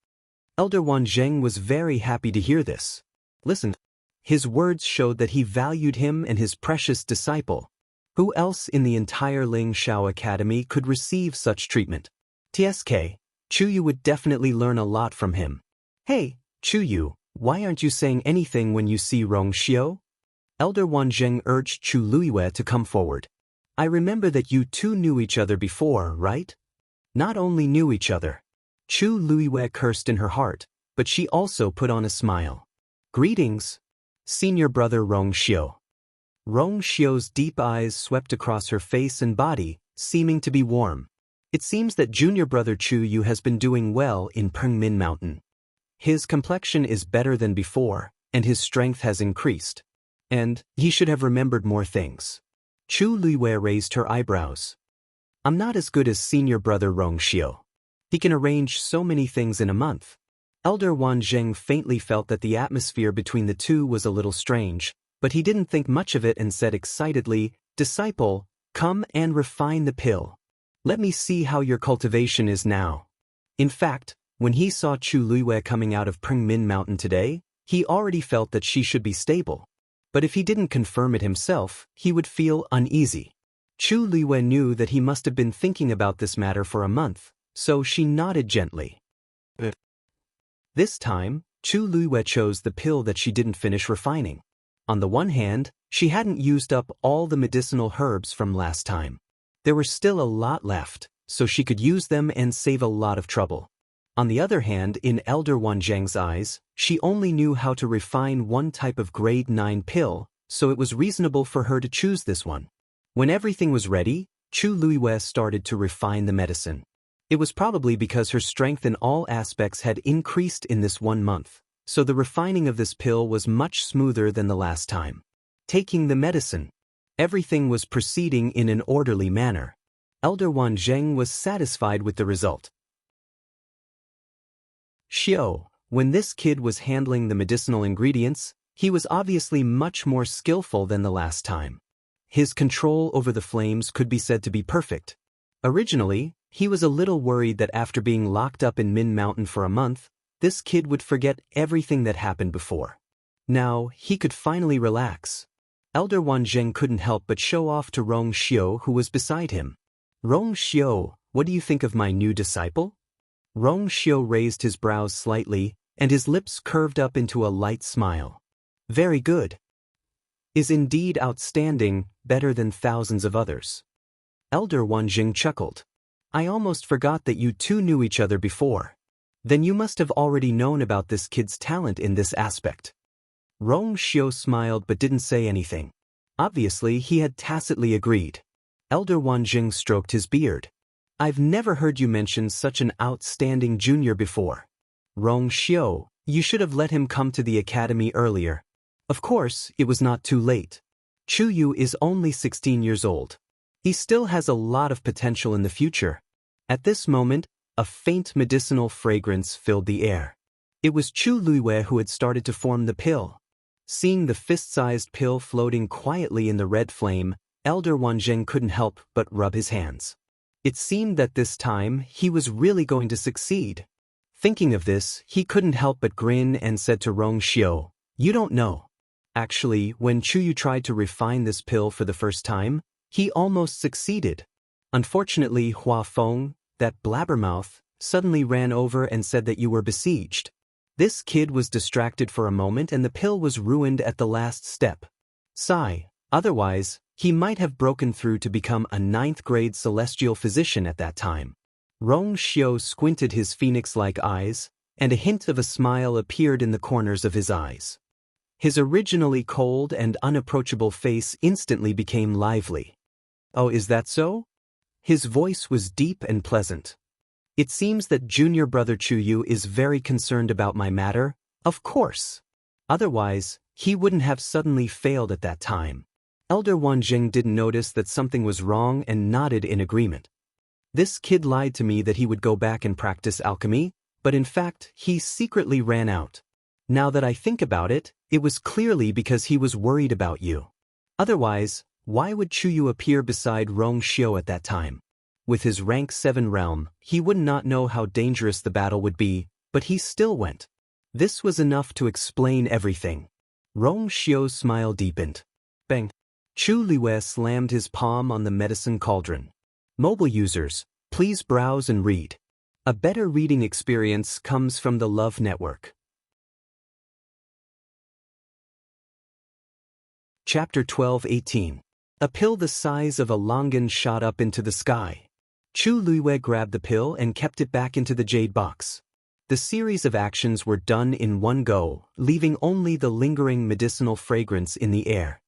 Elder Wanzheng was very happy to hear this. Listen. His words showed that he valued him and his precious disciple. Who else in the entire Ling Shao Academy could receive such treatment? TSK, Chu Yu would definitely learn a lot from him. Hey, Chu Yu, why aren't you saying anything when you see Rong Xiu? Elder Wanzheng urged Chu Luiwei to come forward. I remember that you two knew each other before, right? Not only knew each other. Chu Luiwei cursed in her heart, but she also put on a smile. Greetings, senior brother Rong Xiu. Rong Xiu's deep eyes swept across her face and body, seeming to be warm. It seems that junior brother Chu Yu has been doing well in Pengmin Mountain. His complexion is better than before, and his strength has increased. And he should have remembered more things. Chu Luiwei raised her eyebrows. I'm not as good as senior brother Rong Xiu. He can arrange so many things in a month. Elder Wanzheng faintly felt that the atmosphere between the two was a little strange, but he didn't think much of it and said excitedly, Disciple, come and refine the pill. Let me see how your cultivation is now. In fact, when he saw Chu Luiwei coming out of Pengmin Mountain today, he already felt that she should be stable. But if he didn't confirm it himself, he would feel uneasy. Chu Luiwei knew that he must have been thinking about this matter for a month, so she nodded gently. This time, Chu Luiwei chose the pill that she didn't finish refining. On the one hand, she hadn't used up all the medicinal herbs from last time. There were still a lot left, so she could use them and save a lot of trouble. On the other hand, in Elder Wanzheng's eyes, she only knew how to refine one type of grade 9 pill, so it was reasonable for her to choose this one. When everything was ready, Chu Luiwei started to refine the medicine. It was probably because her strength in all aspects had increased in this 1 month, so the refining of this pill was much smoother than the last time. Taking the medicine. Everything was proceeding in an orderly manner. Elder Wanzheng was satisfied with the result. Xiu, when this kid was handling the medicinal ingredients, he was obviously much more skillful than the last time. his control over the flames could be said to be perfect. Originally, he was a little worried that after being locked up in Min Mountain for a month, this kid would forget everything that happened before. Now, he could finally relax. Elder Wanzheng couldn't help but show off to Rong Xiu, who was beside him. "Rong Xiu, what do you think of my new disciple?" Rong Xiu raised his brows slightly, and his lips curved up into a light smile. "Very good. Is indeed outstanding, better than thousands of others." Elder Wanzheng chuckled. "I almost forgot that you two knew each other before. Then you must have already known about this kid's talent in this aspect." Rong Xiu smiled but didn't say anything. Obviously, he had tacitly agreed. Elder Wanzheng stroked his beard. "I've never heard you mention such an outstanding junior before. Rong Xiu, you should have let him come to the academy earlier. Of course, it was not too late. Chu Yu is only 16 years old. He still has a lot of potential in the future." At this moment, a faint medicinal fragrance filled the air. It was Chu Luiwei who had started to form the pill. Seeing the fist-sized pill floating quietly in the red flame, Elder Wanzheng couldn't help but rub his hands. It seemed that this time he was really going to succeed. Thinking of this, he couldn't help but grin and said to Rong Xiu, "You don't know. Actually, when Chu Yu tried to refine this pill for the first time, he almost succeeded. Unfortunately, Hua Feng, that blabbermouth, suddenly ran over and said that you were besieged. This kid was distracted for a moment and the pill was ruined at the last step. Sigh, otherwise, he might have broken through to become a 9th-grade celestial physician at that time." Rong Xiu squinted his phoenix-like eyes, and a hint of a smile appeared in the corners of his eyes. His originally cold and unapproachable face instantly became lively. "Oh, is that so?" His voice was deep and pleasant. "It seems that junior brother Chu Yu is very concerned about my matter, of course. Otherwise, he wouldn't have suddenly failed at that time." Elder Wanzheng didn't notice that something was wrong and nodded in agreement. "This kid lied to me that he would go back and practice alchemy, but in fact, he secretly ran out. Now that I think about it, it was clearly because he was worried about you. Otherwise, why would Chu Yu appear beside Rong Xiu at that time? With his rank 7 realm, he would not know how dangerous the battle would be, but he still went. This was enough to explain everything." Rong Xiu's smile deepened. Bang! Chu Luiwei slammed his palm on the medicine cauldron. Mobile users, please browse and read. A better reading experience comes from the Love Network. Chapter 12:18. A pill the size of a longan shot up into the sky. Chu Luiwei grabbed the pill and kept it back into the jade box. The series of actions were done in one go, leaving only the lingering medicinal fragrance in the air.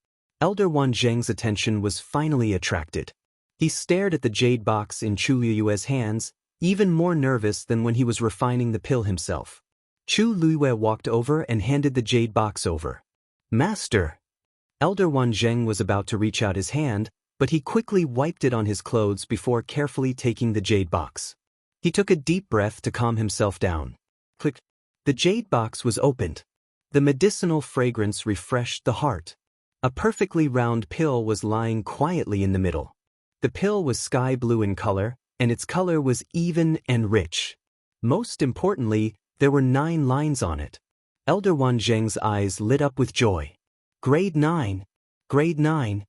Elder Wanzheng's attention was finally attracted. He stared at the jade box in Chu Luiwei's hands, even more nervous than when he was refining the pill himself. Chu Luiwei walked over and handed the jade box over. "Master!" Elder Wanzheng was about to reach out his hand, but he quickly wiped it on his clothes before carefully taking the jade box. He took a deep breath to calm himself down. Click. The jade box was opened. The medicinal fragrance refreshed the heart. A perfectly round pill was lying quietly in the middle. The pill was sky blue in color, and its color was even and rich. Most importantly, there were 9 lines on it. Elder Wanzheng's eyes lit up with joy. Grade 9. Grade 9.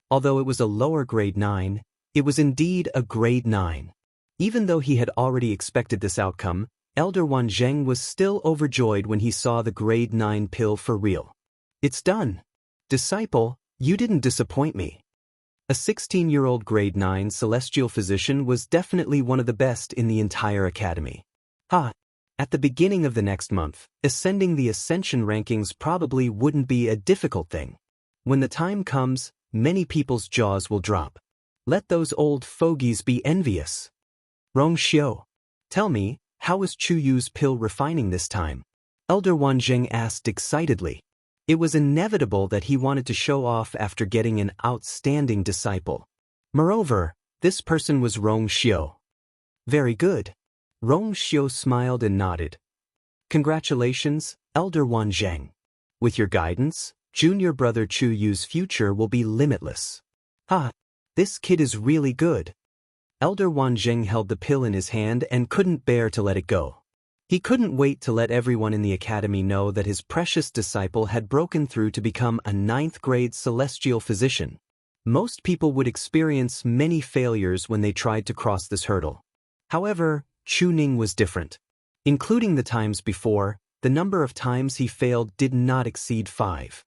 Although it was a lower grade 9, it was indeed a grade 9. Even though he had already expected this outcome, Elder Wanzheng was still overjoyed when he saw the grade 9 pill for real. "It's done. Disciple, you didn't disappoint me." A 16-year-old grade 9 celestial physician was definitely one of the best in the entire academy. At the beginning of the next month, ascending the ascension rankings probably wouldn't be a difficult thing. When the time comes, many people's jaws will drop. Let those old fogies be envious. "Rong Xiu, tell me, how is Chu Yu's pill refining this time?" Elder Wanzheng asked excitedly. It was inevitable that he wanted to show off after getting an outstanding disciple. Moreover, this person was Rong Xiu. "Very good." Rong Xiu smiled and nodded. "Congratulations, Elder Wanzheng. With your guidance, junior brother Chu Yu's future will be limitless." "Ha! This kid is really good." Elder Wanzheng held the pill in his hand and couldn't bear to let it go. He couldn't wait to let everyone in the academy know that his precious disciple had broken through to become a 9th-grade celestial physician. Most people would experience many failures when they tried to cross this hurdle. However, Chu Ning was different. Including the times before, the number of times he failed did not exceed 5.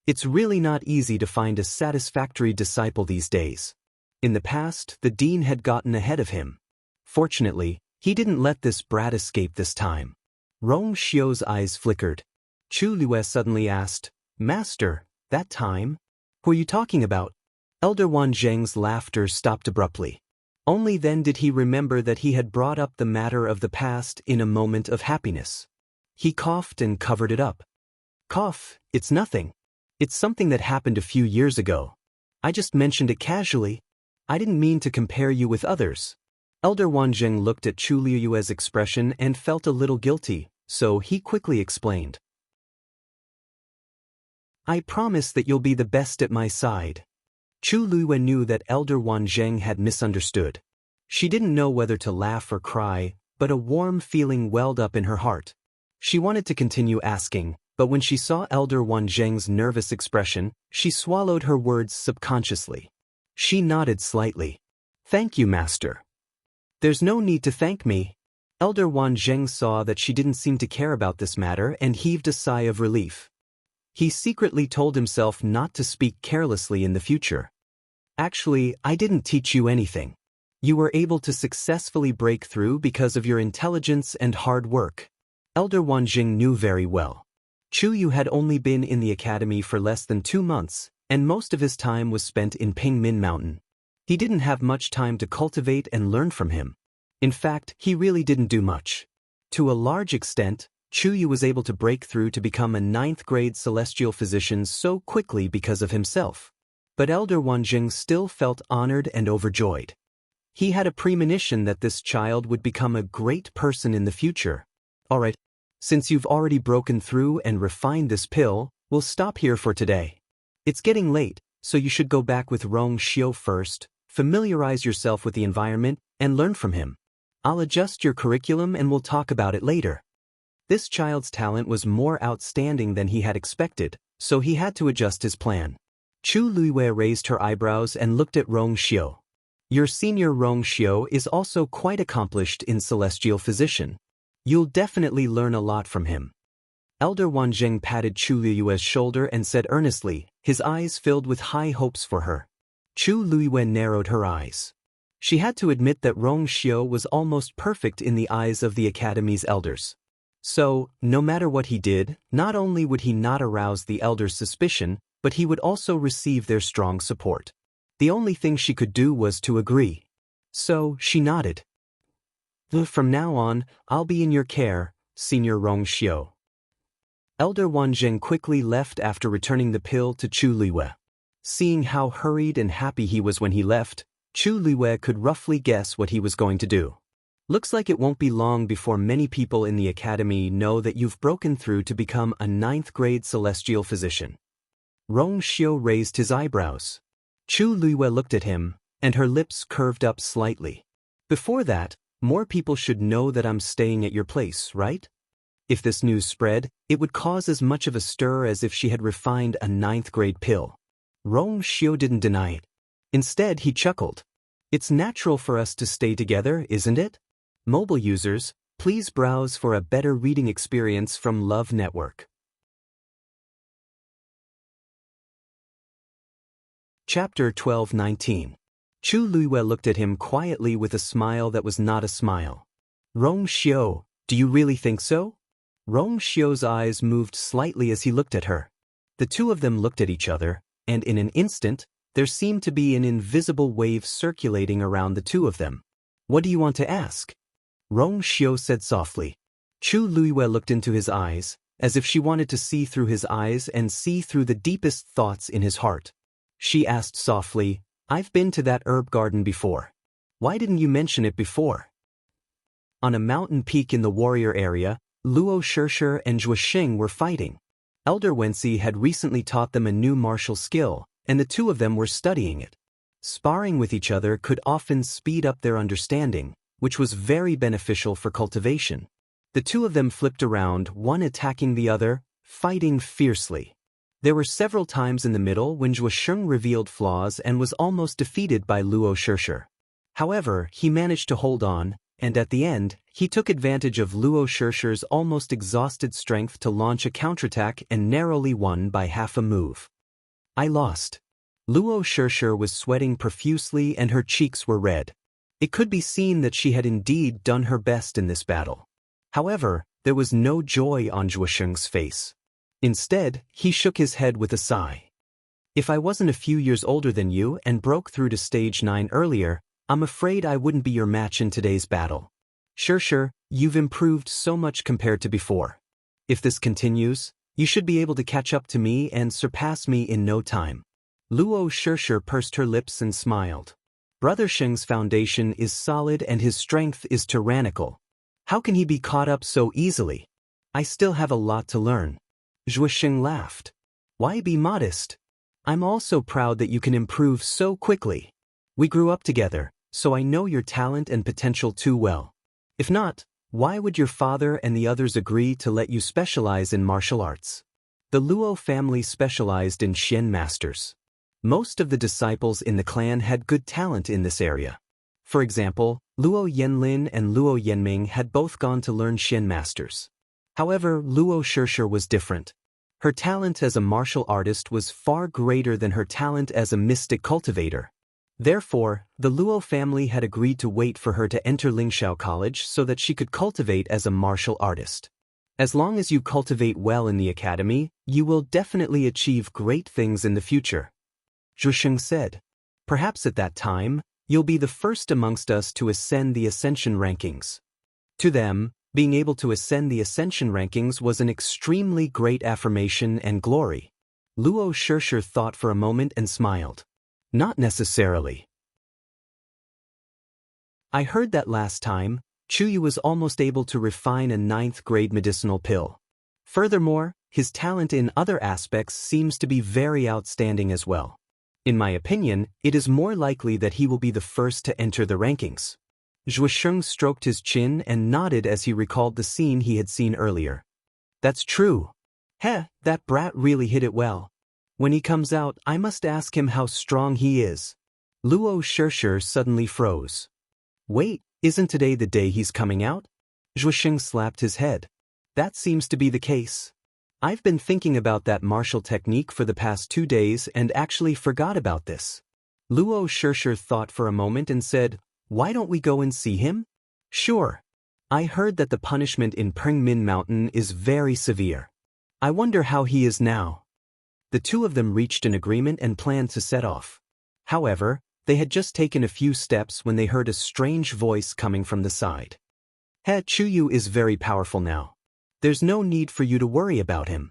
It's really not easy to find a satisfactory disciple these days. In the past, the dean had gotten ahead of him. Fortunately, he didn't let this brat escape this time. Rong Xiu's eyes flickered. Chu Lue suddenly asked, "Master, that time? Who are you talking about?" Elder Wanzheng's laughter stopped abruptly. Only then did he remember that he had brought up the matter of the past in a moment of happiness. He coughed and covered it up. "Cough, it's nothing. It's something that happened a few years ago. I just mentioned it casually. I didn't mean to compare you with others." Elder Wanzheng looked at Chu Liyue's expression and felt a little guilty, so he quickly explained. "I promise that you'll be the best at my side." Chu Liyue knew that Elder Wanzheng had misunderstood. She didn't know whether to laugh or cry, but a warm feeling welled up in her heart. She wanted to continue asking, but when she saw Elder Wanzheng's nervous expression, she swallowed her words subconsciously. She nodded slightly. "Thank you, Master." "There's no need to thank me." Elder Wanzheng saw that she didn't seem to care about this matter and heaved a sigh of relief. He secretly told himself not to speak carelessly in the future. "Actually, I didn't teach you anything. You were able to successfully break through because of your intelligence and hard work." Elder Wanzheng knew very well. Chu Yu had only been in the academy for less than 2 months, and most of his time was spent in Pingmin Mountain. He didn't have much time to cultivate and learn from him. In fact, he really didn't do much. To a large extent, Chu Yu was able to break through to become a 9th-grade celestial physician so quickly because of himself. But Elder Wanzheng still felt honored and overjoyed. He had a premonition that this child would become a great person in the future. "Alright, since you've already broken through and refined this pill, we'll stop here for today. It's getting late, so you should go back with Rong Xiu first, familiarize yourself with the environment, and learn from him. I'll adjust your curriculum and we'll talk about it later." This child's talent was more outstanding than he had expected, so he had to adjust his plan. Chu Liyue raised her eyebrows and looked at Rong Xiu. "Your senior Rong Xiu is also quite accomplished in celestial physician. You'll definitely learn a lot from him." Elder Wanzheng patted Chu Liyue's shoulder and said earnestly, his eyes filled with high hopes for her. Chu Liyue narrowed her eyes. She had to admit that Rong Xiu was almost perfect in the eyes of the academy's elders. So, no matter what he did, not only would he not arouse the elders' suspicion, but he would also receive their strong support. The only thing she could do was to agree. So, she nodded. "From now on, I'll be in your care, Senior Rong Xiu." Elder Wanzheng quickly left after returning the pill to Chu Liyue. Seeing how hurried and happy he was when he left, Chu Liyue could roughly guess what he was going to do. "Looks like it won't be long before many people in the academy know that you've broken through to become a 9th-grade celestial physician." Rong Xiu raised his eyebrows. Chu Liyue looked at him, and her lips curved up slightly. "Before that, more people should know that I'm staying at your place, right? If this news spread, it would cause as much of a stir as if she had refined a 9th-grade pill." Rong Xiu didn't deny it. Instead, he chuckled. "It's natural for us to stay together, isn't it? Mobile users, please browse for a better reading experience from Love Network." Chapter 12:19. Chu Liyue looked at him quietly with a smile that was not a smile. "Rong Xiu, do you really think so?" Rong Xiu's eyes moved slightly as he looked at her. The two of them looked at each other, and in an instant, there seemed to be an invisible wave circulating around the two of them. "What do you want to ask?" Rong Xiu said softly. Chu Liyue looked into his eyes, as if she wanted to see through his eyes and see through the deepest thoughts in his heart. She asked softly, "I've been to that herb garden before. Why didn't you mention it before?" On a mountain peak in the warrior area, Luo Shishir and Zhuoxing were fighting. Elder Wensi had recently taught them a new martial skill, and the two of them were studying it. Sparring with each other could often speed up their understanding, which was very beneficial for cultivation. The two of them flipped around, one attacking the other, fighting fiercely. There were several times in the middle when Zhuosheng revealed flaws and was almost defeated by Luo Shishir. However, he managed to hold on, and at the end, he took advantage of Luo Shishir's almost exhausted strength to launch a counterattack and narrowly won by half a move. I lost. Luo Shishir was sweating profusely and her cheeks were red. It could be seen that she had indeed done her best in this battle. However, there was no joy on Zhuosheng's face. Instead, he shook his head with a sigh. If I wasn't a few years older than you and broke through to stage 9 earlier, I'm afraid I wouldn't be your match in today's battle. Sure, you've improved so much compared to before. If this continues, you should be able to catch up to me and surpass me in no time. Luo Shishir pursed her lips and smiled. Brother Sheng's foundation is solid and his strength is tyrannical. How can he be caught up so easily? I still have a lot to learn. Zhuosheng laughed. Why be modest? I'm also proud that you can improve so quickly. We grew up together, so I know your talent and potential too well. If not, why would your father and the others agree to let you specialize in martial arts? The Luo family specialized in Xian masters. Most of the disciples in the clan had good talent in this area. For example, Luo Yanlin and Luo Yanming had both gone to learn Xian masters. However, Luo Shishir was different. Her talent as a martial artist was far greater than her talent as a mystic cultivator. Therefore, the Luo family had agreed to wait for her to enter Lingxiao College so that she could cultivate as a martial artist. As long as you cultivate well in the academy, you will definitely achieve great things in the future. Zhuosheng said. Perhaps at that time, you'll be the first amongst us to ascend the ascension rankings. To them, being able to ascend the ascension rankings was an extremely great affirmation and glory. Luo Shishir thought for a moment and smiled. Not necessarily. I heard that last time, Chuyu was almost able to refine a 9th-grade medicinal pill. Furthermore, his talent in other aspects seems to be very outstanding as well. In my opinion, it is more likely that he will be the first to enter the rankings. Zhuosheng stroked his chin and nodded as he recalled the scene he had seen earlier. That's true. That brat really hit it well. When he comes out, I must ask him how strong he is. Luo Shishir suddenly froze. Wait, isn't today the day he's coming out? Zhuosheng slapped his head. That seems to be the case. I've been thinking about that martial technique for the past 2 days and actually forgot about this. Luo Shishir thought for a moment and said, why don't we go and see him? Sure. I heard that the punishment in Pengmin Mountain is very severe. I wonder how he is now. The two of them reached an agreement and planned to set off. However, they had just taken a few steps when they heard a strange voice coming from the side. Chuyu is very powerful now. There's no need for you to worry about him.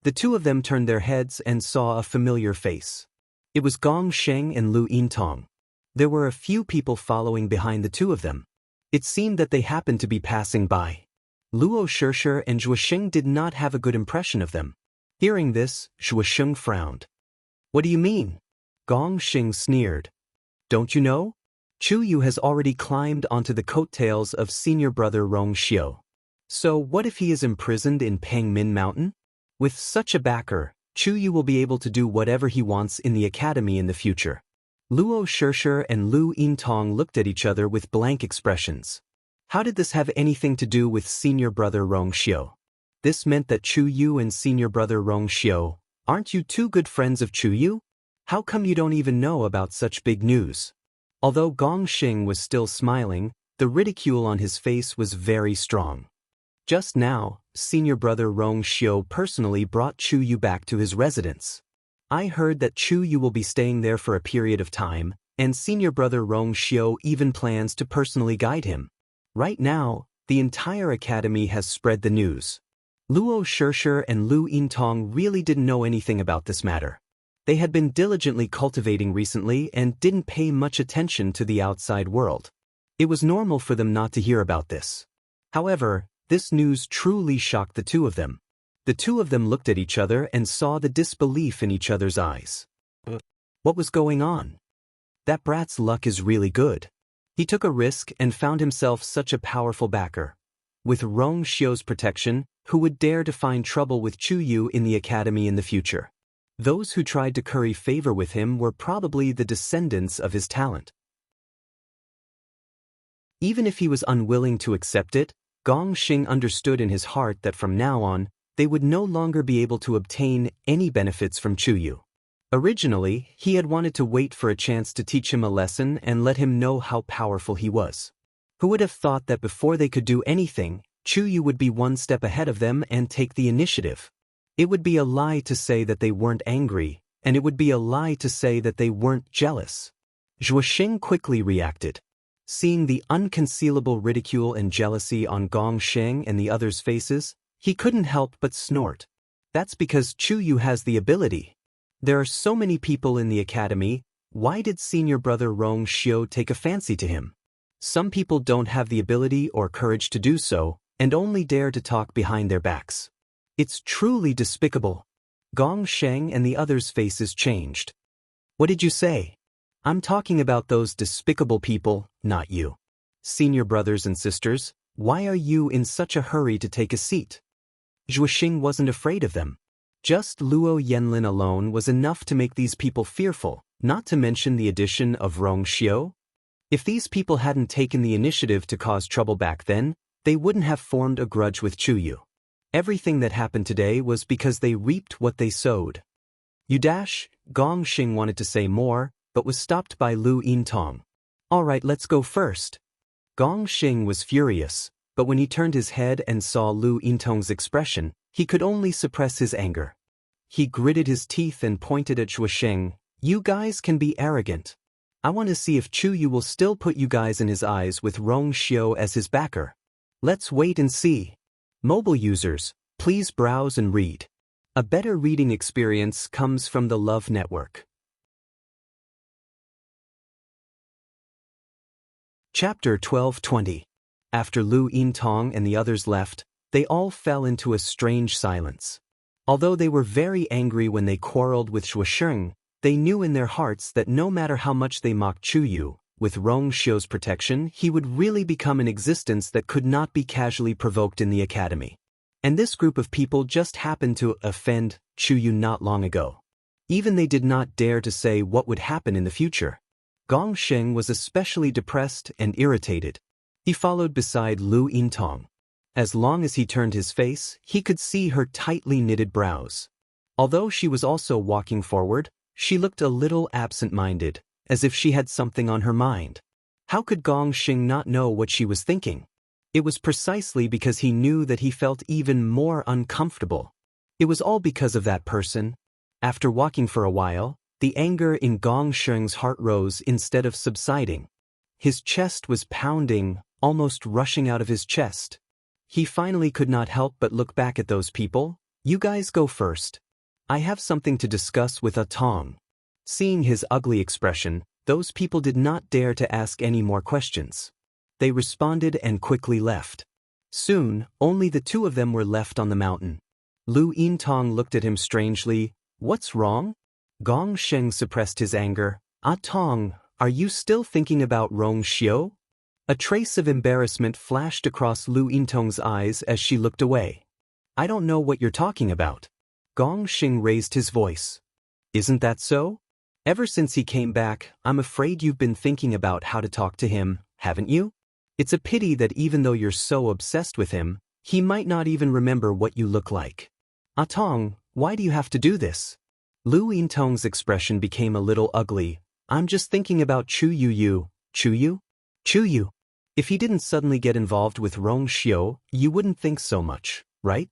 The two of them turned their heads and saw a familiar face. It was Gong Sheng and Lu Yintong. There were a few people following behind the two of them. It seemed that they happened to be passing by. Luo Shishir and Zhuosheng did not have a good impression of them. Hearing this, Zhuosheng frowned. What do you mean? Gong Sheng sneered. Don't you know? Chuyu has already climbed onto the coattails of senior brother Rong Xiu. So what if he is imprisoned in Pengmin Mountain? With such a backer, Chuyu will be able to do whatever he wants in the academy in the future. Luo Shishir and Lu Yintong looked at each other with blank expressions. How did this have anything to do with senior brother Rong Xiu? This meant that Chuyu and senior brother Rong Xiu, aren't you two good friends of Chuyu? How come you don't even know about such big news? Although Gong Sheng was still smiling, the ridicule on his face was very strong. Just now, senior brother Rong Xiu personally brought Chuyu back to his residence. I heard that Chuyu will be staying there for a period of time, and senior brother Rong Xiu even plans to personally guide him. Right now, the entire academy has spread the news. Luo Shishir and Lu Yintong really didn't know anything about this matter. They had been diligently cultivating recently and didn't pay much attention to the outside world. It was normal for them not to hear about this. However, this news truly shocked the two of them. The two of them looked at each other and saw the disbelief in each other's eyes. What was going on? That brat's luck is really good. He took a risk and found himself such a powerful backer. With Rong Xiu's protection, who would dare to find trouble with Chu Yu in the academy in the future? Those who tried to curry favor with him were probably the descendants of his talent. Even if he was unwilling to accept it, Gong Xing understood in his heart that from now on, they would no longer be able to obtain any benefits from Chu Yu. Originally, he had wanted to wait for a chance to teach him a lesson and let him know how powerful he was. Who would have thought that before they could do anything, Chu Yu would be one step ahead of them and take the initiative? It would be a lie to say that they weren't angry, and it would be a lie to say that they weren't jealous. Zhuoxing quickly reacted. Seeing the unconcealable ridicule and jealousy on Gong Xing and the others' faces, he couldn't help but snort. That's because Chu Yu has the ability. There are so many people in the academy, why did senior brother Rong Xiu take a fancy to him? Some people don't have the ability or courage to do so, and only dare to talk behind their backs. It's truly despicable. Gong Sheng and the others' faces changed. What did you say? I'm talking about those despicable people, not you. Senior brothers and sisters, why are you in such a hurry to take a seat? Zhuoxing wasn't afraid of them. Just Luo Yanlin alone was enough to make these people fearful, not to mention the addition of Rong Xiu. If these people hadn't taken the initiative to cause trouble back then, they wouldn't have formed a grudge with Chu Yu. Everything that happened today was because they reaped what they sowed. Gong Xing wanted to say more, but was stopped by Lu Yintong. All right, let's go first. Gong Xing was furious, but when he turned his head and saw Lu Yintong's expression, he could only suppress his anger. He gritted his teeth and pointed at Zhuoxing. You guys can be arrogant. I want to see if Chu Yu will still put you guys in his eyes with Rong Xiu as his backer. Let's wait and see. Mobile users, please browse and read. A better reading experience comes from the Love Network. Chapter 12:20. After Lu Yintong and the others left, they all fell into a strange silence. Although they were very angry when they quarreled with Zhuoxing, they knew in their hearts that no matter how much they mocked Chu Yu, with Rong Xiu's protection, he would really become an existence that could not be casually provoked in the academy. And this group of people just happened to offend Chu Yu not long ago. Even they did not dare to say what would happen in the future. Gong Sheng was especially depressed and irritated. He followed beside Lu Yintong. As long as he turned his face, he could see her tightly knitted brows. Although she was also walking forward, she looked a little absent-minded, as if she had something on her mind. How could Gong Xing not know what she was thinking? It was precisely because he knew that he felt even more uncomfortable. It was all because of that person. After walking for a while, the anger in Gong Sheng's heart rose instead of subsiding. His chest was pounding, almost rushing out of his chest. He finally could not help but look back at those people. You guys go first. I have something to discuss with Atong. Seeing his ugly expression, those people did not dare to ask any more questions. They responded and quickly left. Soon, only the two of them were left on the mountain. Lu Yintong looked at him strangely. What's wrong? Gong Sheng suppressed his anger. Atong, are you still thinking about Rong Xiu? A trace of embarrassment flashed across Lu Yintong's eyes as she looked away. I don't know what you're talking about. Gong Xing raised his voice. Isn't that so? Ever since he came back, I'm afraid you've been thinking about how to talk to him, haven't you? It's a pity that even though you're so obsessed with him, he might not even remember what you look like. Atong, why do you have to do this? Lu Yintong's expression became a little ugly. I'm just thinking about Chu Yu. Chu Yu? Chu Yu. If he didn't suddenly get involved with Rong Xiu, you wouldn't think so much, right?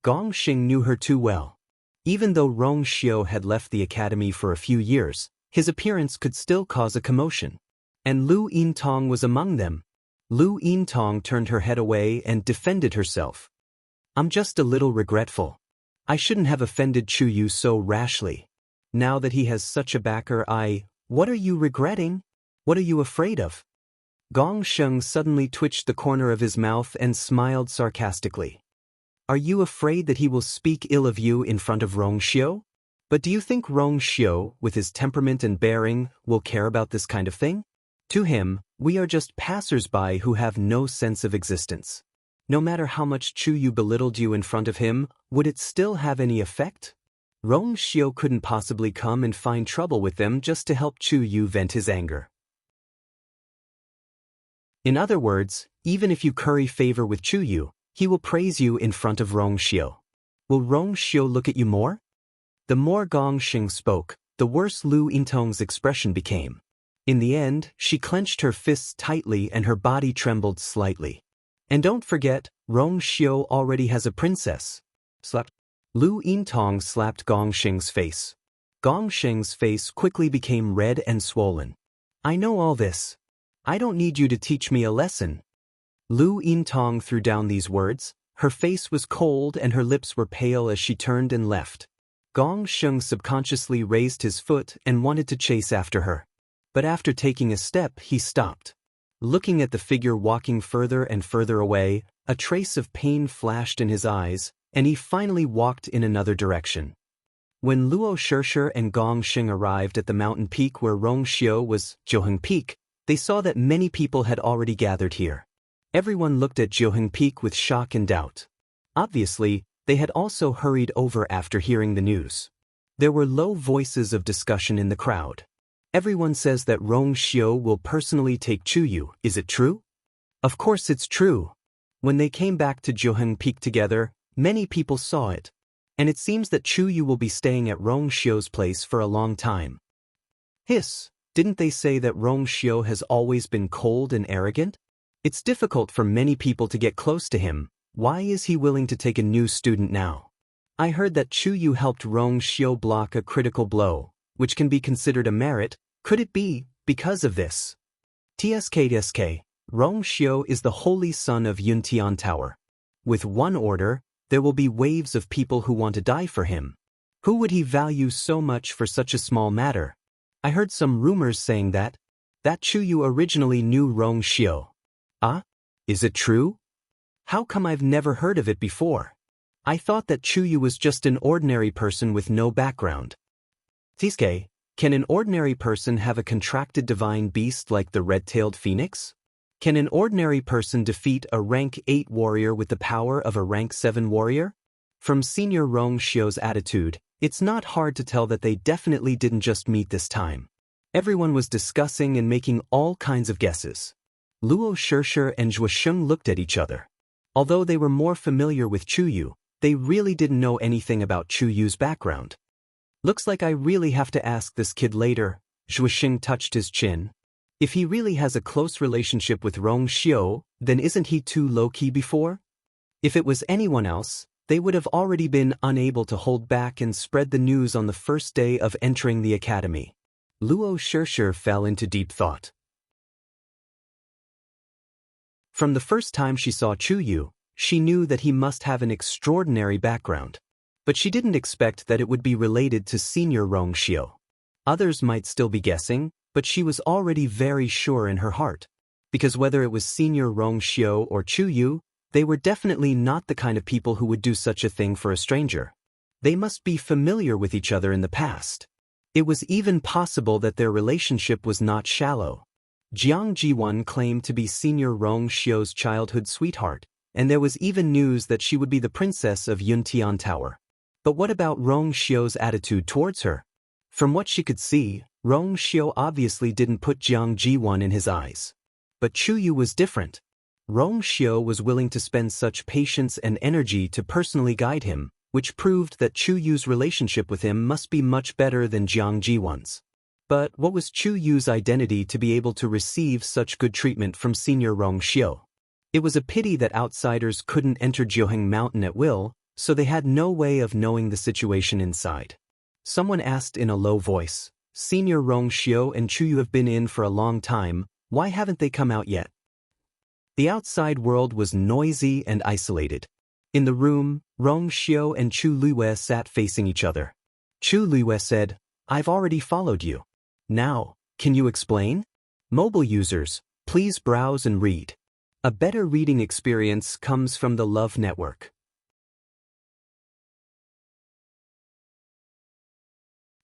Gong Xing knew her too well. Even though Rong Xiu had left the academy for a few years, his appearance could still cause a commotion. And Lu Yintong was among them. Lu Yintong turned her head away and defended herself. I'm just a little regretful. I shouldn't have offended Chu Yu so rashly. Now that he has such a backer, what are you regretting? What are you afraid of? Gong Sheng suddenly twitched the corner of his mouth and smiled sarcastically. Are you afraid that he will speak ill of you in front of Rong Xiu? But do you think Rong Xiu, with his temperament and bearing, will care about this kind of thing? To him, we are just passers-by who have no sense of existence. No matter how much Chu Yu belittled you in front of him, would it still have any effect? Rong Xiu couldn't possibly come and find trouble with them just to help Chu Yu vent his anger. In other words, even if you curry favor with Chu Yu, he will praise you in front of Rong Xiu. Will Rong Xiu look at you more? The more Gong Xing spoke, the worse Lu Yintong's expression became. In the end, she clenched her fists tightly and her body trembled slightly. And don't forget, Rong Xiu already has a princess. Slap. Lu Yintong slapped Gong Xing's face. Gong Xing's face quickly became red and swollen. I know all this. I don't need you to teach me a lesson. Lu Yintong threw down these words. Her face was cold and her lips were pale as she turned and left. Gong Xing subconsciously raised his foot and wanted to chase after her. But after taking a step, he stopped. Looking at the figure walking further and further away, a trace of pain flashed in his eyes, and he finally walked in another direction. When Luo Shishir and Gong Xing arrived at the mountain peak where Rong Xiu was, Jianghu Peak, they saw that many people had already gathered here. Everyone looked at Jianghu Peak with shock and doubt. Obviously, they had also hurried over after hearing the news. There were low voices of discussion in the crowd. Everyone says that Rong Xiu will personally take Chu Yu. Is it true? Of course it's true. When they came back to Jianghu Peak together, many people saw it. And it seems that Chu Yu will be staying at Rong Xiu's place for a long time. Hiss. Didn't they say that Rong Xiu has always been cold and arrogant? It's difficult for many people to get close to him. Why is he willing to take a new student now? I heard that Chu Yu helped Rong Xiu block a critical blow, which can be considered a merit. Could it be because of this? TSK, Rong Xiu is the holy son of Yuntian Tower. With one order, there will be waves of people who want to die for him. Who would he value so much for such a small matter? I heard some rumors saying that Chu Yu originally knew Rong Xiu. Ah? Is it true? How come I've never heard of it before? I thought that Chu Yu was just an ordinary person with no background. TSK, can an ordinary person have a contracted divine beast like the red-tailed phoenix? Can an ordinary person defeat a rank 8 warrior with the power of a rank 7 warrior? From Senior Rong Xiu's attitude, it's not hard to tell that they definitely didn't just meet this time. Everyone was discussing and making all kinds of guesses. Luo Shishir and Zhuo Sheng looked at each other. Although they were more familiar with Chu Yu, they really didn't know anything about Chu Yu's background. Looks like I really have to ask this kid later. Zhuo Sheng touched his chin. If he really has a close relationship with Rong Xiu, then isn't he too low-key before? If it was anyone else, they would have already been unable to hold back and spread the news on the first day of entering the academy. Luo Shishir fell into deep thought. From the first time she saw Chu Yu, she knew that he must have an extraordinary background. But she didn't expect that it would be related to Senior Rong Xiu. Others might still be guessing, but she was already very sure in her heart. Because whether it was Senior Rong Xiu or Chu Yu, they were definitely not the kind of people who would do such a thing for a stranger. They must be familiar with each other in the past. It was even possible that their relationship was not shallow. Jianghu claimed to be Senior Rong Xiu's childhood sweetheart, and there was even news that she would be the princess of Yuntian Tower. But what about Rong Xiu's attitude towards her? From what she could see, Rong Xiu obviously didn't put Jianghu in his eyes. But Chu Yu was different. Rong Xiu was willing to spend such patience and energy to personally guide him, which proved that Chu Yu's relationship with him must be much better than Jianghu's. But what was Chu Yu's identity to be able to receive such good treatment from Senior Rong Xiu? It was a pity that outsiders couldn't enter Jianghu Mountain at will, so they had no way of knowing the situation inside. Someone asked in a low voice, Senior Rong Xiu and Chu Yu have been in for a long time, why haven't they come out yet? The outside world was noisy and isolated. In the room, Rong Xiu and Chu Luiwei sat facing each other. Chu Luiwei said, I've already followed you. Now, can you explain? Mobile users, please browse and read. A better reading experience comes from the Love Network.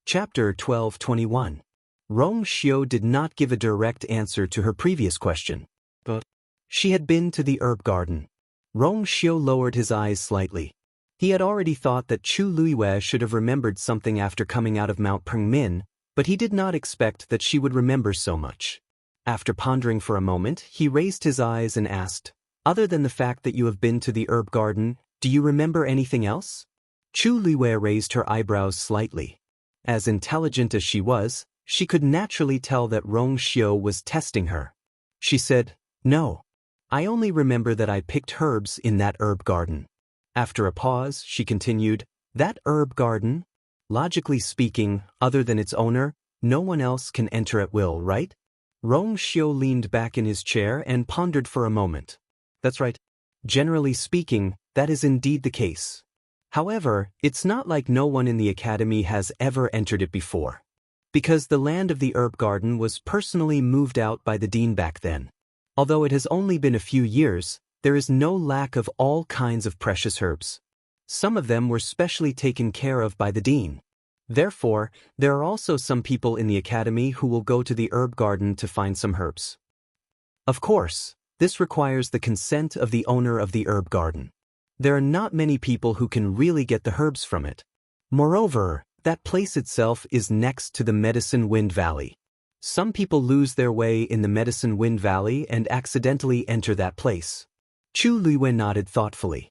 Chapter 12:21. Rong Xiao did not give a direct answer to her previous question. But she had been to the herb garden. Rong Xiao lowered his eyes slightly. He had already thought that Chu Luiwei should have remembered something after coming out of Mount Pengmin, but he did not expect that she would remember so much. After pondering for a moment, he raised his eyes and asked, "Other than the fact that you have been to the herb garden, do you remember anything else?" Chu Luiwei raised her eyebrows slightly. As intelligent as she was, she could naturally tell that Rong Xiao was testing her. She said, "No. I only remember that I picked herbs in that herb garden." After a pause, she continued, "That herb garden? Logically speaking, other than its owner, no one else can enter at will, right?" Rong Xiao leaned back in his chair and pondered for a moment. "That's right. Generally speaking, that is indeed the case. However, it's not like no one in the academy has ever entered it before. Because the land of the herb garden was personally moved out by the dean back then. Although it has only been a few years, there is no lack of all kinds of precious herbs. Some of them were specially taken care of by the dean. Therefore, there are also some people in the academy who will go to the herb garden to find some herbs. Of course, this requires the consent of the owner of the herb garden. There are not many people who can really get the herbs from it. Moreover, that place itself is next to the Medicine Wind Valley. Some people lose their way in the Medicine Wind Valley and accidentally enter that place." Chu Luiwei nodded thoughtfully.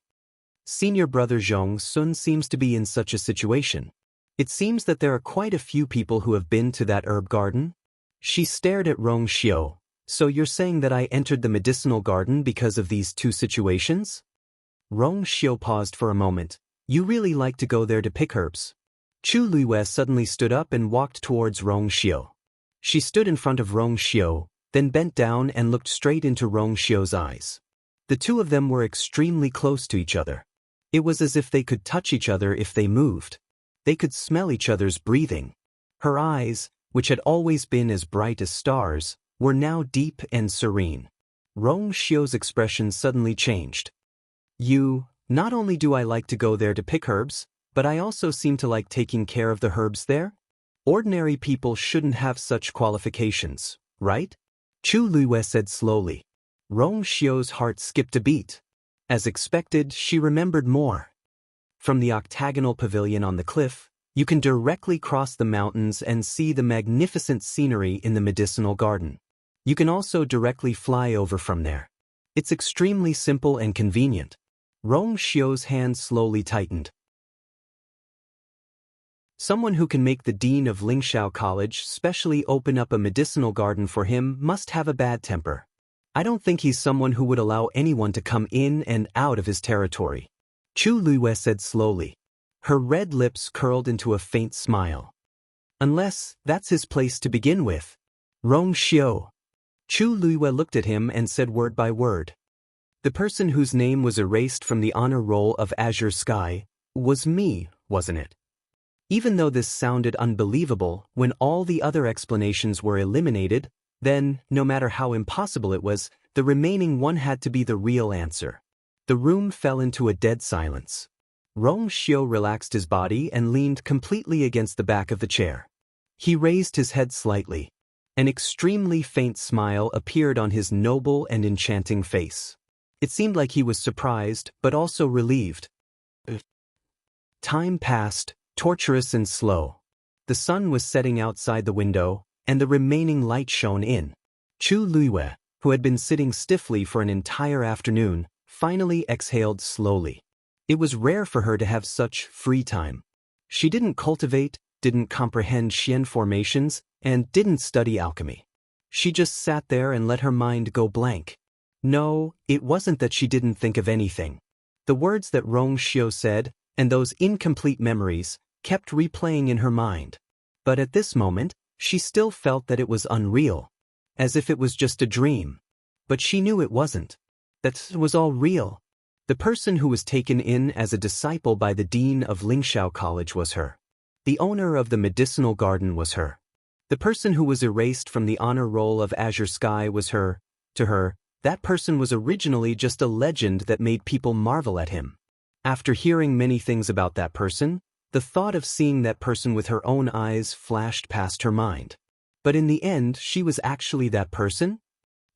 Senior brother Zhong Sun seems to be in such a situation. It seems that there are quite a few people who have been to that herb garden. She stared at Rong Xiao. "So you're saying that I entered the medicinal garden because of these two situations?" Rong Xiao paused for a moment. "You really like to go there to pick herbs?" Chu Luiwei suddenly stood up and walked towards Rong Xiao. She stood in front of Rong Xiao, then bent down and looked straight into Rong Xiao's eyes. The two of them were extremely close to each other. It was as if they could touch each other if they moved. They could smell each other's breathing. Her eyes, which had always been as bright as stars, were now deep and serene. Rong Xiao's expression suddenly changed. Not only do I like to go there to pick herbs, but I also seem to like taking care of the herbs there? Ordinary people shouldn't have such qualifications, right?" Chu Luiwei said slowly. Rong Xiao's heart skipped a beat. As expected, she remembered more. From the octagonal pavilion on the cliff, you can directly cross the mountains and see the magnificent scenery in the medicinal garden. You can also directly fly over from there. It's extremely simple and convenient. Rong Xiao's hand slowly tightened. Someone who can make the dean of Lingxiao College specially open up a medicinal garden for him must have a bad temper. I don't think he's someone who would allow anyone to come in and out of his territory. Chu Luiwei said slowly. Her red lips curled into a faint smile. Unless that's his place to begin with. Rong Xiao. Chu Luiwei looked at him and said word by word. The person whose name was erased from the honor roll of Azure Sky was me, wasn't it? Even though this sounded unbelievable, when all the other explanations were eliminated, then, no matter how impossible it was, the remaining one had to be the real answer. The room fell into a dead silence. Rong Xiao relaxed his body and leaned completely against the back of the chair. He raised his head slightly. An extremely faint smile appeared on his noble and enchanting face. It seemed like he was surprised, but also relieved. Time passed, torturous and slow. The sun was setting outside the window, and the remaining light shone in. Chu Luiwei, who had been sitting stiffly for an entire afternoon, finally exhaled slowly. It was rare for her to have such free time. She didn't cultivate, didn't comprehend Xian formations, and didn't study alchemy. She just sat there and let her mind go blank. No, it wasn't that she didn't think of anything. The words that Rong Xiao said, and those incomplete memories, kept replaying in her mind. But at this moment, she still felt that it was unreal, as if it was just a dream. But she knew it wasn't. That was all real. The person who was taken in as a disciple by the dean of Lingxiao College was her. The owner of the medicinal garden was her. The person who was erased from the honor roll of Azure Sky was her. To her, that person was originally just a legend that made people marvel at him. After hearing many things about that person, The thought of seeing that person with her own eyes flashed past her mind. But in the end, she was actually that person?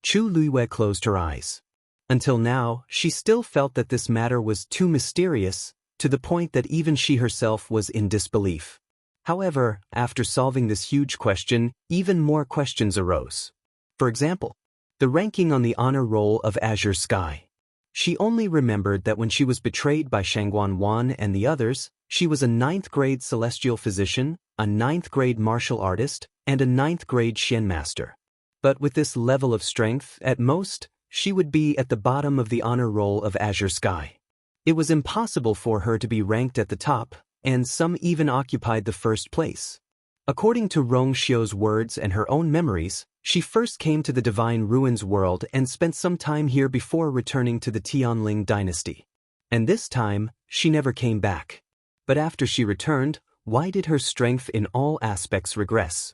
Chu Luiwei closed her eyes. Until now, she still felt that this matter was too mysterious, to the point that even she herself was in disbelief. However, after solving this huge question, even more questions arose. For example, the ranking on the honor roll of Azure Sky. She only remembered that when she was betrayed by Shangguan Wan and the others, she was a 9th-grade celestial physician, a 9th-grade martial artist, and a 9th-grade Xian master. But with this level of strength, at most, she would be at the bottom of the honor roll of Azure Sky. It was impossible for her to be ranked at the top, and some even occupied the first place. According to Rong Xiu's words and her own memories, she first came to the Divine Ruins world and spent some time here before returning to the Tianling dynasty. And this time, she never came back. But after she returned, why did her strength in all aspects regress?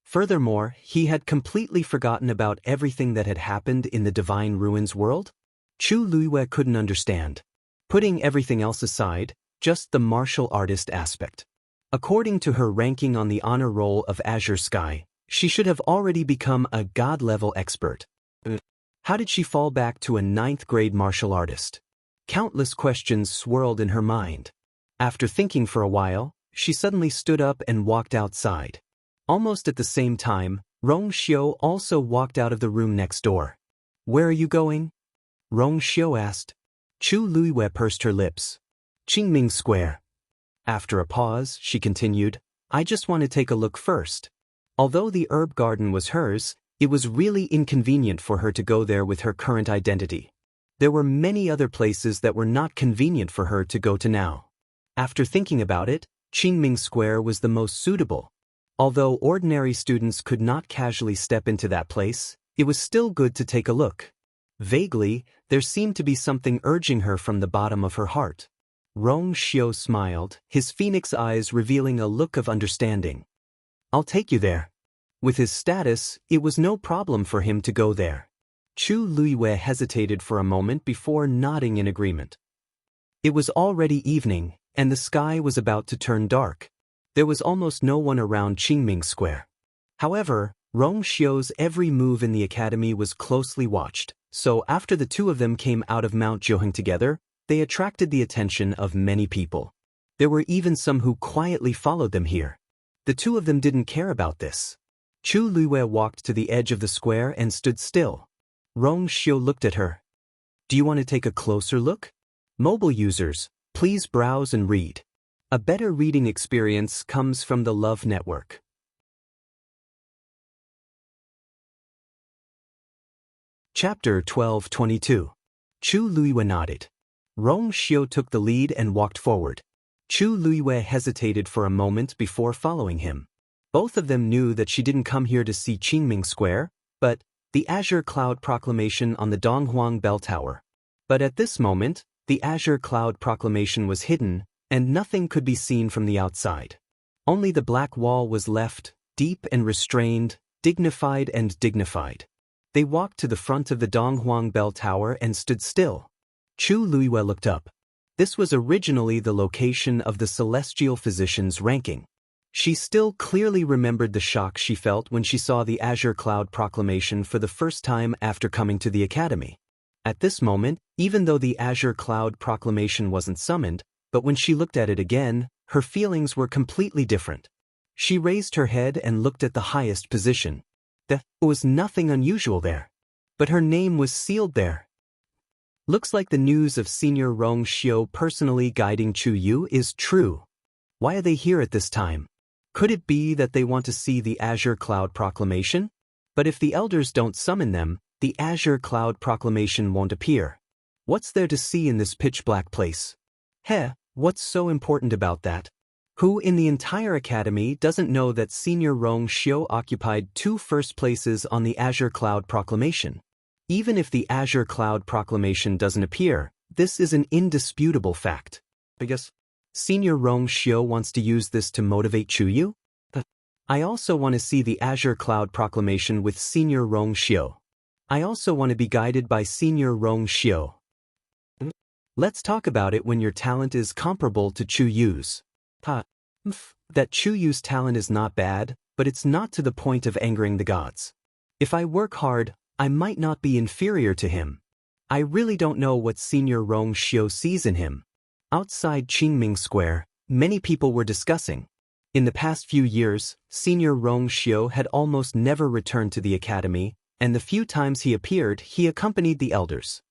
Furthermore, he had completely forgotten about everything that had happened in the Divine Ruins world? Chu Luiwei couldn't understand. Putting everything else aside, just the martial artist aspect. According to her ranking on the honor roll of Azure Sky, she should have already become a god-level expert. How did she fall back to a 9th-grade martial artist? Countless questions swirled in her mind. After thinking for a while, she suddenly stood up and walked outside. Almost at the same time, Rong Xiu also walked out of the room next door. "Where are you going?" Rong Xiu asked. Chu Luiwei pursed her lips. "Qingming Square." After a pause, she continued, "I just want to take a look first." Although the herb garden was hers, it was really inconvenient for her to go there with her current identity. There were many other places that were not convenient for her to go to now. After thinking about it, Qingming Square was the most suitable. Although ordinary students could not casually step into that place, it was still good to take a look. Vaguely, there seemed to be something urging her from the bottom of her heart. Rong Xiu smiled, his phoenix eyes revealing a look of understanding. "I'll take you there." With his status, it was no problem for him to go there. Chu Luiwei hesitated for a moment before nodding in agreement. It was already evening, and the sky was about to turn dark. There was almost no one around Qingming Square. However, Rong Xiu's every move in the academy was closely watched, so after the two of them came out of Mount Jianghu together, they attracted the attention of many people. There were even some who quietly followed them here. The two of them didn't care about this. Chu Luiwei walked to the edge of the square and stood still. Rong Xiu looked at her. "Do you want to take a closer look? Mobile users, please browse and read. A better reading experience comes from the Love Network." Chapter 12:22. Chu Luiwei nodded. Rong Xiu took the lead and walked forward. Chu Luiwei hesitated for a moment before following him. Both of them knew that she didn't come here to see Qingming Square, but the Azure Cloud Proclamation on the Donghuang Bell Tower. But at this moment, the Azure Cloud Proclamation was hidden, and nothing could be seen from the outside. Only the black wall was left, deep and restrained, dignified and dignified. They walked to the front of the Donghuang Bell Tower and stood still. Chu Luiwei looked up. This was originally the location of the Celestial Physician's ranking. She still clearly remembered the shock she felt when she saw the Azure Cloud Proclamation for the first time after coming to the academy. At this moment, even though the Azure Cloud Proclamation wasn't summoned, but when she looked at it again, her feelings were completely different. She raised her head and looked at the highest position. There was nothing unusual there. But her name was sealed there. Looks like the news of Senior Rong Xiu personally guiding Chu Yu is true. Why are they here at this time? Could it be that they want to see the Azure Cloud Proclamation? But if the elders don't summon them, the Azure Cloud Proclamation won't appear. What's there to see in this pitch-black place? What's so important about that? Who in the entire academy doesn't know that Senior Rong Xiu occupied 2 first places on the Azure Cloud Proclamation? Even if the Azure Cloud Proclamation doesn't appear, this is an indisputable fact. Because Senior Rong Xiu wants to use this to motivate Chu Yu? I also want to see the Azure Cloud Proclamation with Senior Rong Xiu. I also want to be guided by Senior Rong Xiu. Let's talk about it when your talent is comparable to Chu Yu's. That Chu Yu's talent is not bad, but it's not to the point of angering the gods. If I work hard, I might not be inferior to him. I really don't know what Senior Rong Xiu sees in him. Outside Qingming Square, many people were discussing. In the past few years, Senior Rong Xiu had almost never returned to the academy, and the few times he appeared, he accompanied the elders.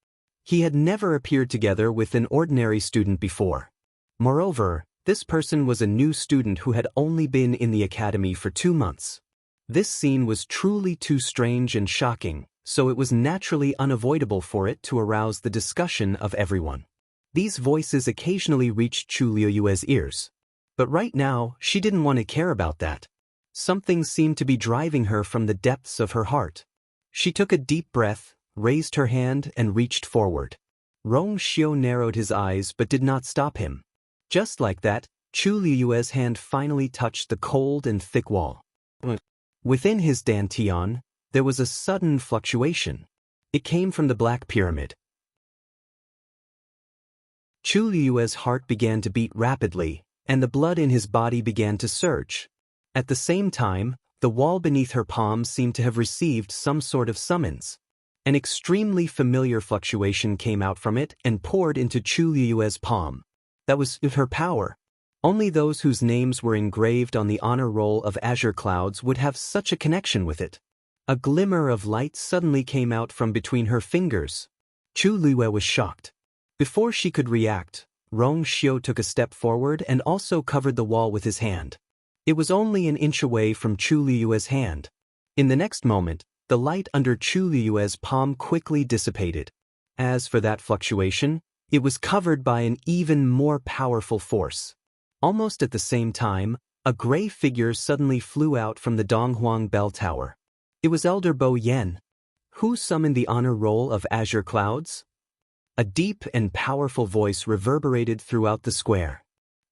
He had never appeared together with an ordinary student before. Moreover, this person was a new student who had only been in the academy for 2 months. This scene was truly too strange and shocking, so it was naturally unavoidable for it to arouse the discussion of everyone. These voices occasionally reached Chu Liuyue's ears. But right now, she didn't want to care about that. Something seemed to be driving her from the depths of her heart. She took a deep breath, raised her hand and reached forward. Rong Xiu narrowed his eyes but did not stop him. Just like that, Chu Liuyue's hand finally touched the cold and thick wall. Within his dantian, there was a sudden fluctuation. It came from the Black Pyramid. Chu Liuyue's heart began to beat rapidly, and the blood in his body began to surge. At the same time, the wall beneath her palm seemed to have received some sort of summons. An extremely familiar fluctuation came out from it and poured into Chu Liuyue's palm. That was of her power. Only those whose names were engraved on the honor roll of azure clouds would have such a connection with it. A glimmer of light suddenly came out from between her fingers. Chu Liyue was shocked. Before she could react, Rong Xiu took a step forward and also covered the wall with his hand. It was only an inch away from Chu Liyue's hand. In the next moment, the light under Chu Liyue's palm quickly dissipated. As for that fluctuation, it was covered by an even more powerful force. Almost at the same time, a gray figure suddenly flew out from the Donghuang Bell Tower. It was Elder Bo Yan. Who summoned the honor roll of azure clouds? A deep and powerful voice reverberated throughout the square.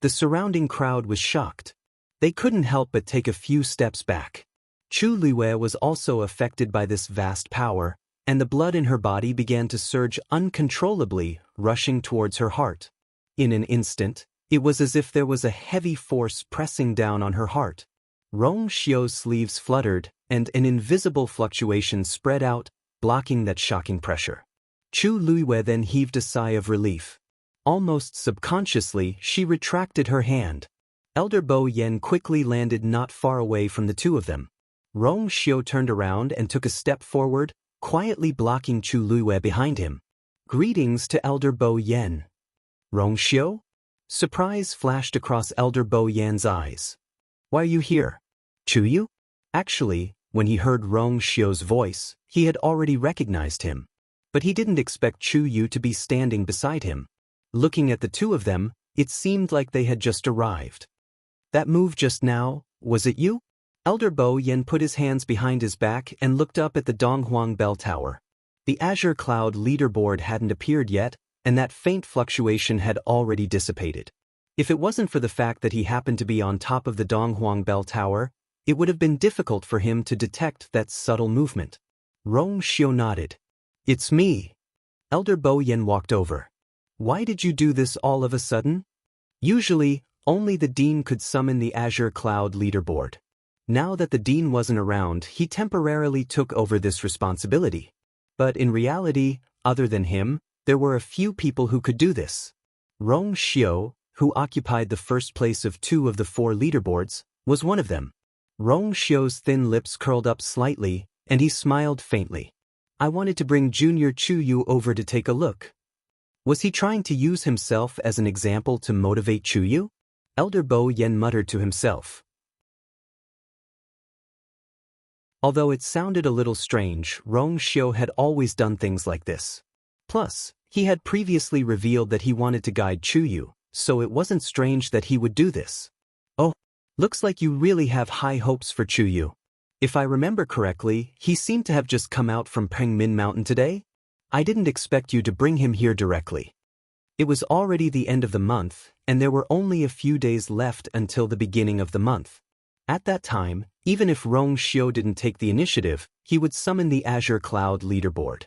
The surrounding crowd was shocked. They couldn't help but take a few steps back. Chu Liyue was also affected by this vast power, and the blood in her body began to surge uncontrollably, rushing towards her heart. In an instant, it was as if there was a heavy force pressing down on her heart. Rong Xiu's sleeves fluttered, and an invisible fluctuation spread out, blocking that shocking pressure. Chu Liyue then heaved a sigh of relief. Almost subconsciously, she retracted her hand. Elder Bo Yan quickly landed not far away from the two of them. Rong Xiu turned around and took a step forward, quietly blocking Chu Liyue behind him. Greetings to Elder Bo Yan. Rong Xiu? Surprise flashed across Elder Bo Yan's eyes. Why are you here? Chu Yu? Actually, when he heard Rong Xiu's voice, he had already recognized him. But he didn't expect Chu Yu to be standing beside him. Looking at the two of them, it seemed like they had just arrived. That move just now, was it you? Elder Bo Yan put his hands behind his back and looked up at the Donghuang Bell Tower. The Azure Cloud leaderboard hadn't appeared yet, and that faint fluctuation had already dissipated. If it wasn't for the fact that he happened to be on top of the Donghuang Bell Tower, it would have been difficult for him to detect that subtle movement. Rong Xiu nodded. It's me. Elder Bo Yan walked over. Why did you do this all of a sudden? Usually, only the dean could summon the Azure Cloud leaderboard. Now that the dean wasn't around, he temporarily took over this responsibility. But in reality, other than him, there were a few people who could do this. Rong Xiu, who occupied the first place of 2 of the 4 leaderboards, was one of them. Rong Xiu's thin lips curled up slightly, and he smiled faintly. I wanted to bring Junior Chu Yu over to take a look. Was he trying to use himself as an example to motivate Chu Yu? Elder Bo Yan muttered to himself. Although it sounded a little strange, Rong Xiu had always done things like this. Plus, he had previously revealed that he wanted to guide Chu Yu, so it wasn't strange that he would do this. Oh, looks like you really have high hopes for Chu Yu. If I remember correctly, he seemed to have just come out from Pengmin Mountain today? I didn't expect you to bring him here directly. It was already the end of the month, and there were only a few days left until the beginning of the month. At that time, even if Rong Xiu didn't take the initiative, he would summon the Azure Cloud leaderboard.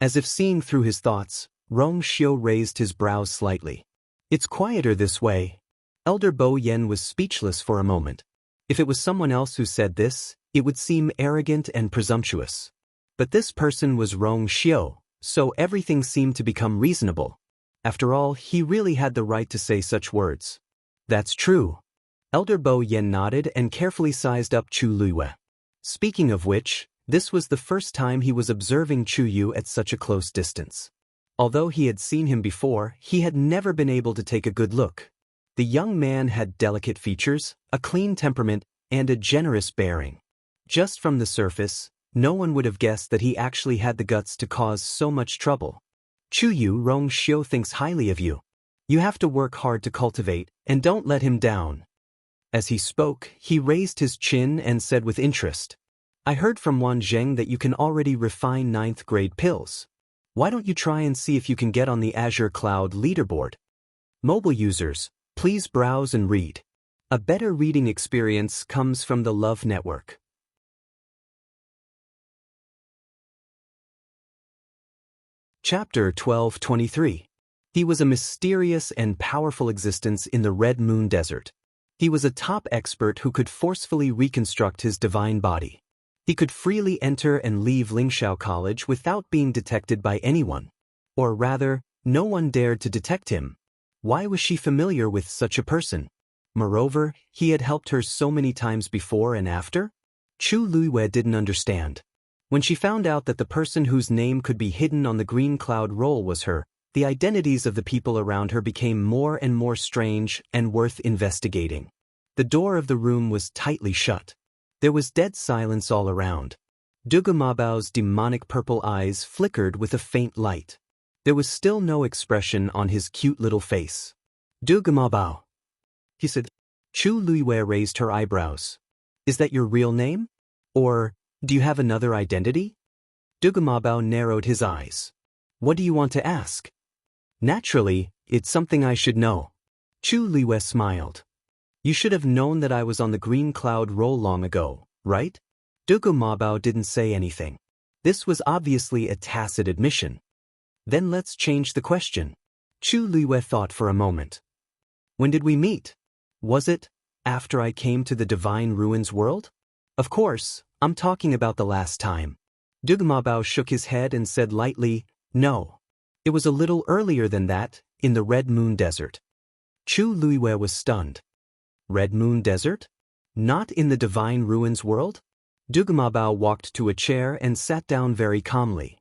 As if seeing through his thoughts, Rong Xiu raised his brows slightly. It's quieter this way. Elder Bo Yen was speechless for a moment. If it was someone else who said this, it would seem arrogant and presumptuous. But this person was Rong Xiu, so everything seemed to become reasonable. After all, he really had the right to say such words. That's true. Elder Bo Yen nodded and carefully sized up Chu Luiyue. Speaking of which, this was the first time he was observing Chu Yu at such a close distance. Although he had seen him before, he had never been able to take a good look. The young man had delicate features, a clean temperament, and a generous bearing. Just from the surface, no one would have guessed that he actually had the guts to cause so much trouble. Chu Yu, Rong Xiu thinks highly of you. You have to work hard to cultivate, and don't let him down. As he spoke, he raised his chin and said with interest, I heard from Wan Zheng that you can already refine 9th grade pills. Why don't you try and see if you can get on the Azure Cloud leaderboard? Mobile users, please browse and read. A better reading experience comes from the Love Network. Chapter 1223. He was a mysterious and powerful existence in the Red Moon Desert. He was a top expert who could forcefully reconstruct his divine body. He could freely enter and leave Lingxiao College without being detected by anyone. Or rather, no one dared to detect him. Why was she familiar with such a person? Moreover, he had helped her so many times before and after? Chu Luiyue didn't understand. When she found out that the person whose name could be hidden on the green cloud roll was her, the identities of the people around her became more and more strange and worth investigating. The door of the room was tightly shut. There was dead silence all around. Dugu Mabao's demonic purple eyes flickered with a faint light. There was still no expression on his cute little face. Dugu Mabao, he said. Chu Luiyue raised her eyebrows. Is that your real name? Or do you have another identity? Dugu Mabao narrowed his eyes. What do you want to ask? Naturally, it's something I should know. Chu Luiyue smiled. You should have known that I was on the green cloud roll long ago, right? Dugu Mabao didn't say anything. This was obviously a tacit admission. Then let's change the question. Chu Luiyue thought for a moment. When did we meet? Was it after I came to the Divine Ruins world? Of course, I'm talking about the last time. Dugu Mabao shook his head and said lightly, no. It was a little earlier than that, in the Red Moon Desert. Chu Luiyue was stunned. Red Moon Desert? Not in the Divine Ruins world? Dugu Mabao walked to a chair and sat down very calmly.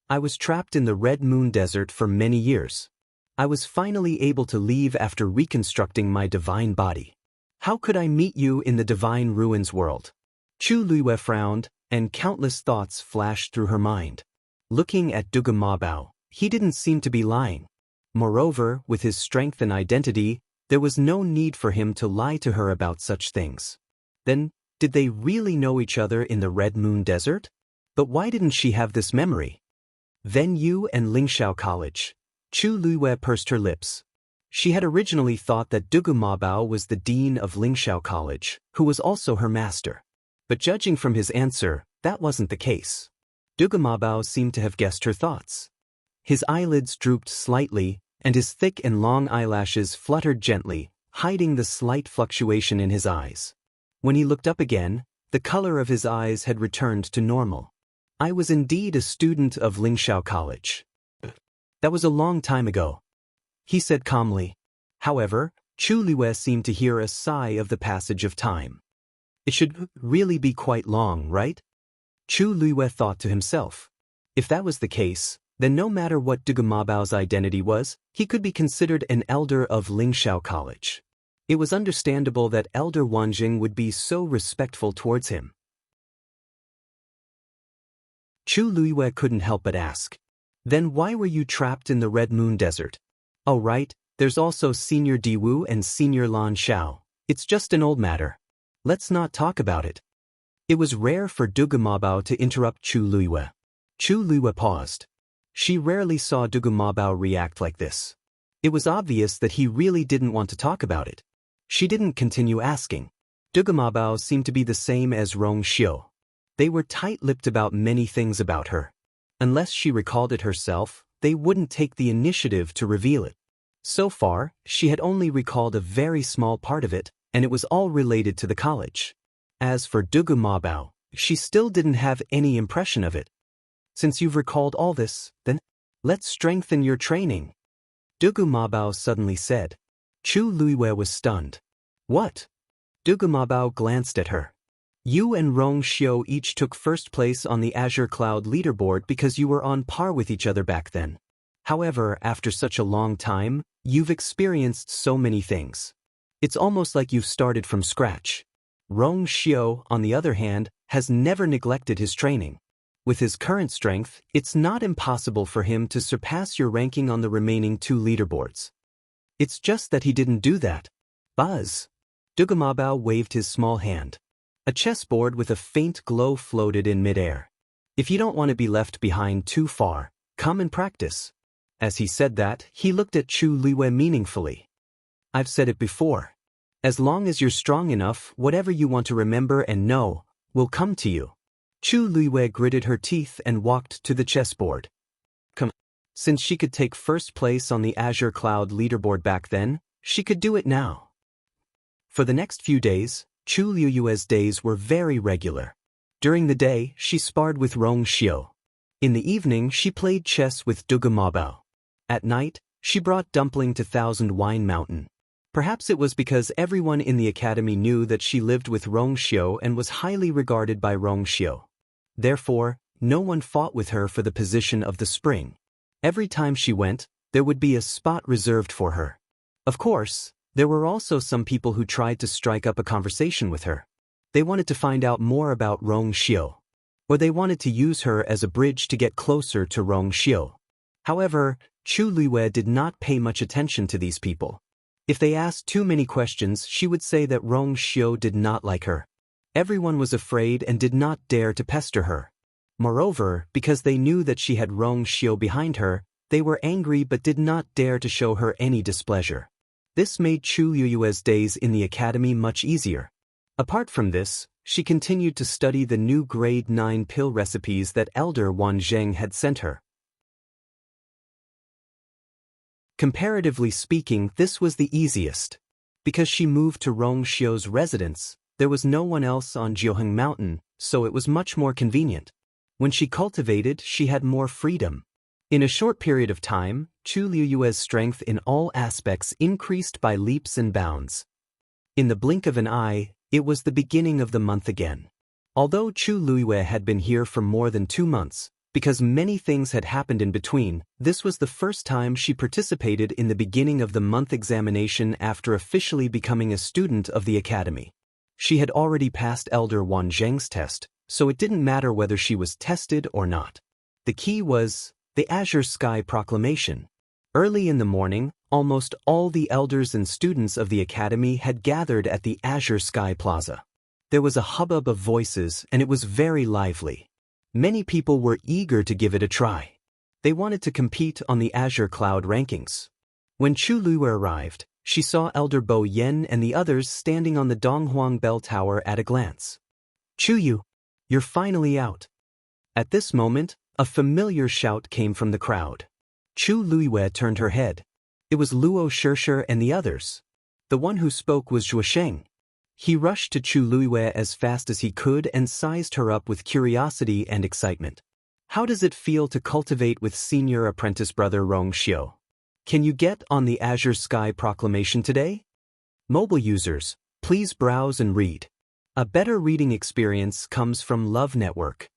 I was trapped in the Red Moon Desert for many years. I was finally able to leave after reconstructing my divine body. How could I meet you in the Divine Ruins world? Chu Luiyue frowned, and countless thoughts flashed through her mind. Looking at Dugu Mabao, he didn't seem to be lying. Moreover, with his strength and identity, there was no need for him to lie to her about such things. Then, did they really know each other in the Red Moon Desert? But why didn't she have this memory? Then you and Lingxiao College. Chu Luiyue pursed her lips. She had originally thought that Dugu Mabao was the dean of Lingxiao College, who was also her master. But judging from his answer, that wasn't the case. Dugu Mabao seemed to have guessed her thoughts. His eyelids drooped slightly, and his thick and long eyelashes fluttered gently, hiding the slight fluctuation in his eyes. When he looked up again, the color of his eyes had returned to normal. I was indeed a student of Lingxiao College. That was a long time ago, he said calmly. However, Chu Luiyue seemed to hear a sigh of the passage of time. It should really be quite long, right? Chu Luiyue thought to himself. If that was the case, then no matter what Dugu Mabao's identity was, he could be considered an elder of Lingxiao College. It was understandable that Elder Wanjing would be so respectful towards him. Chu Luiyue couldn't help but ask. Then why were you trapped in the Red Moon Desert? Oh right, there's also Senior Diwu and Senior Lan Xiao. It's just an old matter. Let's not talk about it. It was rare for Dugu Mabao to interrupt Chu Luiyue. Chu Luiyue paused. She rarely saw Dugu Mabao react like this. It was obvious that he really didn't want to talk about it. She didn't continue asking. Dugu Mabao seemed to be the same as Rong Xiu. They were tight-lipped about many things about her. Unless she recalled it herself, they wouldn't take the initiative to reveal it. So far, she had only recalled a very small part of it, and it was all related to the college. As for Dugu Mabao, she still didn't have any impression of it. Since you've recalled all this, then let's strengthen your training. Dugu Mabao suddenly said. Chu Luiwei was stunned. What? Dugu Mabao glanced at her. You and Rong Xiu each took first place on the Azure Cloud leaderboard because you were on par with each other back then. However, after such a long time, you've experienced so many things. It's almost like you've started from scratch. Rong Xiu, on the other hand, has never neglected his training. With his current strength, it's not impossible for him to surpass your ranking on the remaining 2 leaderboards. It's just that he didn't do that. Buzz. Dugu Mabao waved his small hand. A chessboard with a faint glow floated in midair. If you don't want to be left behind too far, come and practice. As he said that, he looked at Chu Luiwei meaningfully. I've said it before. As long as you're strong enough, whatever you want to remember and know will come to you. Chu Luiwei gritted her teeth and walked to the chessboard. Come. Since she could take first place on the Azure Cloud leaderboard back then, she could do it now. For the next few days, Chu Luiwei's days were very regular. During the day, she sparred with Rong Xiu. In the evening, she played chess with Dugu Mabao. At night, she brought Dumpling to Thousand Wine Mountain. Perhaps it was because everyone in the academy knew that she lived with Rong Xiu and was highly regarded by Rong Xiu. Therefore, no one fought with her for the position of the spring. Every time she went, there would be a spot reserved for her. Of course, there were also some people who tried to strike up a conversation with her. They wanted to find out more about Rong Xiu. Or they wanted to use her as a bridge to get closer to Rong Xiu. However, Chu Luiwei did not pay much attention to these people. If they asked too many questions, she would say that Rong Xiu did not like her. Everyone was afraid and did not dare to pester her. Moreover, because they knew that she had Rong Xiu behind her, they were angry but did not dare to show her any displeasure. This made Chu Luiwei's days in the academy much easier. Apart from this, she continued to study the new grade 9 pill recipes that Elder Wan Zheng had sent her. Comparatively speaking, this was the easiest. Because she moved to Rong Xiu's residence, there was no one else on Jianghu Mountain, so it was much more convenient. When she cultivated, she had more freedom. In a short period of time, Chu Luiwei's strength in all aspects increased by leaps and bounds. In the blink of an eye, it was the beginning of the month again. Although Chu Luiwei had been here for more than 2 months, because many things had happened in between, this was the first time she participated in the beginning of the month examination after officially becoming a student of the academy. She had already passed Elder Wan Zheng's test, so it didn't matter whether she was tested or not. The key was the Azure Sky Proclamation. Early in the morning, almost all the elders and students of the academy had gathered at the Azure Sky Plaza. There was a hubbub of voices, and it was very lively. Many people were eager to give it a try. They wanted to compete on the Azure Cloud rankings. When Chu Luiwei arrived, she saw Elder Bo Yen and the others standing on the Donghuang Bell Tower at a glance. Chu Yu, you're finally out. At this moment, a familiar shout came from the crowd. Chu Luiwei turned her head. It was Luo Shishir and the others. The one who spoke was Zhuo Sheng. He rushed to Chu Luiwei as fast as he could and sized her up with curiosity and excitement. How does it feel to cultivate with senior apprentice brother Rong Xiu? Can you get on the Azure Sky Proclamation today? Mobile users, please browse and read. A better reading experience comes from Love Network.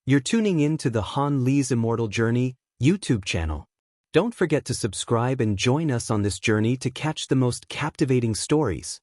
You're tuning in to the Han Li's Immortal Journey YouTube channel. Don't forget to subscribe and join us on this journey to catch the most captivating stories.